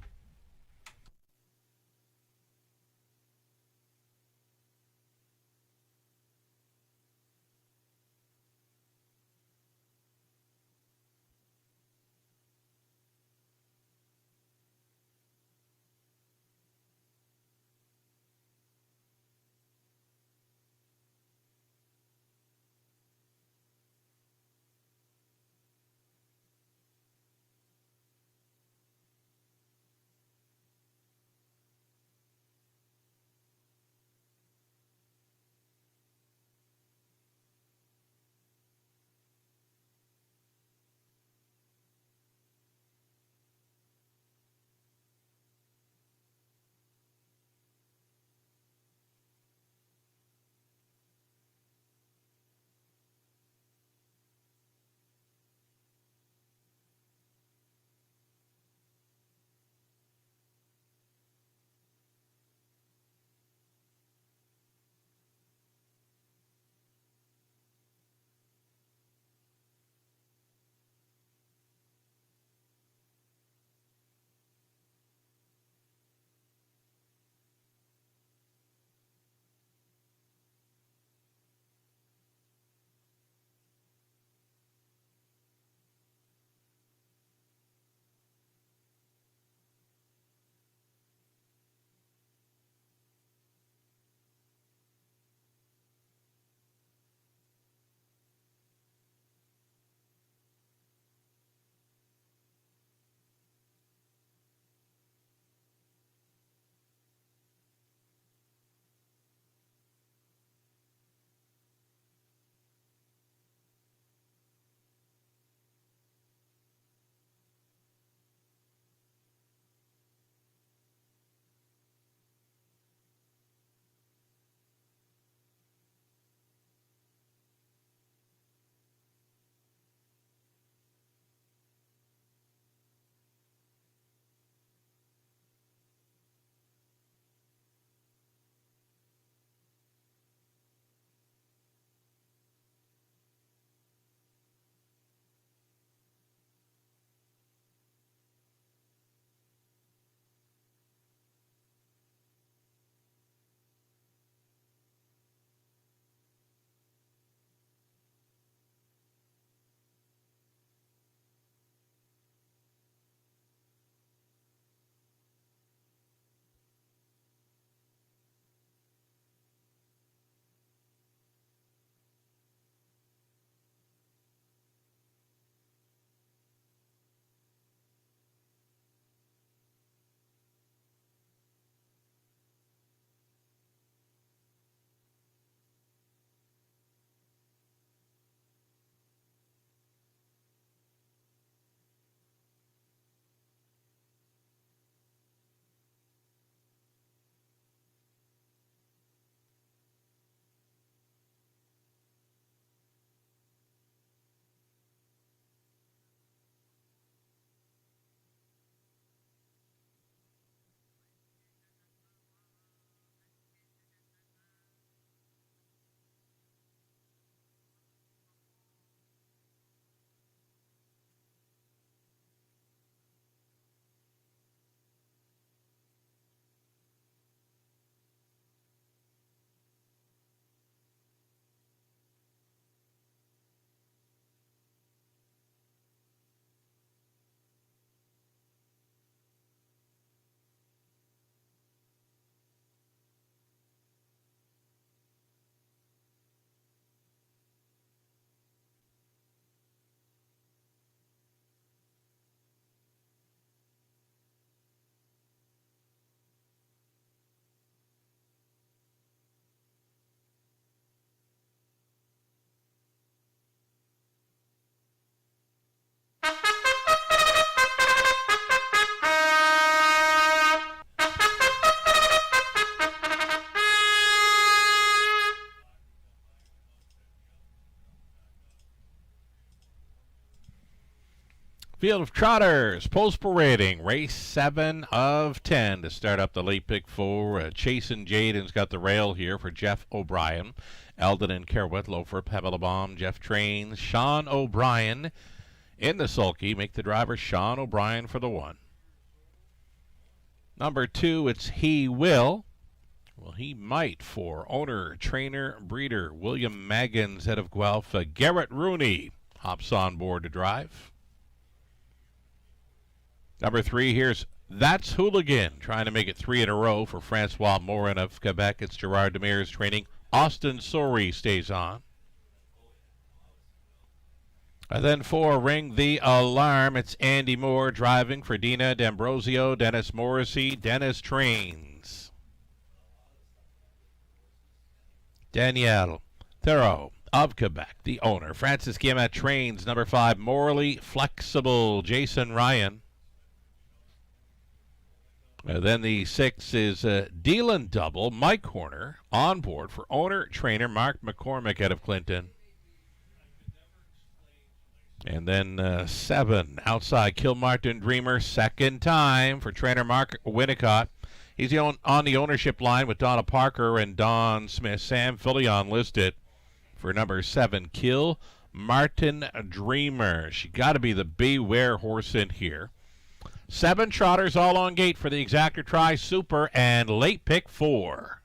Field of Trotters, post parading, race 7 of 10 to start up the late pick 4. Chasin' Jaden's got the rail here for Jeff O'Brien. Eldon and Kerwit, for Pebblebomb. Jeff Trains, Sean O'Brien in the sulky. Make the driver Sean O'Brien for the 1. Number 2, it's He Will. Well, he might for owner, trainer, breeder, William Maggins, head of Guelph. Garrett Rooney hops on board to drive. Number 3, here's That's Hooligan, trying to make it 3 in a row for Francois Morin of Quebec. It's Gerard Demire's training. Austin Sori stays on. And then 4, Ring the Alarm. It's Andy Moore driving for Dina D'Ambrosio, Dennis Morrissey, Dennis Trains. Danielle Theroux of Quebec, the owner. Francis Guillemette Trains. Number 5, Morally Flexible, Jason Ryan. Then the 6 is Dealin' Double, Mike Horner, on board for owner, trainer, Mark McCormick out of Clinton. And then 7, Outside Kilmartin Dreamer, second time for trainer Mark Winnicott. He's on the ownership line with Donna Parker and Don Smith. Sam Fillion listed for number 7, Kill Martin Dreamer. She got to be the Beware horse in here. 7 trotters all on gate for the Exactor Tri Super and late pick 4.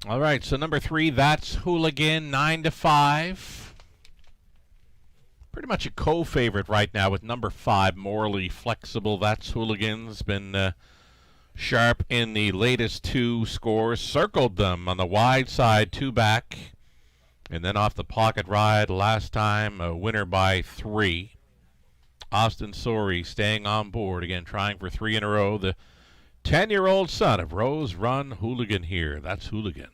All right, so number 3, That's Hooligan, 9-5. Pretty much a co-favorite right now with number 5, Morally Flexible. That's Hooligan's been sharp in the latest 2 scores. Circled them on the wide side, 2 back. And then off the pocket ride last time, a winner by 3. Austin Sori staying on board, again trying for 3 in a row. The 10-year-old son of Rose Run Hooligan here. That's Hooligan.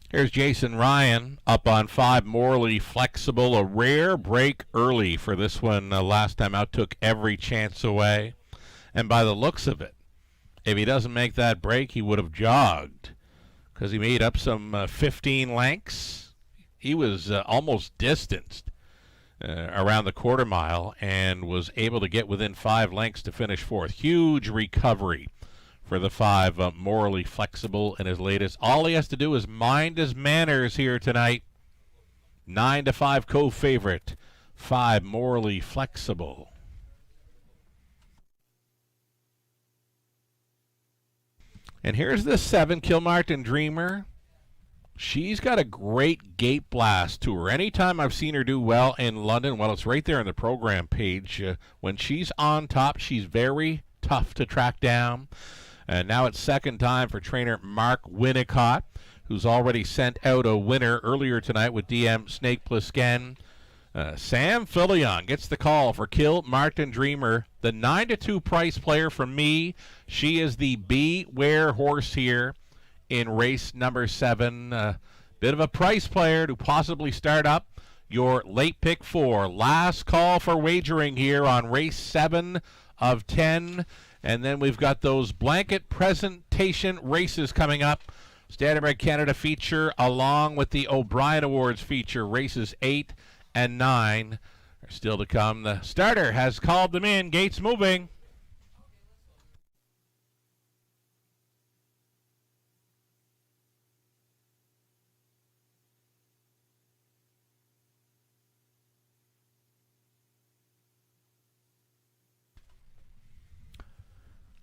Here's Jason Ryan up on 5, Morally Flexible. A rare break early for this one. Last time out, took every chance away. And by the looks of it, if he doesn't make that break, he would have jogged, because he made up some 15 lengths. He was almost distanced around the quarter mile and was able to get within 5 lengths to finish 4th. Huge recovery for the 5, Morally Flexible in his latest. All he has to do is mind his manners here tonight. 9-5 co-favorite, 5, Morally Flexible. And here's the 7, Kilmartin Dreamer. She's got a great gate blast to her. Anytime I've seen her do well in London, well, it's right there on the program page. When she's on top, she's very tough to track down. And now it's second time for trainer Mark Winnicott, who's already sent out a winner earlier tonight with DM Snake Plissken. Sam Fillion gets the call for Kill Martin Dreamer, the 9-2 price player from me. She is the Beware horse here in race number 7. Bit of a price player to possibly start up your late pick 4. Last call for wagering here on race 7 of 10. And then we've got those blanket presentation races coming up. Standardbred Canada feature along with the O'Brien Awards feature. Races 8 and 9 are still to come. The starter has called them in. Gates moving.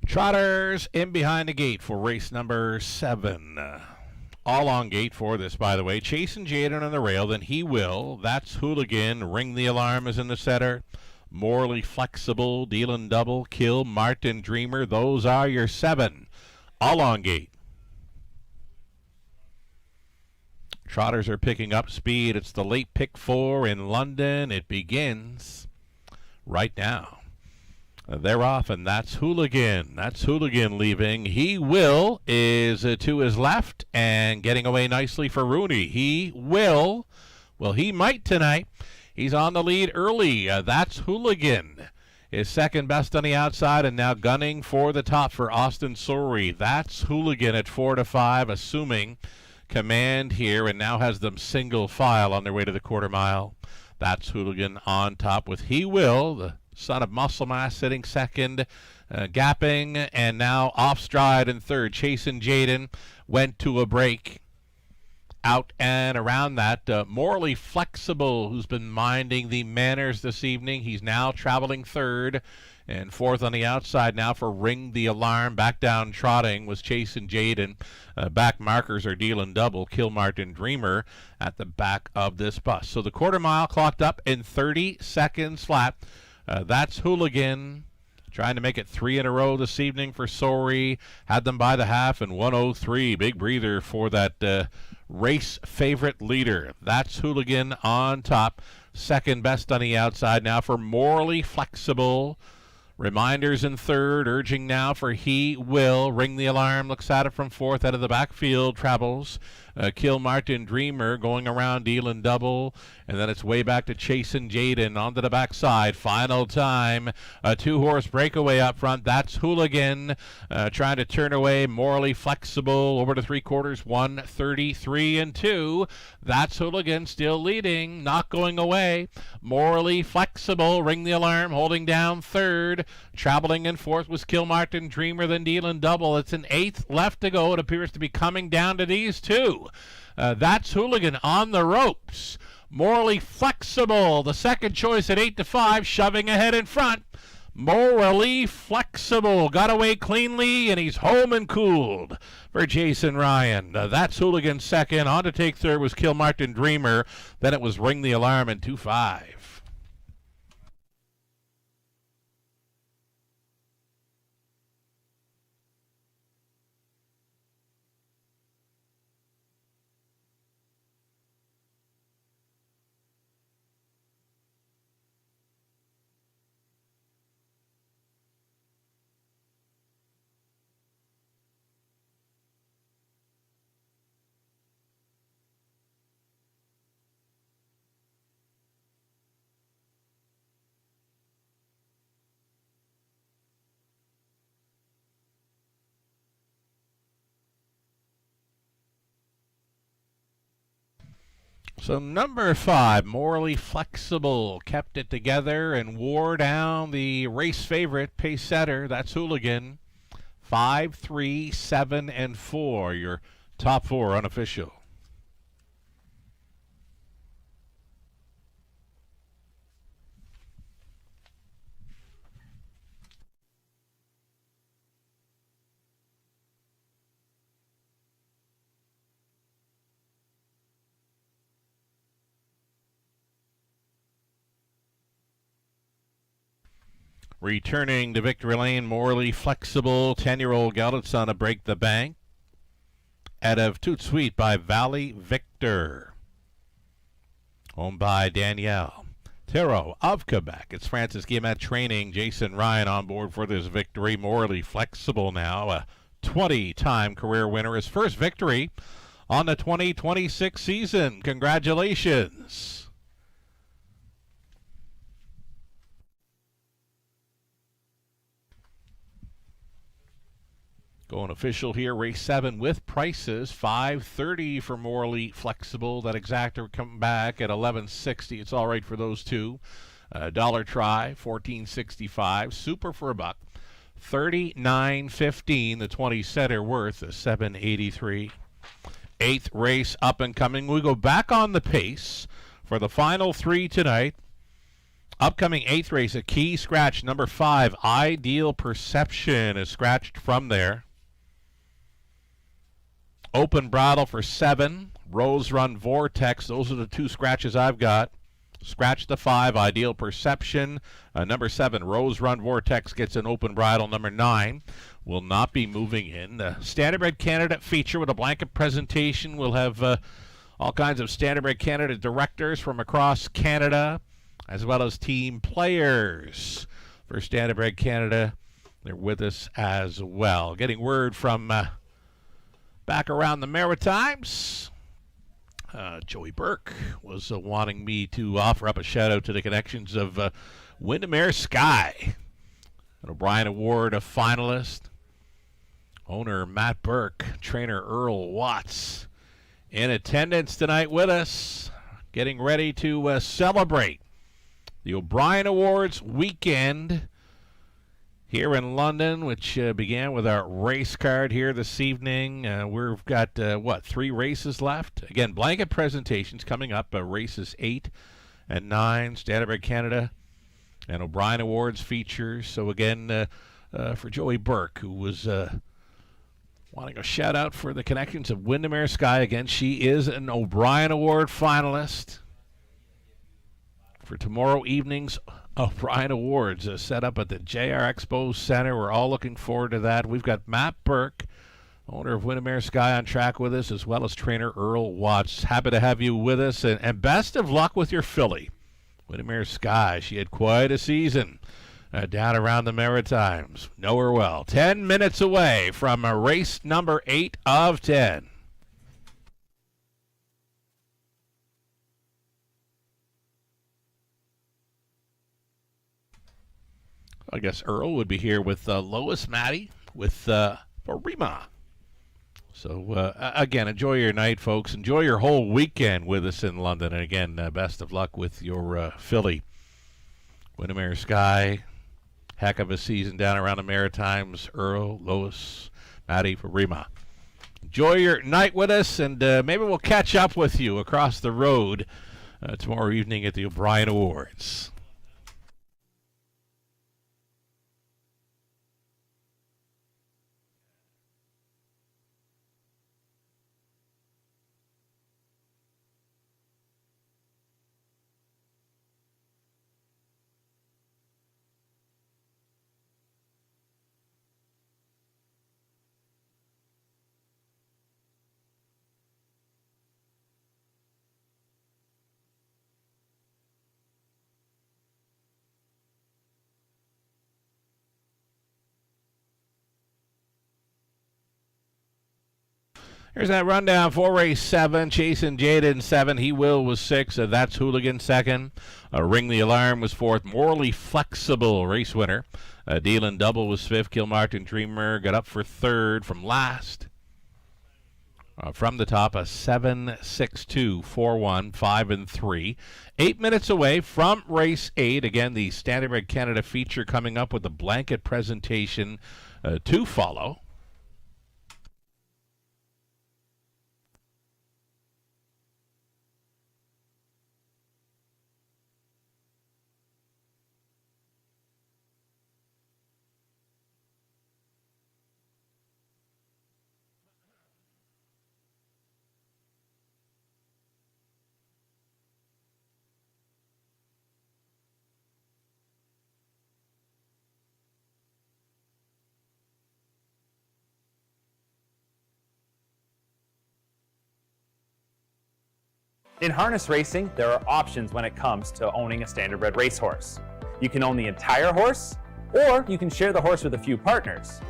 Trotters in behind the gate for race number 7. All on gate for this, by the way. Chasin' Jaden on the rail, then He Will. That's Hooligan. Ring the Alarm is in the setter. Morally Flexible, Dealin' Double, Kill Martin Dreamer. Those are your 7. All on gate. Trotters are picking up speed. It's the late pick 4 in London. It begins right now. They're off, and that's Hooligan. That's Hooligan leaving. He Will is to his left and getting away nicely for Rooney. He will. Well, he might tonight. He's on the lead early. That's Hooligan. Is second best on the outside and now gunning for the top for Austin Sorey. That's Hooligan at 4-5, assuming command here, and now has them single file on their way to the quarter mile. That's Hooligan on top with He Will, the son of Muscle Mass, sitting second, gapping, and now off stride in third. Chasing Jaden went to a break. Out and around that, Morally Flexible, who's been minding the manners this evening. He's now traveling third, and fourth on the outside now for Ring the Alarm. Back down trotting was Chasing Jaden. Back markers are dealing double. Kilmartin Dreamer at the back of this bus. So the quarter mile clocked up in 30 seconds flat. That's Hooligan. Trying to make it 3 in a row this evening for Sorey. Had them by the half in 1:03. Big breather for that race favorite leader. That's Hooligan on top. Second best on the outside now for Morally Flexible. Reminders in third, urging now for He Will. Ring the Alarm, looks at it from fourth out of the backfield, travels. Kilmartin Dreamer going around, dealing double. And then it's way back to Chasing Jaden onto the backside. Final time, a 2-horse breakaway up front. That's Hooligan trying to turn away. Morally Flexible over to 3/4, 1:33 That's Hooligan still leading, not going away. Morally Flexible, Ring the Alarm, holding down third. Traveling in fourth was Kilmartin Dreamer, then dealing double. It's an 8th left to go. It appears to be coming down to these two. That's Hooligan on the ropes. Morally Flexible, the second choice at 8-5, shoving ahead in front. Morally Flexible got away cleanly, and he's home and cooled for Jason Ryan. That's Hooligan second. On to take third was Kilmartin Dreamer. Then it was Ring the Alarm in 2-5. So number 5, Morally Flexible, kept it together and wore down the race favorite, pace setter. That's Hooligan. 5, 3, 7, and 4, your top 4 unofficial. Returning to victory lane, Morally Flexible, 10-year-old geldit's on a break the bank. Out of Toot Sweet by Valley Victor. Owned by Danielle. Tarot of Quebec. It's Francis Guillemette training. Jason Ryan on board for this victory. Morally Flexible now, a 20-time career winner. His first victory on the 2026 season. Congratulations. Going official here, race 7 with prices. $5.30 for Morally Flexible. That exactor coming back at $11.60. It's all right for those two. Dollar try, $14.65. Super for $1. $39.15. The 20 setter worth $7.83. 8th race up and coming. We go back on the pace for the final 3 tonight. Upcoming 8th race, a key scratch. Number 5, Ideal Perception is scratched from there. Open Bridle for 7. Rose Run Vortex. Those are the 2 scratches I've got. Scratch the 5, Ideal Perception. Number 7, Rose Run Vortex gets an open bridle. Number 9 will not be moving in. The Standardbred Candidate feature with a blanket presentation will have all kinds of Standardbred Canada directors from across Canada, as well as team players for Standardbred Canada. They're with us as well. Getting word from back around the Maritimes. Joey Burke was wanting me to offer up a shout-out to the connections of Windermere Sky, an O'Brien Award finalist. Owner Matt Burke, trainer Earl Watts, in attendance tonight with us, getting ready to celebrate the O'Brien Awards weekend here in London, which began with our race card here this evening. We've got, 3 races left? Again, blanket presentations coming up, races 8 and 9, Standardbred Canada and O'Brien Awards features. So again, for Joey Burke, who was wanting a shout out for the connections of Windermere Sky. Again, she is an O'Brien Award finalist for tomorrow evening's O'Brien Awards set up at the JR Expo Center. We're all looking forward to that. We've got Matt Burke, owner of Windermere Sky, on track with us, as well as trainer Earl Watts. Happy to have you with us, and best of luck with your filly, Windermere Sky. She had quite a season down around the Maritimes. Know her well. 10 minutes away from race number 8 of 10. I guess Earl would be here with Lois Maddie with Barima. So, again, enjoy your night, folks. Enjoy your whole weekend with us in London. And, again, best of luck with your filly. Windermere Sky, heck of a season down around the Maritimes. Earl, Lois, Maddie, Barima. Enjoy your night with us, and maybe we'll catch up with you across the road tomorrow evening at the O'Brien Awards. Here's that rundown for race 7. Chasing Jaden 7. He Will was 6. That's Hooligan 2nd. Ring the Alarm was 4th. Morally Flexible, race winner. Dealing Double was 5th. Kilmartin Dreamer got up for 3rd from last. From the top, a 7-6-2, 4-1, 5 and 3. 8 minutes away from race 8. Again, the Standardbred Canada feature coming up with a blanket presentation to follow. In harness racing, there are options when it comes to owning a standardbred racehorse. You can own the entire horse, or you can share the horse with a few partners,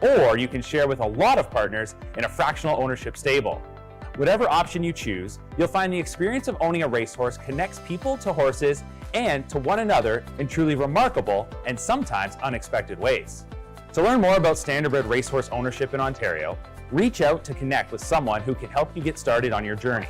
or you can share with a lot of partners in a fractional ownership stable. Whatever option you choose, you'll find the experience of owning a racehorse connects people to horses and to one another in truly remarkable and sometimes unexpected ways. To learn more about standardbred racehorse ownership in Ontario, reach out to connect with someone who can help you get started on your journey.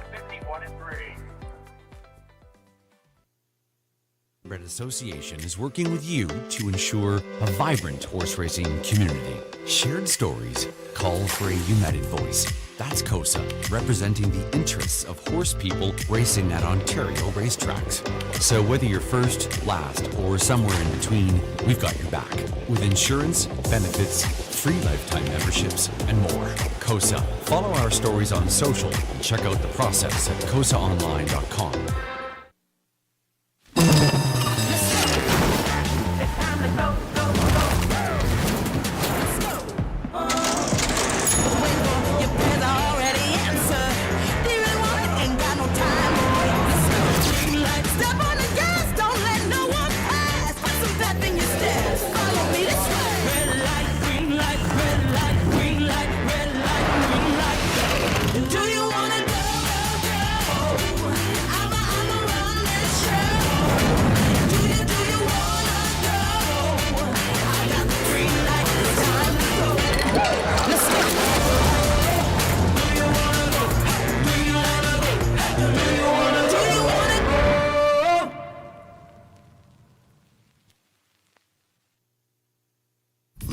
Standardbred Association is working with you to ensure a vibrant horse racing community. Shared stories call for a united voice. That's COSA, representing the interests of horse people racing at Ontario racetracks. So whether you're first, last, or somewhere in between, we've got your back. With insurance, benefits, free lifetime memberships, and more. COSA. Follow our stories on social and check out the process at cosaonline.com.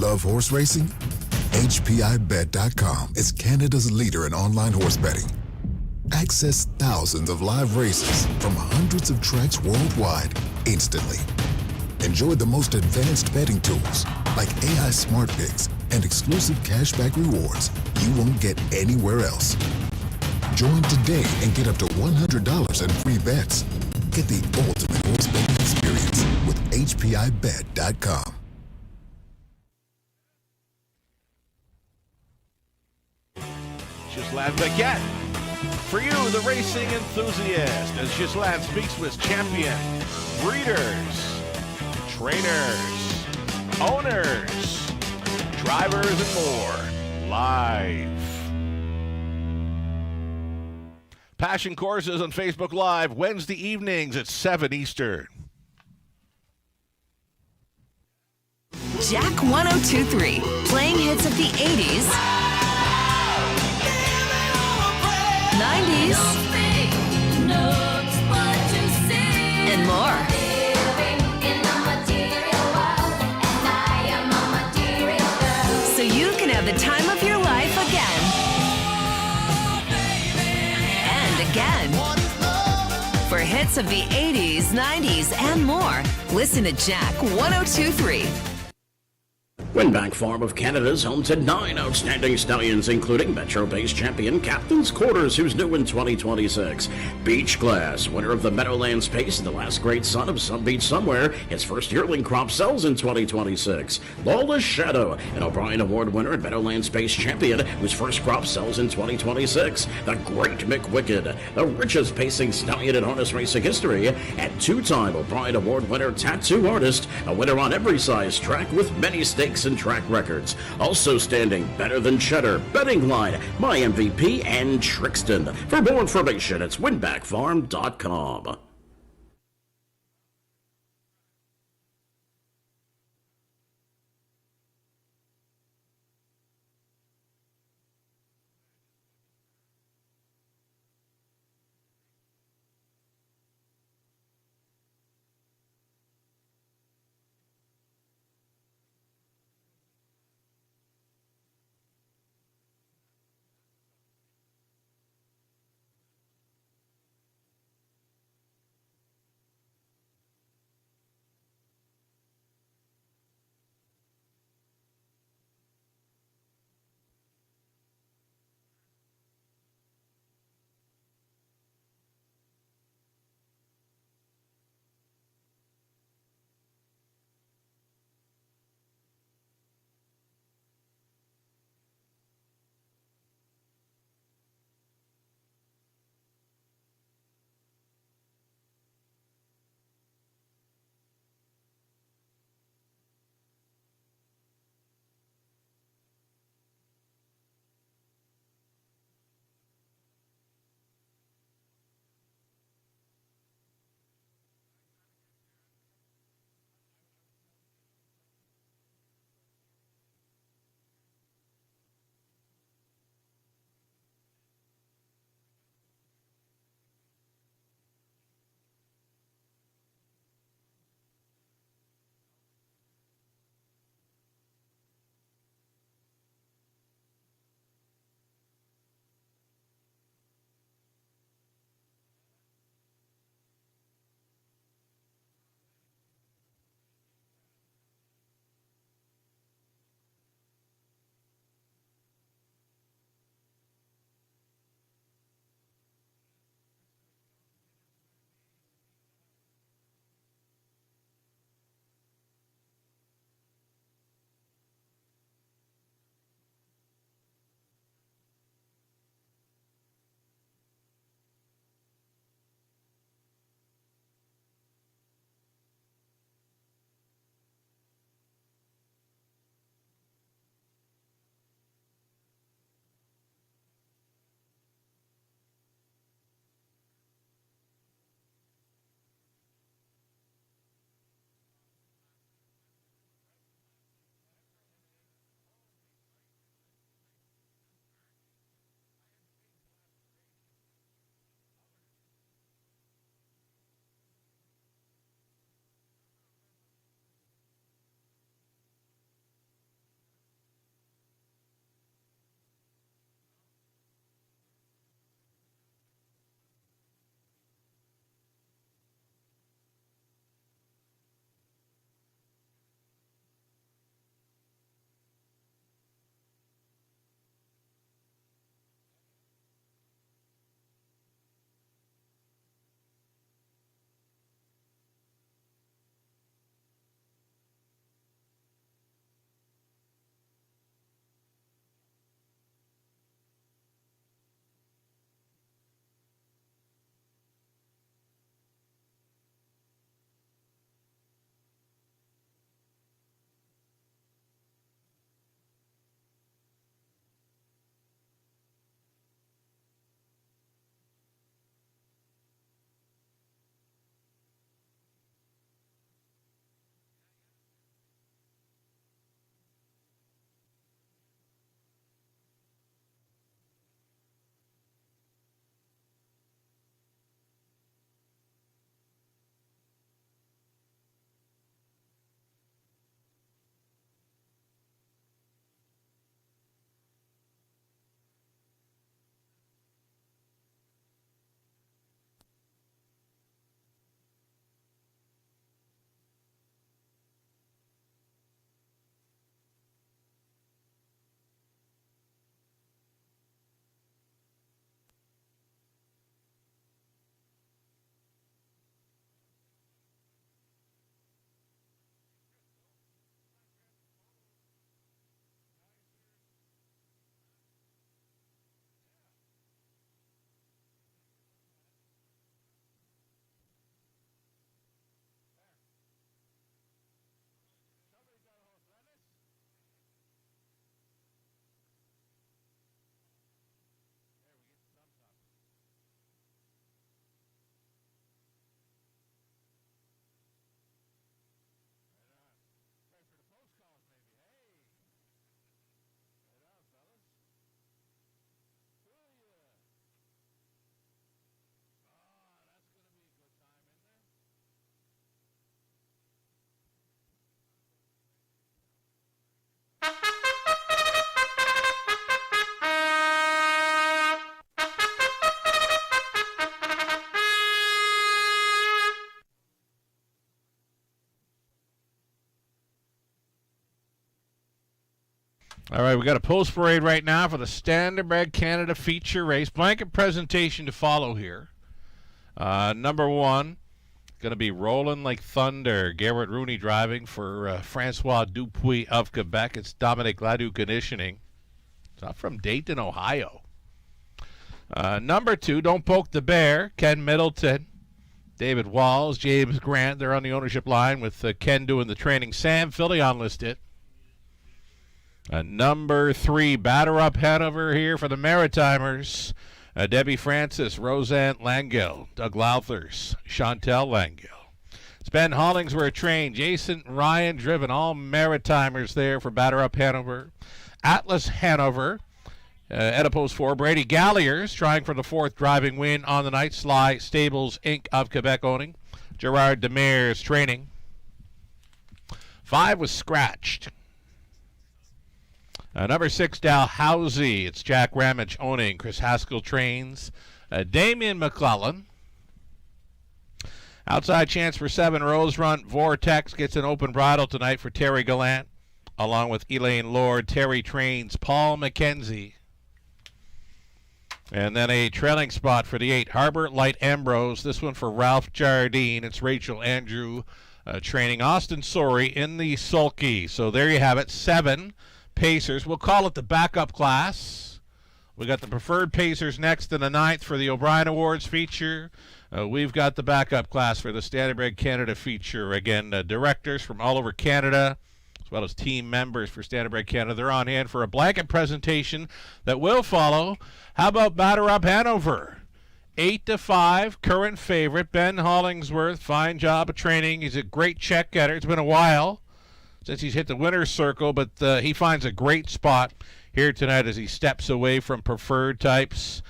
love horse racing? HPIBet.com is Canada's leader in online horse betting. Access thousands of live races from hundreds of tracks worldwide instantly. Enjoy the most advanced betting tools like AI Smart Picks and exclusive cashback rewards you won't get anywhere else. Join today and get up to $100 in free bets. Get the ultimate horse betting experience with HPIBet.com. Ghislain Baguette. For you, the racing enthusiast, as Ghislain speaks with champion, breeders, trainers, owners, drivers, and more, live. Passion Courses on Facebook Live, Wednesday evenings at 7 Eastern. Jack 1023, playing hits of the 80s, 90s, and more. So you can have the time of your life again. And again. For hits of the 80s, 90s, and more, listen to Jack 1023. Winback Farm of Canada's home to 9 outstanding stallions, including Metro-based champion Captain's Quarters, who's new in 2026. Beach Class, winner of the Meadowlands Pace, the last great son of Some Beach Somewhere. His first yearling crop sells in 2026. Lawless Shadow, an O'Brien Award winner and Meadowlands Pace champion, whose first crop sells in 2026. The Great McWicked, the richest pacing stallion in harness racing history, and two-time O'Brien Award winner Tattoo Artist, a winner on every size track with many stakes and track records. Also standing Better Than Cheddar, Betting Line, My MVP, and Trixton. For more information, it's winbackfarm.com. All right, we got a post parade right now for the Standardbred Canada feature race. Blanket presentation to follow here. Number 1, going to be Rolling Like Thunder. Garrett Rooney driving for Francois Dupuis of Quebec. It's Dominic Ladoux conditioning. It's not from Dayton, Ohio. Number 2, Don't Poke the Bear. Ken Middleton, David Walls, James Grant. They're on the ownership line with Ken doing the training. Sam Filion listed. Number 3, Batter Up Hanover here for the Maritimers. Debbie Francis, Roseanne Langell, Doug Lauthers, Chantel Langell. It's Ben Hollingsworth trained, Jason Ryan driven, all Maritimers there for Batter Up Hanover. Atlas Hanover, Oedipus 4, Brady Galliers trying for the 4th driving win on the night. Sly Stables Inc. of Quebec owning. Gerard Demers training. 5 was scratched. Number 6, Dalhousie. It's Jack Ramage owning. Chris Haskell trains. Damian McClellan. Outside chance for 7, Rose Run. Vortex gets an open bridle tonight for Terry Gallant, along with Elaine Lord. Terry trains Paul McKenzie. And then a trailing spot for the 8, Harbor Light Ambrose. This one for Ralph Jardine. It's Rachel Andrew training Austin Sorey in the sulky. So there you have it, 7 Pacers. We'll call it the backup class. We got the preferred Pacers next in the 9th for the O'Brien Awards feature. We've got the backup class for the Standardbred Canada feature. Again, directors from all over Canada, as well as team members for Standardbred Canada. They're on hand for a blanket presentation that will follow. How about Batter Up Hanover? 8-5, current favorite, Ben Hollingsworth. Fine job of training. He's a great check getter. It's been a while since he's hit the winner's circle, but he finds a great spot here tonight as he steps away from preferred types.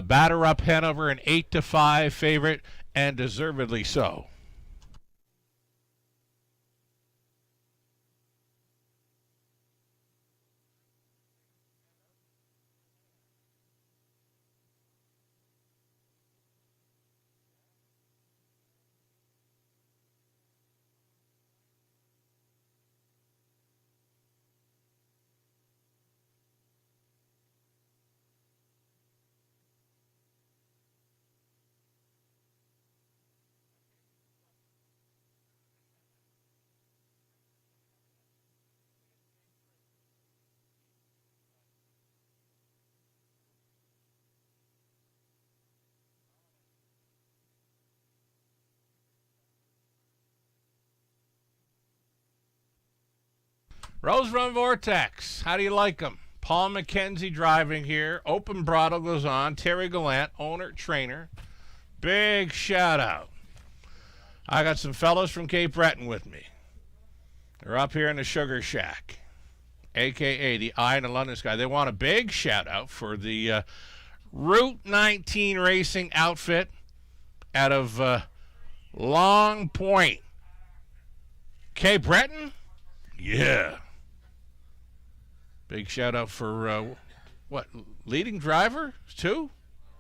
Batter Up Hanover, an 8-5 favorite, and deservedly so. Rose Run Vortex, how do you like them? Paul McKenzie driving here. Open bridle goes on. Terry Gallant, owner, trainer. Big shout out. I got some fellows from Cape Breton with me. They're up here in the Sugar Shack, a.k.a. the Eye in the London Sky. They want a big shout out for the Route 19 racing outfit out of Long Point. Cape Breton? Yeah. Big shout out for, leading driver? 2?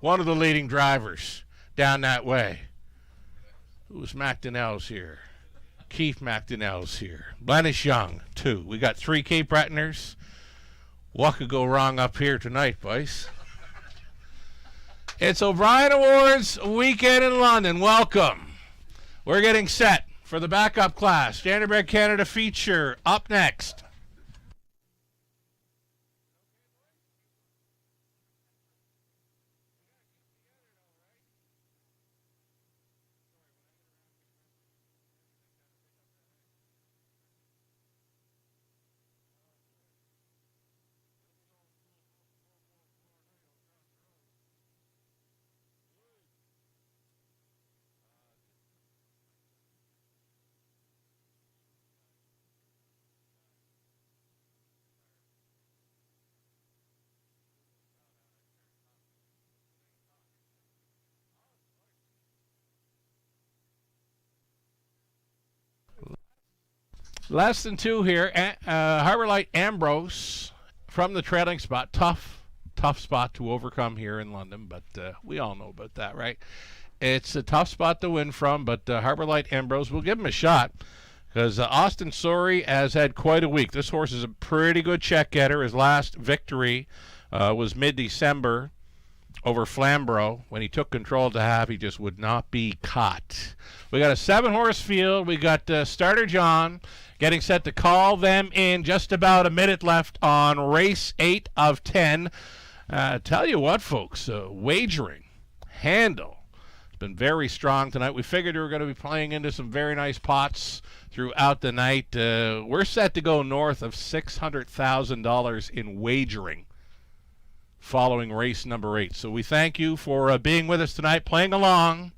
One of the leading drivers down that way. Who's McDonnell's here? Keith McDonnell's here. Blennish Young, 2. We got 3 Cape Bretoners. What could go wrong up here tonight, boys? It's O'Brien Awards weekend in London. Welcome. We're getting set for the backup class. Standardbred Canada feature up next. Less than 2 here. Harbor Light Ambrose from the trailing spot. Tough spot to overcome here in London, but we all know about that, right? It's a tough spot to win from, but Harbor Light Ambrose, we'll give him a shot because Austin Sorey has had quite a week. This horse is a pretty good check getter. His last victory was mid-December over Flamborough. When he took control of the half, he just would not be caught. We got a 7-horse field. We got Starter John getting set to call them in. Just about a minute left on race 8 of 10. Tell you what, folks, wagering, handle, has been very strong tonight. We figured we were going to be playing into some very nice pots throughout the night. We're set to go north of $600,000 in wagering following race number 8. So we thank you for being with us tonight, playing along.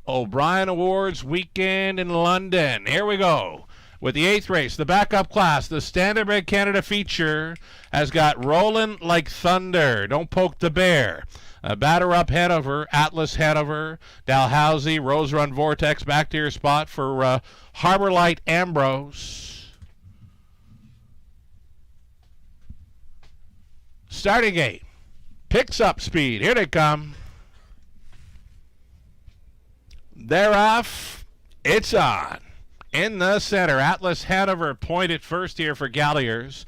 O'Brien Awards weekend in London. Here we go. With the 8th race, the backup class, the Standardbred Canada feature has got Rollin' Like Thunder, Don't Poke the Bear, Batter Up Hanover, Atlas Hanover, Dalhousie, Rose Run Vortex, back to your spot for Harbor Light Ambrose. Starting gate, picks up speed, here they come. They're off, it's on. In the center, Atlas Hanover pointed first here for Galliers.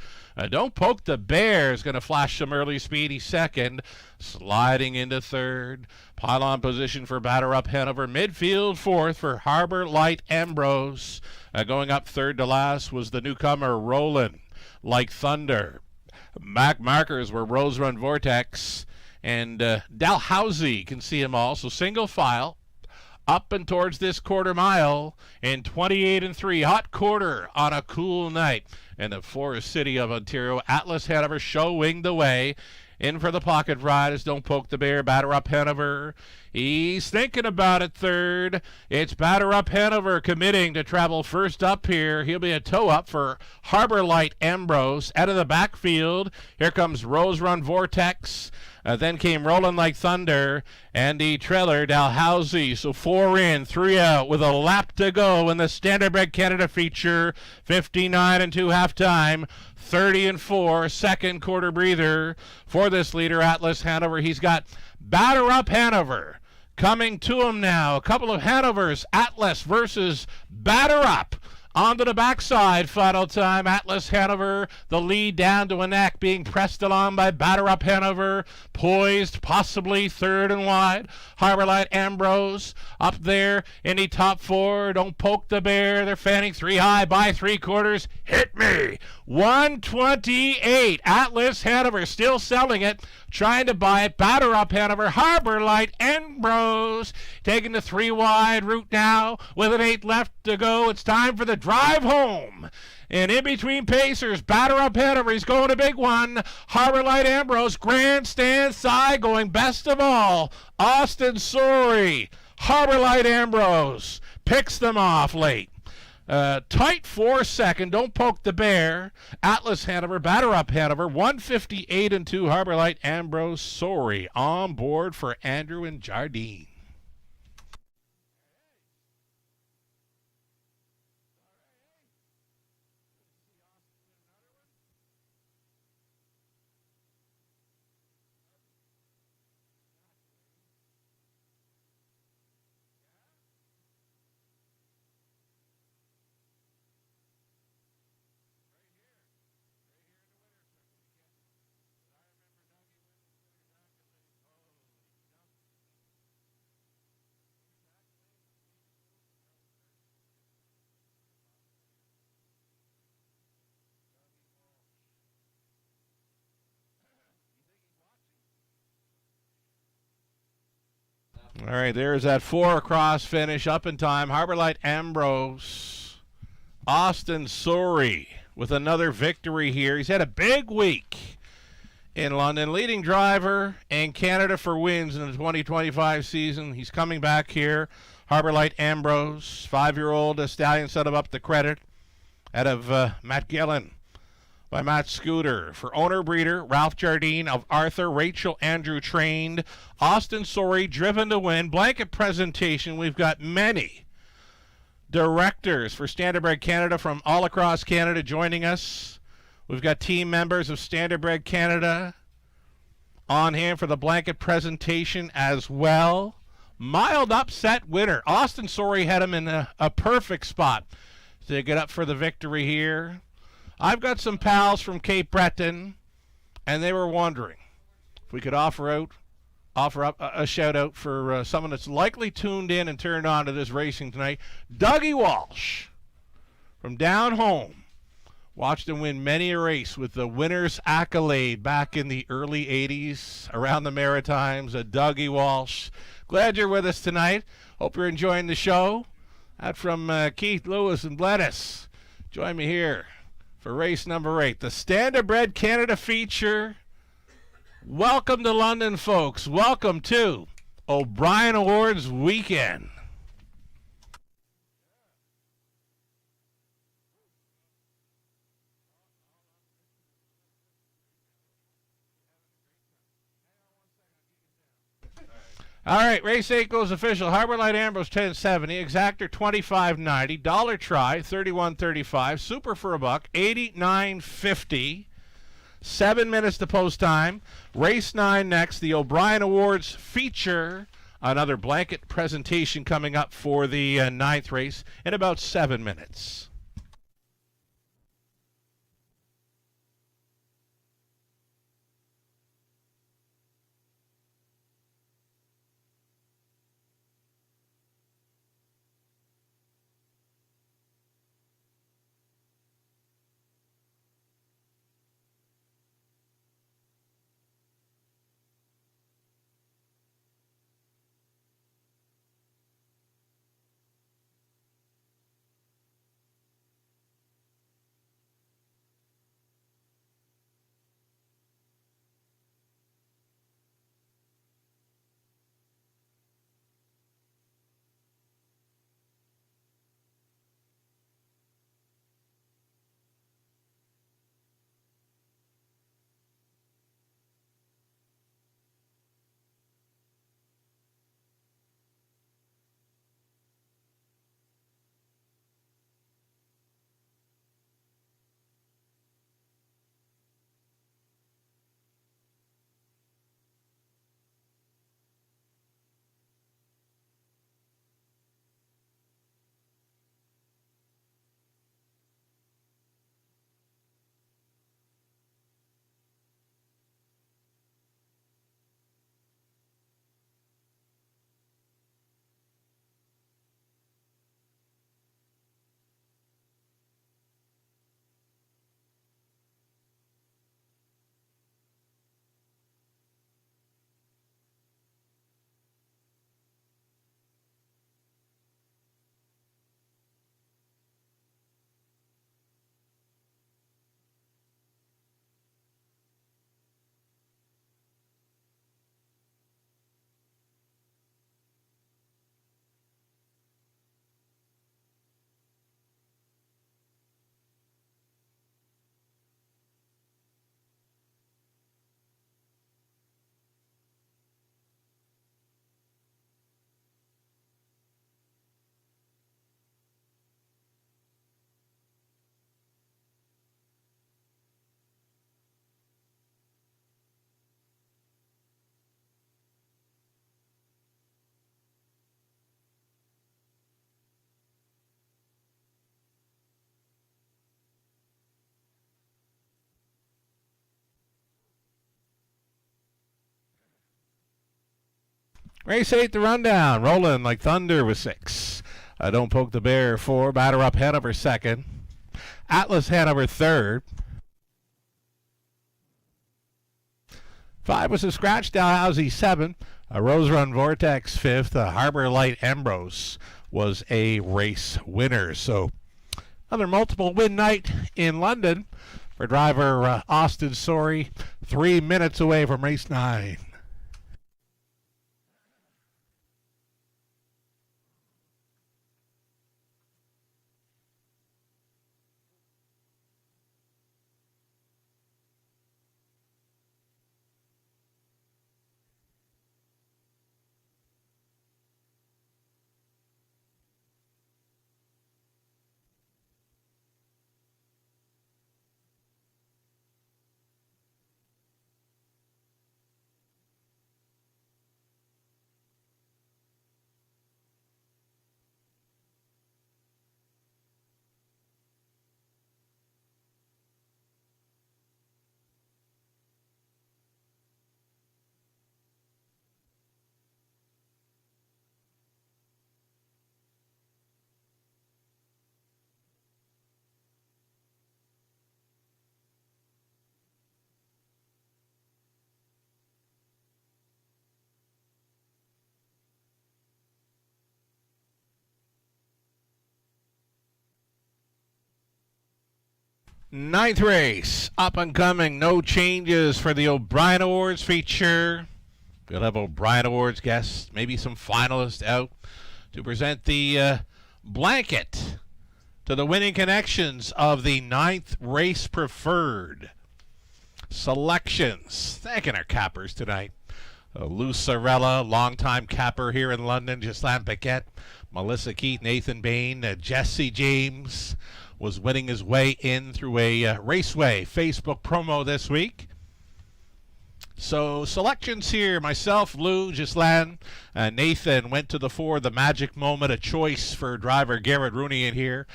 Don't Poke the Bear is going to flash some early speed. He's second, sliding into third. Pylon position for Batter Up Hanover. Midfield fourth for Harbor Light Ambrose. Going up third to last was the newcomer Rollin' Like Thunder. Back markers were Rose Run Vortex and Dalhousie. You can see them all. So single file up and towards this quarter mile in 28 3. Hot quarter on a cool night in the forest city of Ontario. Atlas Hanover showing the way. In for the pocket riders. Don't Poke the Bear. Batter Up Hanover. He's thinking about it third. It's Batter Up Hanover committing to travel first up here. He'll be a toe up for Harbor Light Ambrose. Out of the backfield, here comes Rose Run Vortex. Then came Rollin' Like Thunder and the trailer Dalhousie. So 4 in, 3 out with a lap to go in the Standardbred Canada feature. 59 2 halftime. 30 4, second quarter breather for this leader, Atlas Hanover. He's got Batter Up Hanover coming to him now. A couple of Hanovers, Atlas versus Batter Up. Onto the backside, final time. Atlas Hanover, the lead down to a neck, being pressed along by Batter Up Hanover. Poised, possibly third and wide. Harbor Light Ambrose up there in the top 4. Don't Poke the Bear. They're fanning 3 high by 3/4. Hit me. 128. Atlas Hanover still selling it. Trying to buy it. Batter Up Hanover. Harbor Light Ambrose taking the 3 wide route now with an 8 left to go. It's time for the drive home. And in between pacers, Batter Up Hanover, he's going a big one. Harbor Light Ambrose, grandstand side, going best of all. Austin Sorey, Harbor Light Ambrose picks them off late. Tight 4 second, Don't Poke the Bear. Atlas Hanover, Batter Up Hanover, 158 2. Harbor Light Ambrose, Sorey on board for Andrew and Jardine. All right, there's that 4 across finish up in time. Harbor Light Ambrose. Austin Sorey with another victory here. He's had a big week in London. Leading driver in Canada for wins in the 2025 season. He's coming back here. Harbor Light Ambrose, 5-year-old stallion, set him up the credit out of Matt Gillen by Matt Scooter. For owner-breeder, Ralph Jardine of Arthur, Rachel Andrew trained, Austin Sorey driven to win. Blanket presentation. We've got many directors for Standardbred Canada from all across Canada joining us. We've got team members of Standardbred Canada on hand for the blanket presentation as well. mild upset winner. Austin Sorey had him in a perfect spot to get up for the victory here. I've got some pals from Cape Breton, and they were wondering if we could offer up a shout out for someone that's likely tuned in and turned on to this racing tonight. Dougie Walsh from down home. Watched him win many a race with the winner's accolade back in the early 80s around the Maritimes. Dougie Walsh. Glad you're with us tonight. Hope you're enjoying the show. That from Keith Lewis and Bledis. Join me here for race number 8, the Standardbred Canada feature. Welcome to London, folks. Welcome to O'Brien Awards weekend. All right, race 8 goes official. Harbor Light Ambrose 1070, Exactor 2590, Dollar Try 3135, Super for a buck 8950. 7 minutes to post time. Race 9 next. The O'Brien Awards feature. Another blanket presentation coming up for the 9th race in about 7 minutes. Race 8, the rundown. Rolling like thunder with 6. Don't Poke the Bear 4. Batter Up Hanover 2nd. Atlas Hanover 3rd. 5 was a scratch. Dalhousie 7. A Rose Run Vortex 5th. A Harbor Light Ambrose was a race winner. So another multiple win night in London for driver Austin Sorey. 3 minutes away from race 9. Ninth race, up and coming, no changes for the O'Brien Awards feature. We'll have O'Brien Awards guests, maybe some finalists out to present the blanket to the winning connections of the ninth race preferred. Selections, thanking our cappers tonight. Lou Sorella, longtime capper here in London, Ghislaine Paquette, Melissa Keith, Nathan Bain, Jesse James was winning his way in through a Raceway Facebook promo this week. So selections here, myself, Lou, Ghislaine, Nathan went to the 4, the magic moment, a choice for driver Garrett Rooney in here.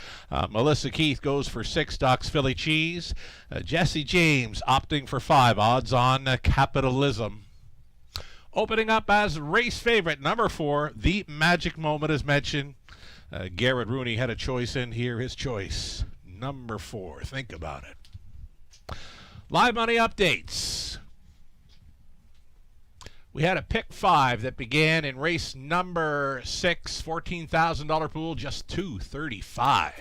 Melissa Keith goes for 6, Doc's Philly Cheese. Jesse James opting for 5, odds on capitalism. Opening up as race favorite, number 4, the magic moment as mentioned. Garrett Rooney had a choice in here. His choice, number 4. Think about it. Live money updates. We had a pick 5 that began in race number 6, $14,000 pool, just $235.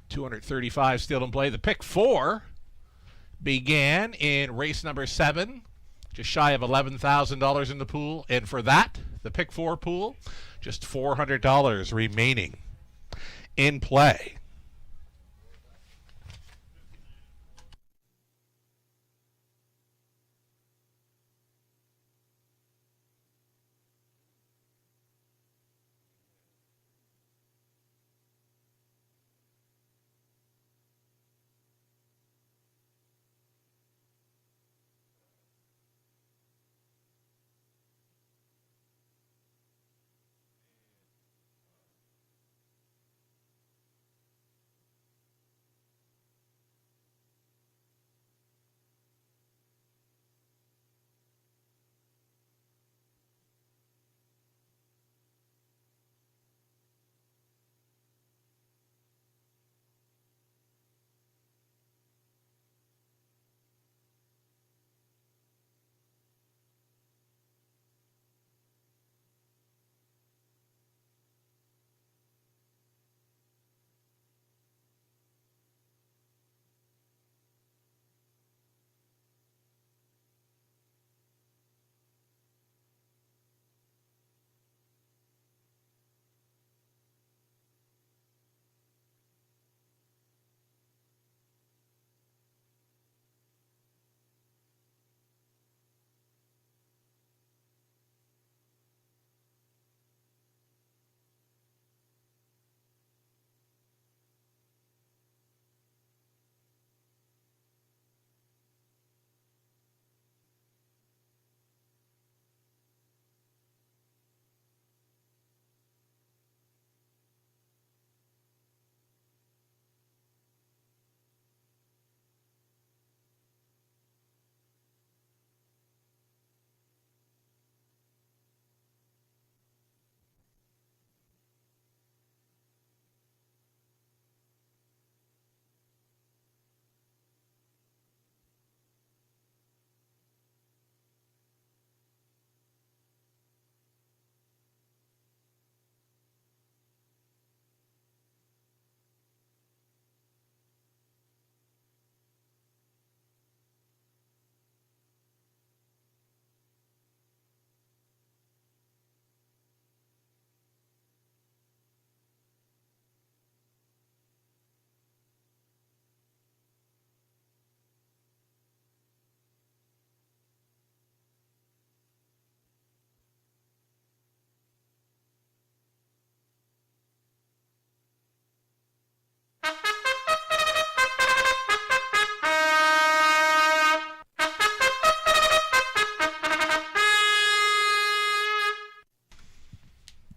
$235 still in play. The pick 4 began in race number 7, just shy of $11,000 in the pool. And for that, the pick 4 pool, just $400 remaining in play.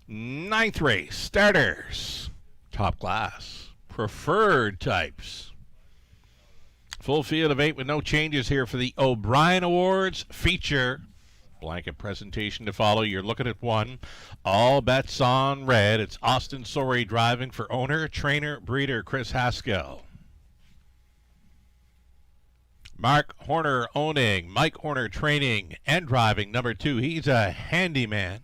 Ninth race, starters, top class, preferred types. Full field of 8 with no changes here for the O'Brien Awards feature. Blanket presentation to follow. You're looking at 1. All bets on red. It's Austin Sorey driving for owner, trainer, breeder Chris Haskell. Mark Horner owning, Mike Horner training and driving number 2. He's a handyman.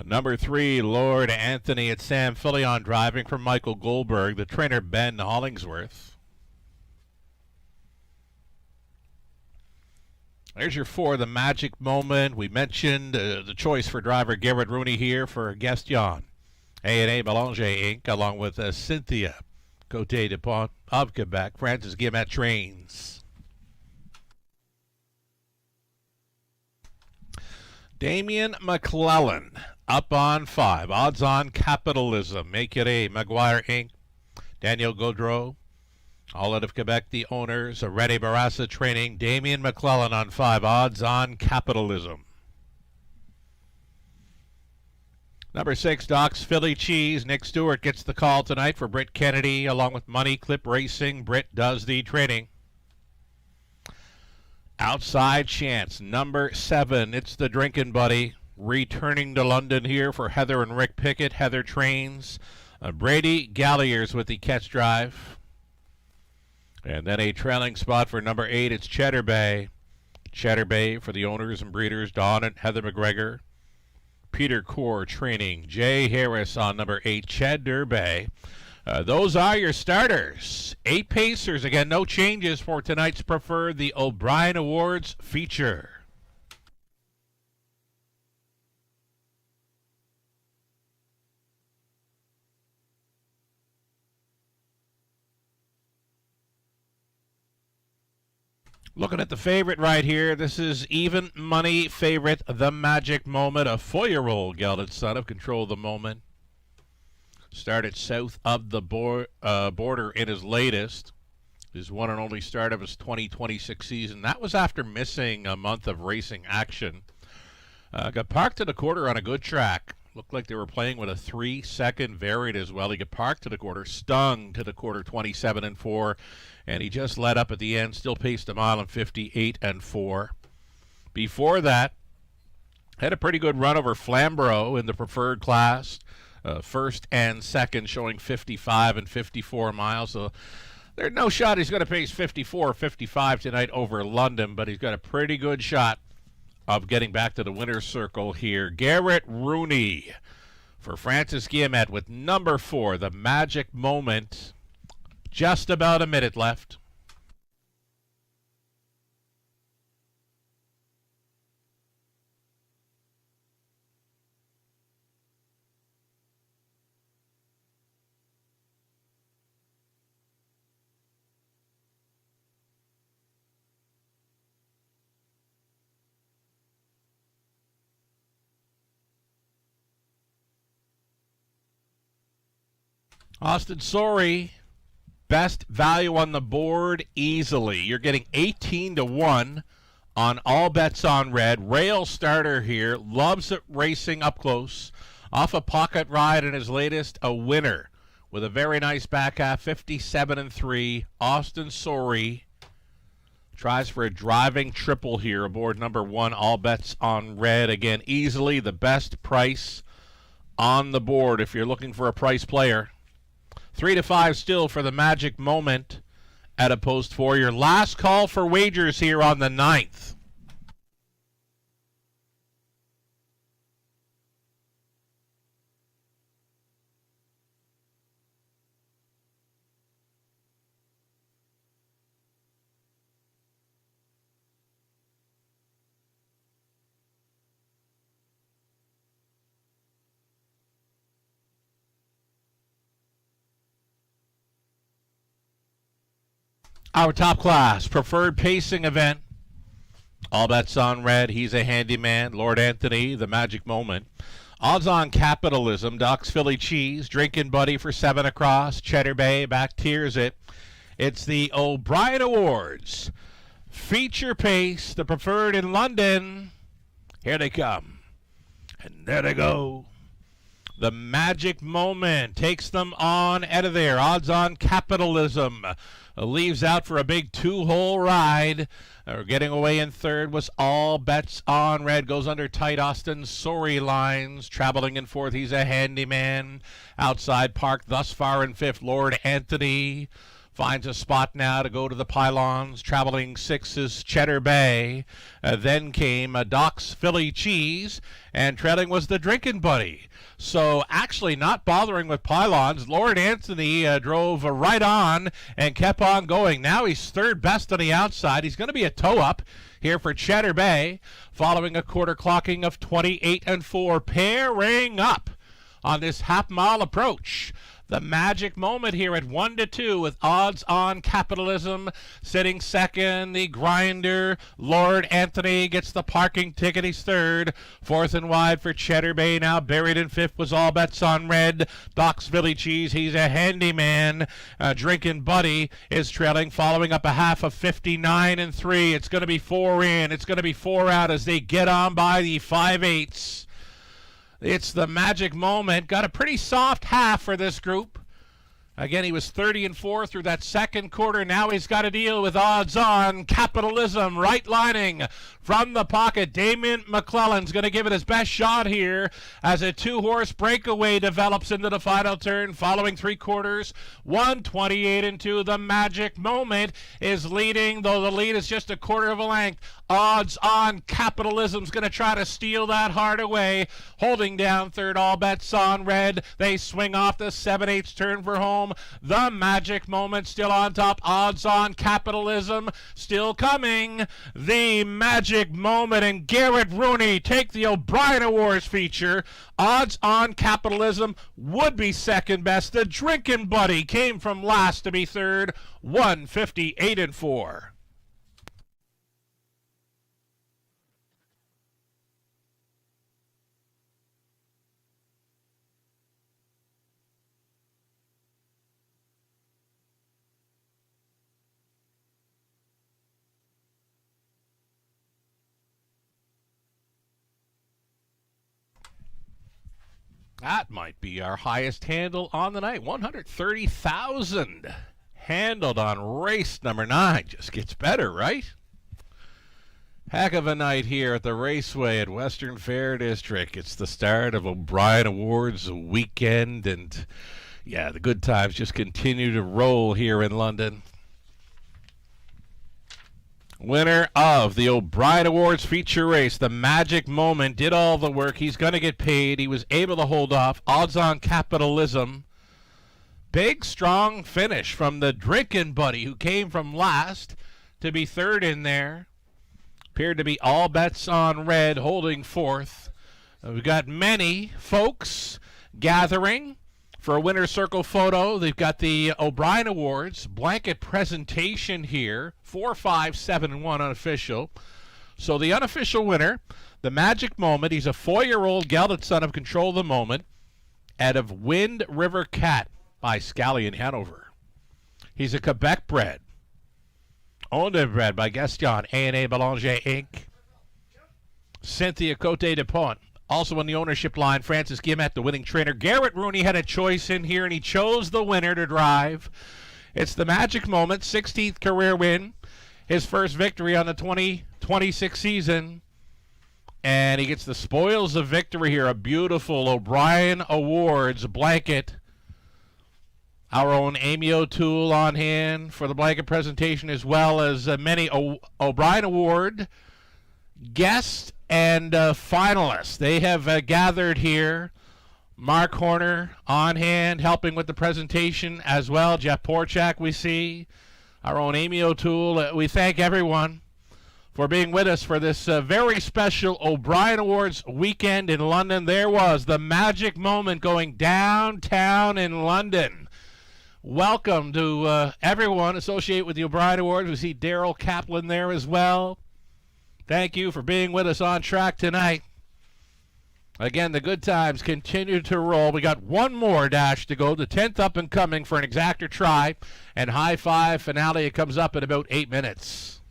Number 3, Lord Anthony at Sam Fillion, driving for Michael Goldberg. The trainer, Ben Hollingsworth. There's your 4, the Magic Moment. We mentioned the choice for driver Garrett Rooney here for Gaston. A&A Belanger Inc., along with Cynthia Côté de Pont of Quebec. Francis Guillemette trains. Damien McClellan up on 5. Odds on Capitalism. Make it a Maguire Inc. Daniel Gaudreau. All out of Quebec, the owners. Rene Barassa training. Damien McClellan on 5. Odds on Capitalism. Number 6, Doc's Philly Cheese. Nick Stewart gets the call tonight for Britt Kennedy, along with Money Clip Racing. Britt does the training. Outside Chance, number 7. It's the Drinkin' Buddy. Returning to London here for Heather and Rick Pickett. Heather trains. Brady Galliers with the catch drive. And then a trailing spot for number 8. It's Cheddar Bay. Cheddar Bay for the owners and breeders, Don and Heather McGregor. Peter Core training. Jay Harris on number 8, Cheddar Bay. Those are your starters. 8 pacers. Again, no changes for tonight's preferred, the O'Brien Awards feature. Looking at the favorite right here, this is even money favorite, the Magic Moment, a 4-year-old gelded son of Control the Moment. Started south of the border in his latest. His one and only start of his 2026 season. That was after missing a month of racing action. Got parked to the quarter on a good track. Looked like they were playing with a 3-second variant as well. He got parked to the quarter, stung to the quarter, 27-4. And he just let up at the end, still paced a mile in 58-4. Before that, had a pretty good run over Flamborough in the preferred class. First and second showing 55 and 54 miles. So there's no shot he's going to pace 54 or 55 tonight over London, but he's got a pretty good shot of getting back to the winner's circle here. Garrett Rooney for Francis Guillemette with number 4, the Magic Moment. Just about a minute left. Austin Sorry, best value on the board easily. You're getting 18-1 on All Bets on Red. Rail starter here, loves it racing up close. Off a pocket ride in his latest, a winner with a very nice back half, 57-3. Austin Sorry tries for a driving triple here aboard number 1, All Bets on Red. Again, easily the best price on the board if you're looking for a price player. 3-5 still for the Magic Moment at a post 4. Your last call for wagers here on the 9th. Our top class preferred pacing event. All Bets on Red. He's a handyman. Lord Anthony, the Magic Moment. Odds on Capitalism. Doc's Philly Cheese. Drinkin' Buddy for 7 across. Cheddar Bay back tiers it. It's the O'Brien Awards. Feature pace. The preferred in London. Here they come. And there they go. The Magic Moment takes them on out of there. Odds on Capitalism. Leaves out for a big 2-hole ride. Getting away in third was All Bets on Red. Goes under tight Austin Sorry lines. Traveling in fourth, he's a handyman. Outside park thus far in fifth, Lord Anthony. Finds a spot now to go to the pylons. Traveling 6 is Cheddar Bay. Then came Doc's Philly Cheese. And trailing was the Drinkin' Buddy. So actually not bothering with pylons. Lord Anthony drove right on and kept on going. Now he's third best on the outside. He's going to be a toe up here for Cheddar Bay, following a quarter clocking of 28 and 4. Pairing up on this half-mile approach. The Magic Moment here at 1-2 with odds on Capitalism sitting second. The Grinder, Lord Anthony, gets the parking ticket. He's third. Fourth and wide for Cheddar Bay. Now buried in fifth was All Bets on Red. Doc's Philly Cheese, he's a handyman. Drinkin' Buddy is trailing, following up a half of 59 and 3. It's going to be 4 in. It's going to be 4 out as they get on by the 5/8. It's the Magic Moment. Got a pretty soft half for this group. Again, he was 30 and 4 through that second quarter. Now he's got to deal with odds on Capitalism. Right lining from the pocket. Damon McClellan's going to give it his best shot here as a 2-horse breakaway develops into the final turn. Following 3 quarters, 128 and 2. The Magic Moment is leading, though the lead is just a quarter of a length. Odds on Capitalism's going to try to steal that heart away. Holding down third, All Bets on Red. They swing off the 7/8 turn for home. The Magic Moment still on top. Odds on Capitalism still coming. The Magic Moment and Garrett Rooney take the O'Brien Awards feature. Odds on Capitalism would be second best. The Drinkin' Buddy came from last to be third. 158 and 4. That might be our highest handle on the night. 130,000 handled on race number 9. Just gets better, right? Heck of a night here at the Raceway at Western Fair District. It's the start of O'Brien Awards weekend, and yeah, the good times just continue to roll here in London. Winner of the O'Brien Awards feature race, the Magic Moment, did all the work. He's going to get paid. He was able to hold off. Odds on Capitalism. Big, strong finish from the Drinkin' Buddy, who came from last to be third in there. Appeared to be All Bets on Red, holding fourth. We've got many folks gathering for a winner's circle photo. They've got the O'Brien Awards blanket presentation here. 4, 5, 7, and 1 unofficial. So the unofficial winner, the Magic Moment, he's a 4-year-old gelded son of Control the Moment out of Wind River Cat by Scally in Hanover. He's a Quebec bred. Owned and bred by Gaston A&A Belanger Inc. Cynthia Cote de Pont. Also on the ownership line, Francis Guillemette, the winning trainer. Garrett Rooney had a choice in here, and he chose the winner to drive. It's the Magic Moment, 16th career win. His first victory on the 2026 season. And he gets the spoils of victory here. A beautiful O'Brien Awards blanket. Our own Amy O'Toole on hand for the blanket presentation, as well as many O'Brien Award guests and finalists. They have gathered here. Mark Horner on hand, helping with the presentation as well. Jeff Porchak, we see. Our own Amy O'Toole. We thank everyone for being with us for this very special O'Brien Awards weekend in London. There was the Magic Moment going downtown in London. Welcome to everyone associated with the O'Brien Awards. We see Daryl Kaplan there as well. Thank you for being with us on track tonight. Again, the good times continue to roll. We got one more dash to go, the 10th up and coming for an exactor try, and high five finale. It comes up in about 8 minutes.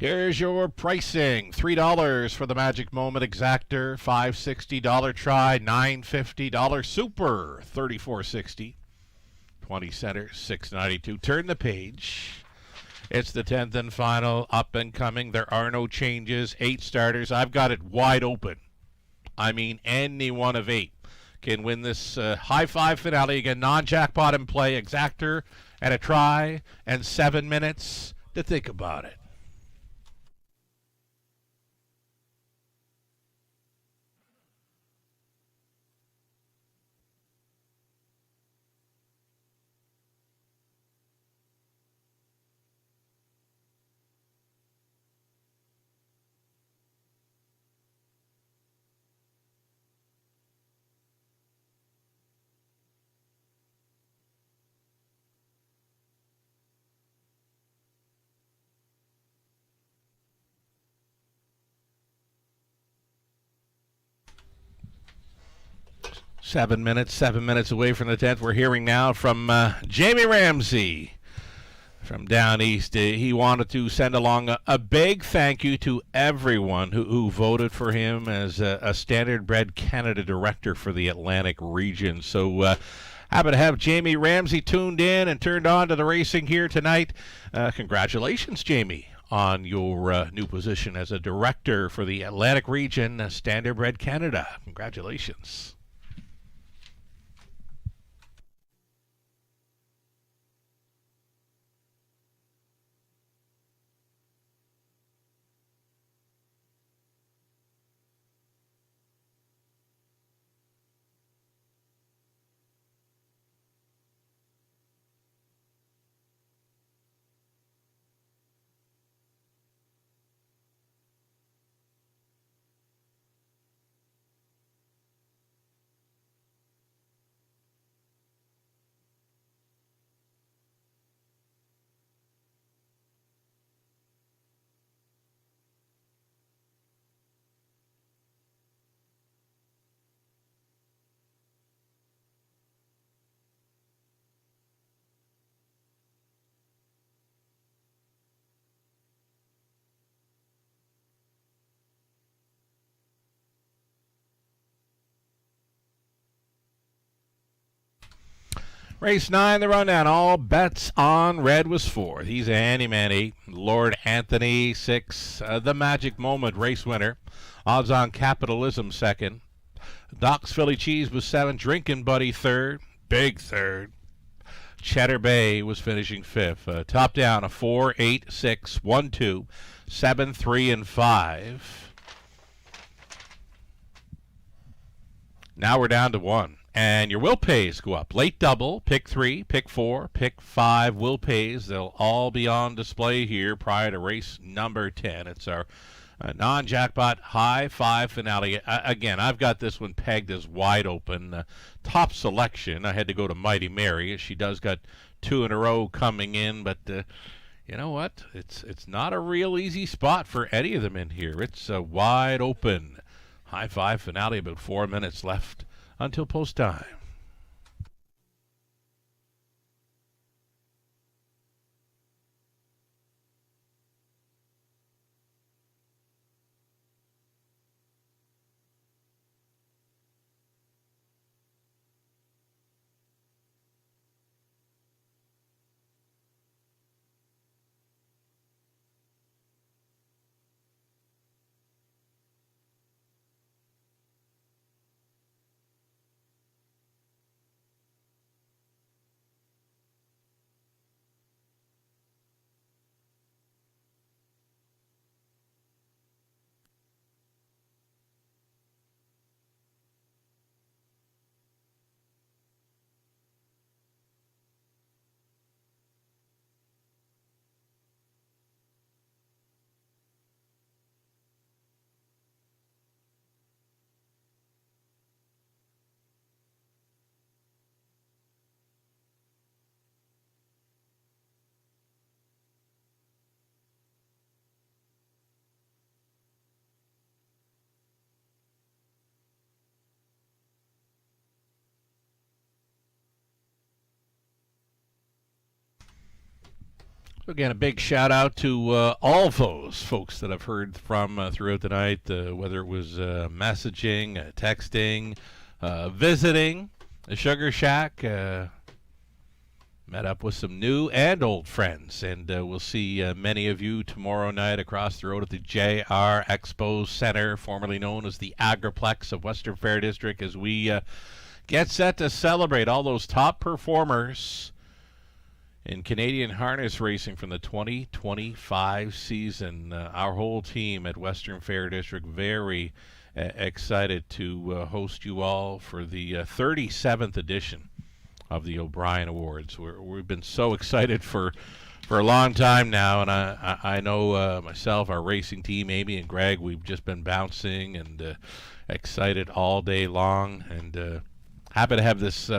Here's your pricing. $3 for the Magic Moment exactor, $560 try, $950 super, $34.60. 20 center, $692. Turn the page. It's the 10th and final, up and coming. There are no changes. 8 starters. I've got it wide open. I mean any one of 8, can win this high five finale. Again, non-jackpot in play, exactor at a try, and 7 minutes to think about it. Seven minutes away from the 10th. We're hearing now from Jamie Ramsey from down east. He wanted to send along a big thank you to everyone who voted for him as a Standardbred Canada director for the Atlantic region. So happy to have Jamie Ramsey tuned in and turned on to the racing here tonight. Congratulations, Jamie, on your new position as a director for the Atlantic region, Standardbred Canada. Congratulations. Race 9, the rundown. All bets on red was 4. He's a handyman 8. Lord Anthony 6. The Magic Moment race winner. Odds on Capitalism 2nd. Doc's Philly Cheese was 7. Drinkin' Buddy 3rd. Big 3rd. Cheddar Bay was finishing 5th. Top down a 4, 8, 6, 1, 2, 7, 3, and 5. Now we're down to 1. And your will pays go up. Late double, pick 3, pick 4, pick 5 will pays. They'll all be on display here prior to race number 10. It's our non-jackpot high 5 finale. Again, I've got this one pegged as wide open. Top selection. I had to go to Mighty Mary. She does got 2 in a row coming in, but you know what? It's not a real easy spot for any of them in here. It's wide open. High 5 finale, about 4 minutes left until post time. Again, a big shout out to all those folks that I've heard from throughout the night, whether it was messaging, texting, visiting the Sugar Shack. met up with some new and old friends, and we'll see many of you tomorrow night across the road at the JR Expo Center, formerly known as the Agriplex of Western Fair District, as we get set to celebrate all those top performers in Canadian harness racing from the 2025 season. Our whole team at Western Fair District very excited to host you all for the 37th edition of the O'Brien Awards. We've been so excited for a long time now, and I know myself, our racing team, Amy and Greg, we've just been bouncing and excited all day long, and happy to have this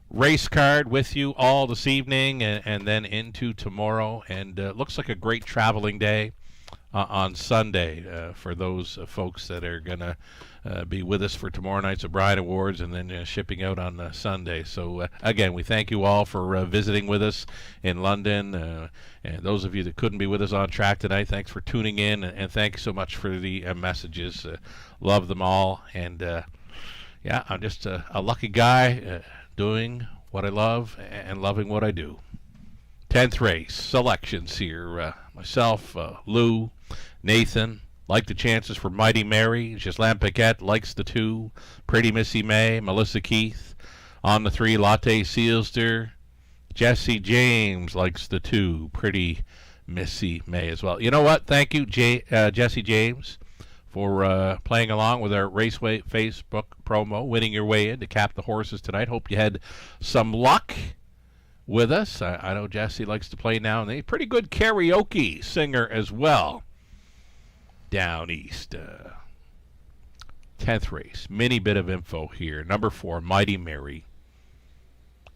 race card with you all this evening and then into tomorrow, and looks like a great traveling day on Sunday for those folks that are going to be with us for tomorrow night's O'Brien Awards and then shipping out on Sunday. So, again, we thank you all for visiting with us in London. And those of you that couldn't be with us on track tonight, thanks for tuning in. And thank you so much for the messages. Love them all. And, yeah, I'm just a lucky guy doing what I love and loving what I do. 10th race selections here. Myself, Lou, Nathan, like the chances for Mighty Mary. Ghislaine Paquette likes the 2. Pretty Missy May, Melissa Keith. On the 3, Latte Sealster. Jesse James likes the 2. Pretty Missy May as well. You know what? Thank you, Jesse James, for playing along with our Raceway Facebook promo, winning your way in to cap the horses tonight. Hope you had some luck with us. I know Jesse likes to play now and then. Pretty good karaoke singer as well down east. 10th race. Mini bit of info here. Number 4, Mighty Mary.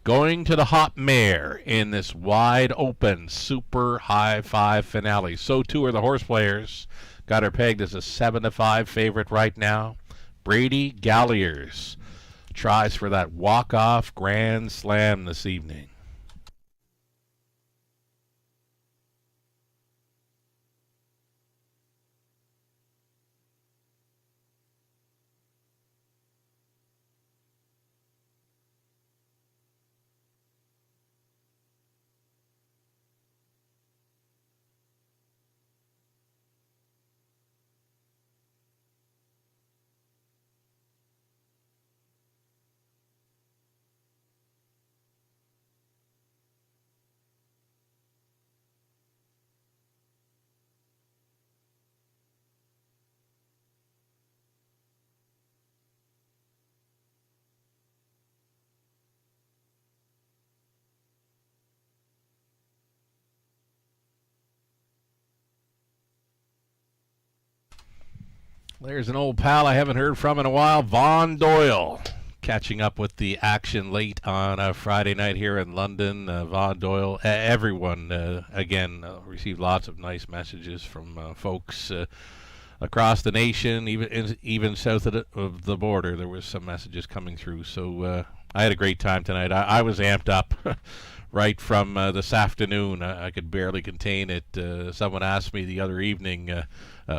Going to the hot mare in this wide open super high 5 finale. So too are the horse players. Got her pegged as a 7-5 favorite right now. Brady Galliers tries for that walk-off grand slam this evening. There's an old pal I haven't heard from in a while, Vaughn Doyle, catching up with the action late on a Friday night here in London. Vaughn Doyle, everyone, again, received lots of nice messages from folks across the nation, even south of the border. There was some messages coming through, so I had a great time tonight. I was amped up right from this afternoon. I could barely contain it. Someone asked me the other evening,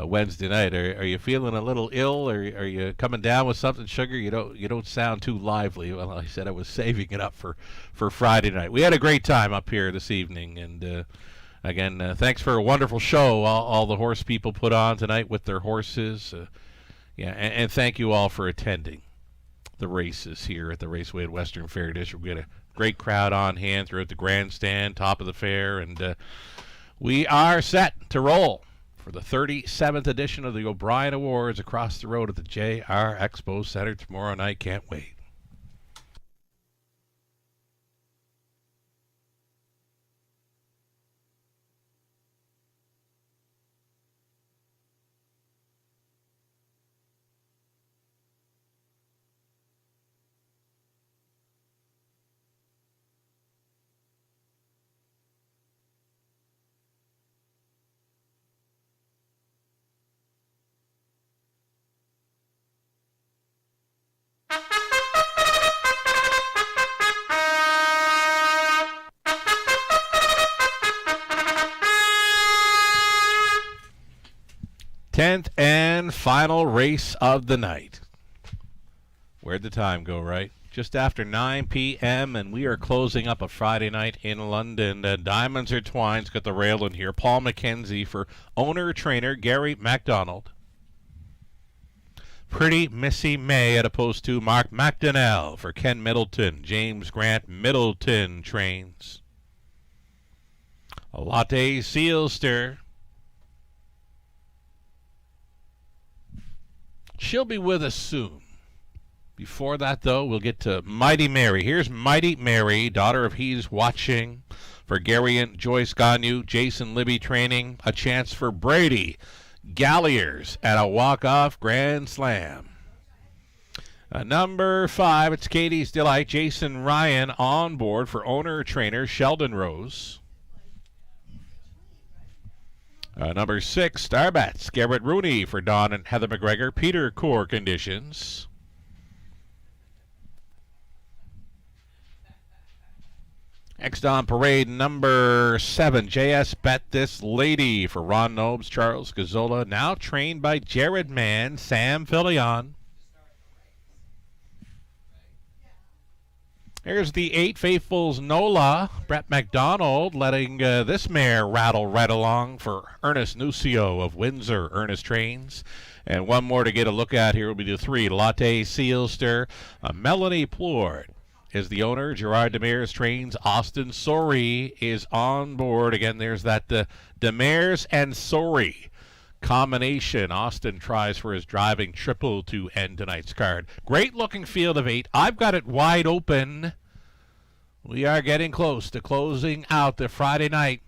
Wednesday night, are you feeling a little ill? Or are you coming down with something, sugar? You don't sound too lively. Well, I said I was saving it up for Friday night. We had a great time up here this evening, and again, thanks for a wonderful show all the horse people put on tonight with their horses. Yeah, and thank you all for attending the races here at the Raceway at Western Fair District. We had a great crowd on hand throughout the grandstand, top of the fair, and we are set to roll for the 37th edition of the O'Brien Awards across the road at the JR Expo Center tomorrow night. Can't wait. Tenth and final race of the night. Where'd the time go, right? just after 9 p.m., and we are closing up a Friday night in London. Diamonds Are Twine's got the rail in here. Paul McKenzie for owner-trainer Gary MacDonald. Pretty Missy May as opposed to Mark McDonnell for Ken Middleton. James Grant Middleton trains. A Latte Sealster. She'll be with us soon. Before that, though, we'll get to Mighty Mary. Here's Mighty Mary, daughter of He's Watching, for Gary and Joyce Gagnon, Jason Libby training. A chance for Brady Galliers at a walk-off grand slam. Number 5, it's Katie's Delight. Jason Ryan on board for owner-trainer Sheldon Rose. Number 6, Starbats. Garrett Rooney for Don and Heather McGregor. Peter Core conditions. Next on parade, number 7, JS Bet This Lady for Ron Nobes, Charles Gazzola. Now trained by Jared Mann, Sam Filion. Here's the 8, Faithful's Nola. Brett McDonald letting this mare rattle right along for Ernest Nucio of Windsor. Ernest trains. And one more to get a look at here will be the 3, Latte Sealster. Melanie Plourde is the owner. Gerard Demers trains. Austin Sori is on board. Again, there's that Demers and Sori combination. Austin tries for his driving triple to end tonight's card. Great looking field of 8. I've got it wide open. We are getting close to closing out the Friday night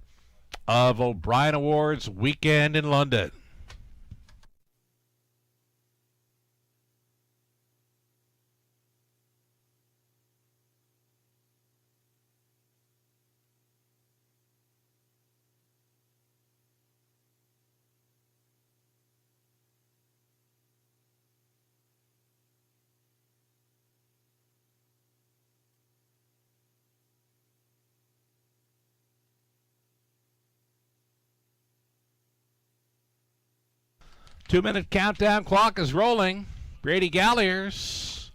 of O'Brien Awards weekend in London. Two-minute countdown clock is rolling. Brady Galliers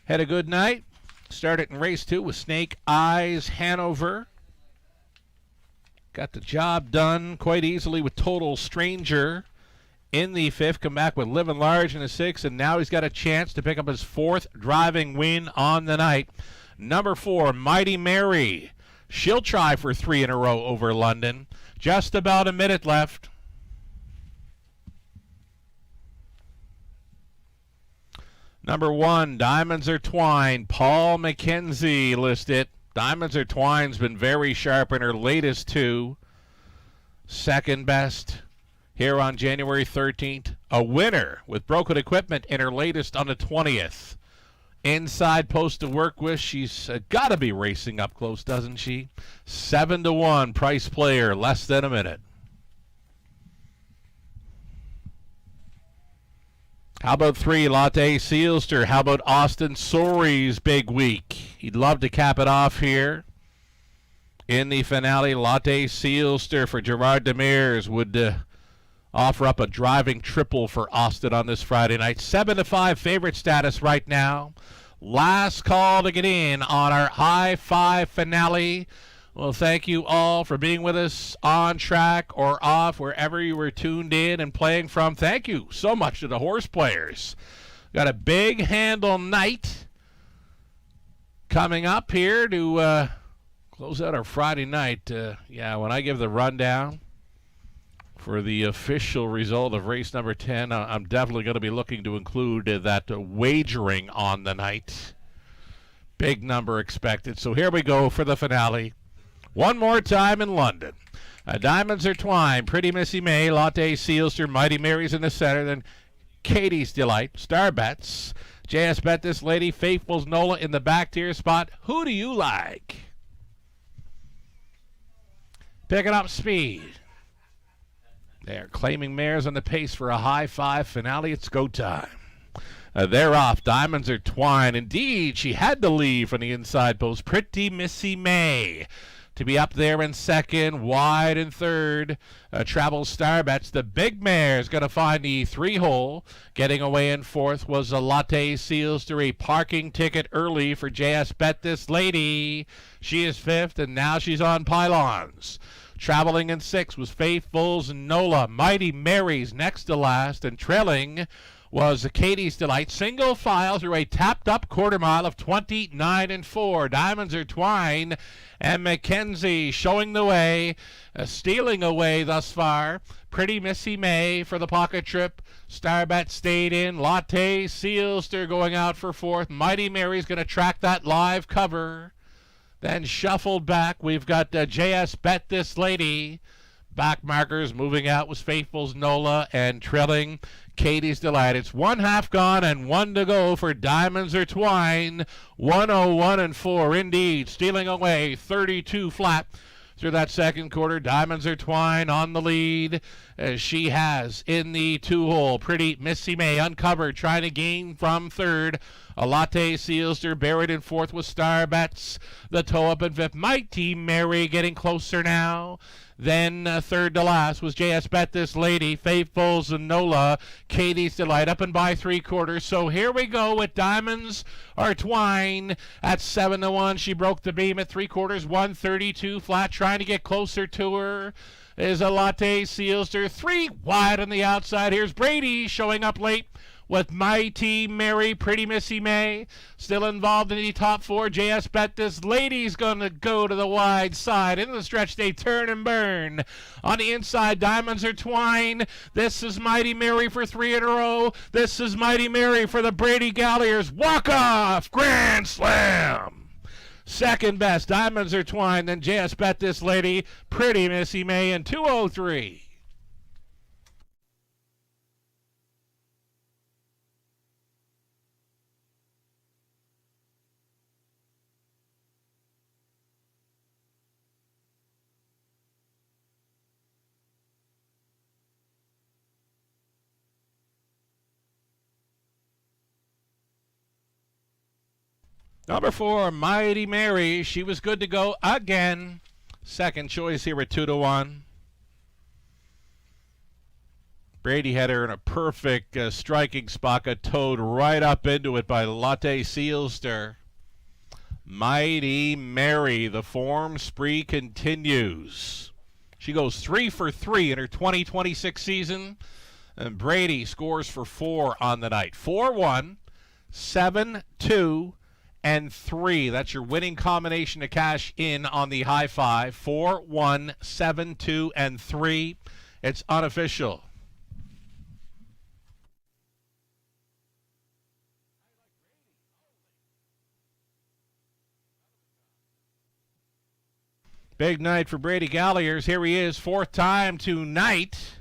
had a good night. Started in race 2 with Snake Eyes Hanover. Got the job done quite easily with Total Stranger in the 5th. Come back with Living Large in the 6th, and now he's got a chance to pick up his 4th driving win on the night. Number 4, Mighty Mary. She'll try for 3 in a row over London. Just about a minute left. Number 1, Diamonds Are Twine. Paul McKenzie listed. Diamonds Are Twine's been very sharp in her latest 2. Second best here on January 13th. A winner with broken equipment in her latest on the 20th. Inside post to work with. She's got to be racing up close, doesn't she? 7-1 price player, less than a minute. How about 3, Latte Sealster? How about Austin Sori's big week? He'd love to cap it off here. In the finale, Latte Sealster for Gerard Demers would offer up a driving triple for Austin on this Friday night. 7-5 favorite status right now. Last call to get in on our High Five finale. Well, thank you all for being with us on track or off, wherever you were tuned in and playing from. Thank you so much to the horse players. Got a big handle night coming up here to close out our Friday night. When I give the rundown for the official result of race number 10, I'm definitely going to be looking to include that wagering on the night. Big number expected. So here we go for the finale. One more time in London. Diamonds Are Twine, Pretty Missy May, Latte Sealster, Mighty Mary's in the center, then Katie's Delight, Star Bets, JS Bet This Lady, Faithful's Nola in the back tier spot. Who do you like? Picking up speed. They're claiming mares on the pace for a High Five finale. It's go time. They're off. Diamonds Are Twine. Indeed, she had to leave from the inside post. Pretty Missy May to be up there in second, wide in third. Travel Star Bets. The big mare is going to find the 3-hole. Getting away in fourth was a Latte Seals to a parking ticket early for JS Bet This Lady. She is fifth, and now she's on pylons. Traveling in sixth was Faithful's Nola. Mighty Mary's next to last, and trailing was Katie's Delight. Single file through a tapped-up quarter mile of 29-4. Diamonds Are Twine and Mackenzie showing the way, stealing away thus far. Pretty Missy May for the pocket trip. Starbet stayed in. Latte Sealster going out for fourth. Mighty Mary's going to track that live cover. Then shuffled back. We've got JS Bet This Lady. Back markers moving out was Faithful's Nola, and trailing Katie's Delight. It's 1/2 gone and 1 to go for Diamonds Are Twine. 101-4 indeed. Stealing away 32 flat through that second quarter. Diamonds Are Twine on the lead, as she has in the 2-hole. Pretty Missy May uncovered, trying to gain from third. A Latte Sealster buried in fourth with Star Bets. The toe up in fifth. Mighty Mary getting closer now. Then third to last was JS Bet This Lady, Faithful's Nola, Katie's Delight up and by 3/4. So here we go with Diamonds Are Twine at 7-1. She broke the beam at 3/4, 132 flat, trying to get closer to her. Is a Latte Sealster, 3 wide on the outside. Here's Brady showing up late with Mighty Mary. Pretty Missy May still involved in the top 4. JS Bet This Lady's going to go to the wide side. Into the stretch, they turn and burn. On the inside, Diamonds Are Twine. This is Mighty Mary for 3 in a row. This is Mighty Mary for the Brady Galliers. Walk-off Grand Slam. Second best, Diamonds Are Twine. Then JS Bet This Lady, Pretty Missy May in 2:03. Number 4, Mighty Mary. She was good to go again. Second choice here at 2-1. Brady had her in a perfect striking spot, got towed right up into it by Latte Sealster. Mighty Mary, the form spree continues. She goes 3 for 3 in her 2026 season, and Brady scores for 4 on the night. 4-1, 7-2, and 3. That's your winning combination to cash in on the high five. 4, 1, 7, 2, and 3. It's unofficial. Big night for Brady Galliers. Here he is, 4th time tonight.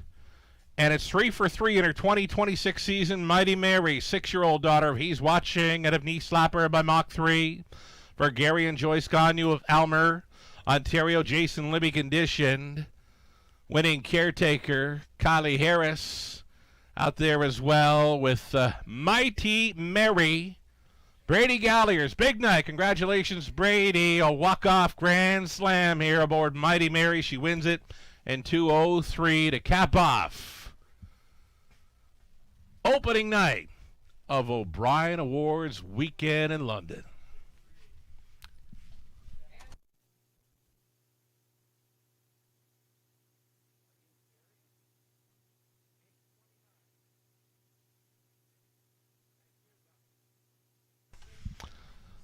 And it's 3 for 3 in her 2026 season. Mighty Mary, 6-year-old daughter. He's watching at a knee slapper by Mach 3. For Gary and Joyce Gagnon of Almer, Ontario, Jason Libby conditioned. Winning caretaker, Kylie Harris, out there as well with Mighty Mary. Brady Galliers, big night. Congratulations, Brady. A walk-off Grand Slam here aboard Mighty Mary. She wins it in 2:03 to cap off opening night of O'Brien Awards weekend in London.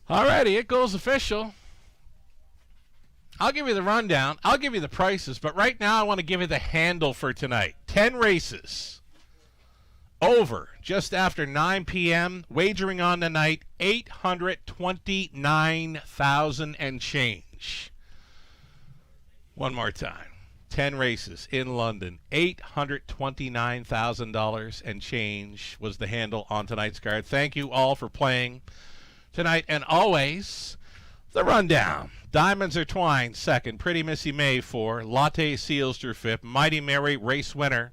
Alrighty, it goes official. I'll give you the rundown. I'll give you the prices, but right now I want to give you the handle for tonight. 10 races. Over just after 9 p.m. Wagering on the night, 829,000 and change. One more time. 10 races in London. $829,000 and change was the handle on tonight's card. Thank you all for playing tonight and always. The rundown. Diamonds Are Twine, 2nd. Pretty Missy May, 4. Latte Sealster, 5th. Mighty Mary, race winner.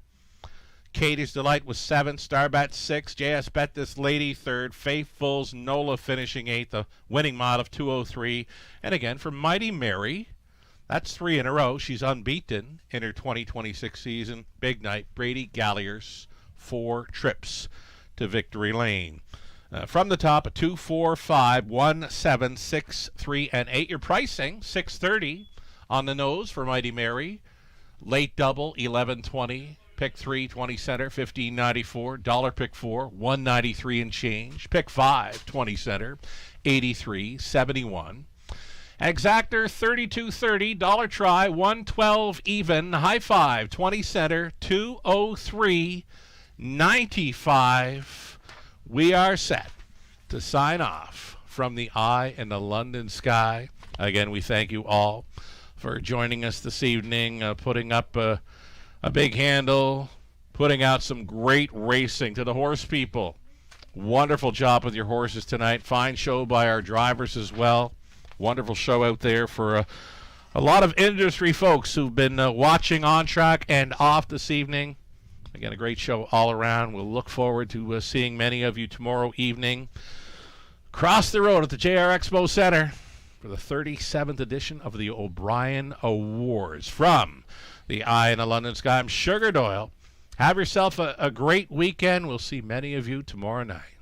Katie's Delight was 7th. Starbat, 6th. JS Bet This Lady, 3rd. Faithful's Nola finishing 8th. The winning mod of 2:03. And again, for Mighty Mary, That's 3 in a row. She's unbeaten in her 2026 season. Big night. Brady Gallier's 4 trips to victory lane. From the top, a 2, 4, 5, 1, 7, 6, 3, and 8. Your pricing, $6.30 on the nose for Mighty Mary. Late double, $11.20. Pick 3, 20 center, $15.94. Dollar pick 4, $1.93 and change. Pick 5, 20 center, $83.71. Exactor, $32.30. Dollar try, $112 even. High 5, 20 center, $203.95. We are set to sign off from the eye in the London sky. Again, we thank you all for joining us this evening, putting up a big handle, putting out some great racing to the horse people. Wonderful job with your horses tonight. Fine show by our drivers as well. Wonderful show out there for a lot of industry folks who've been watching on track and off this evening. Again, a great show all around. We'll look forward to seeing many of you tomorrow evening. Across the road at the JR Expo Center for the 37th edition of the O'Brien Awards. From the Eye in the London Sky, I'm Sugar Doyle. Have yourself a great weekend. We'll see many of you tomorrow night.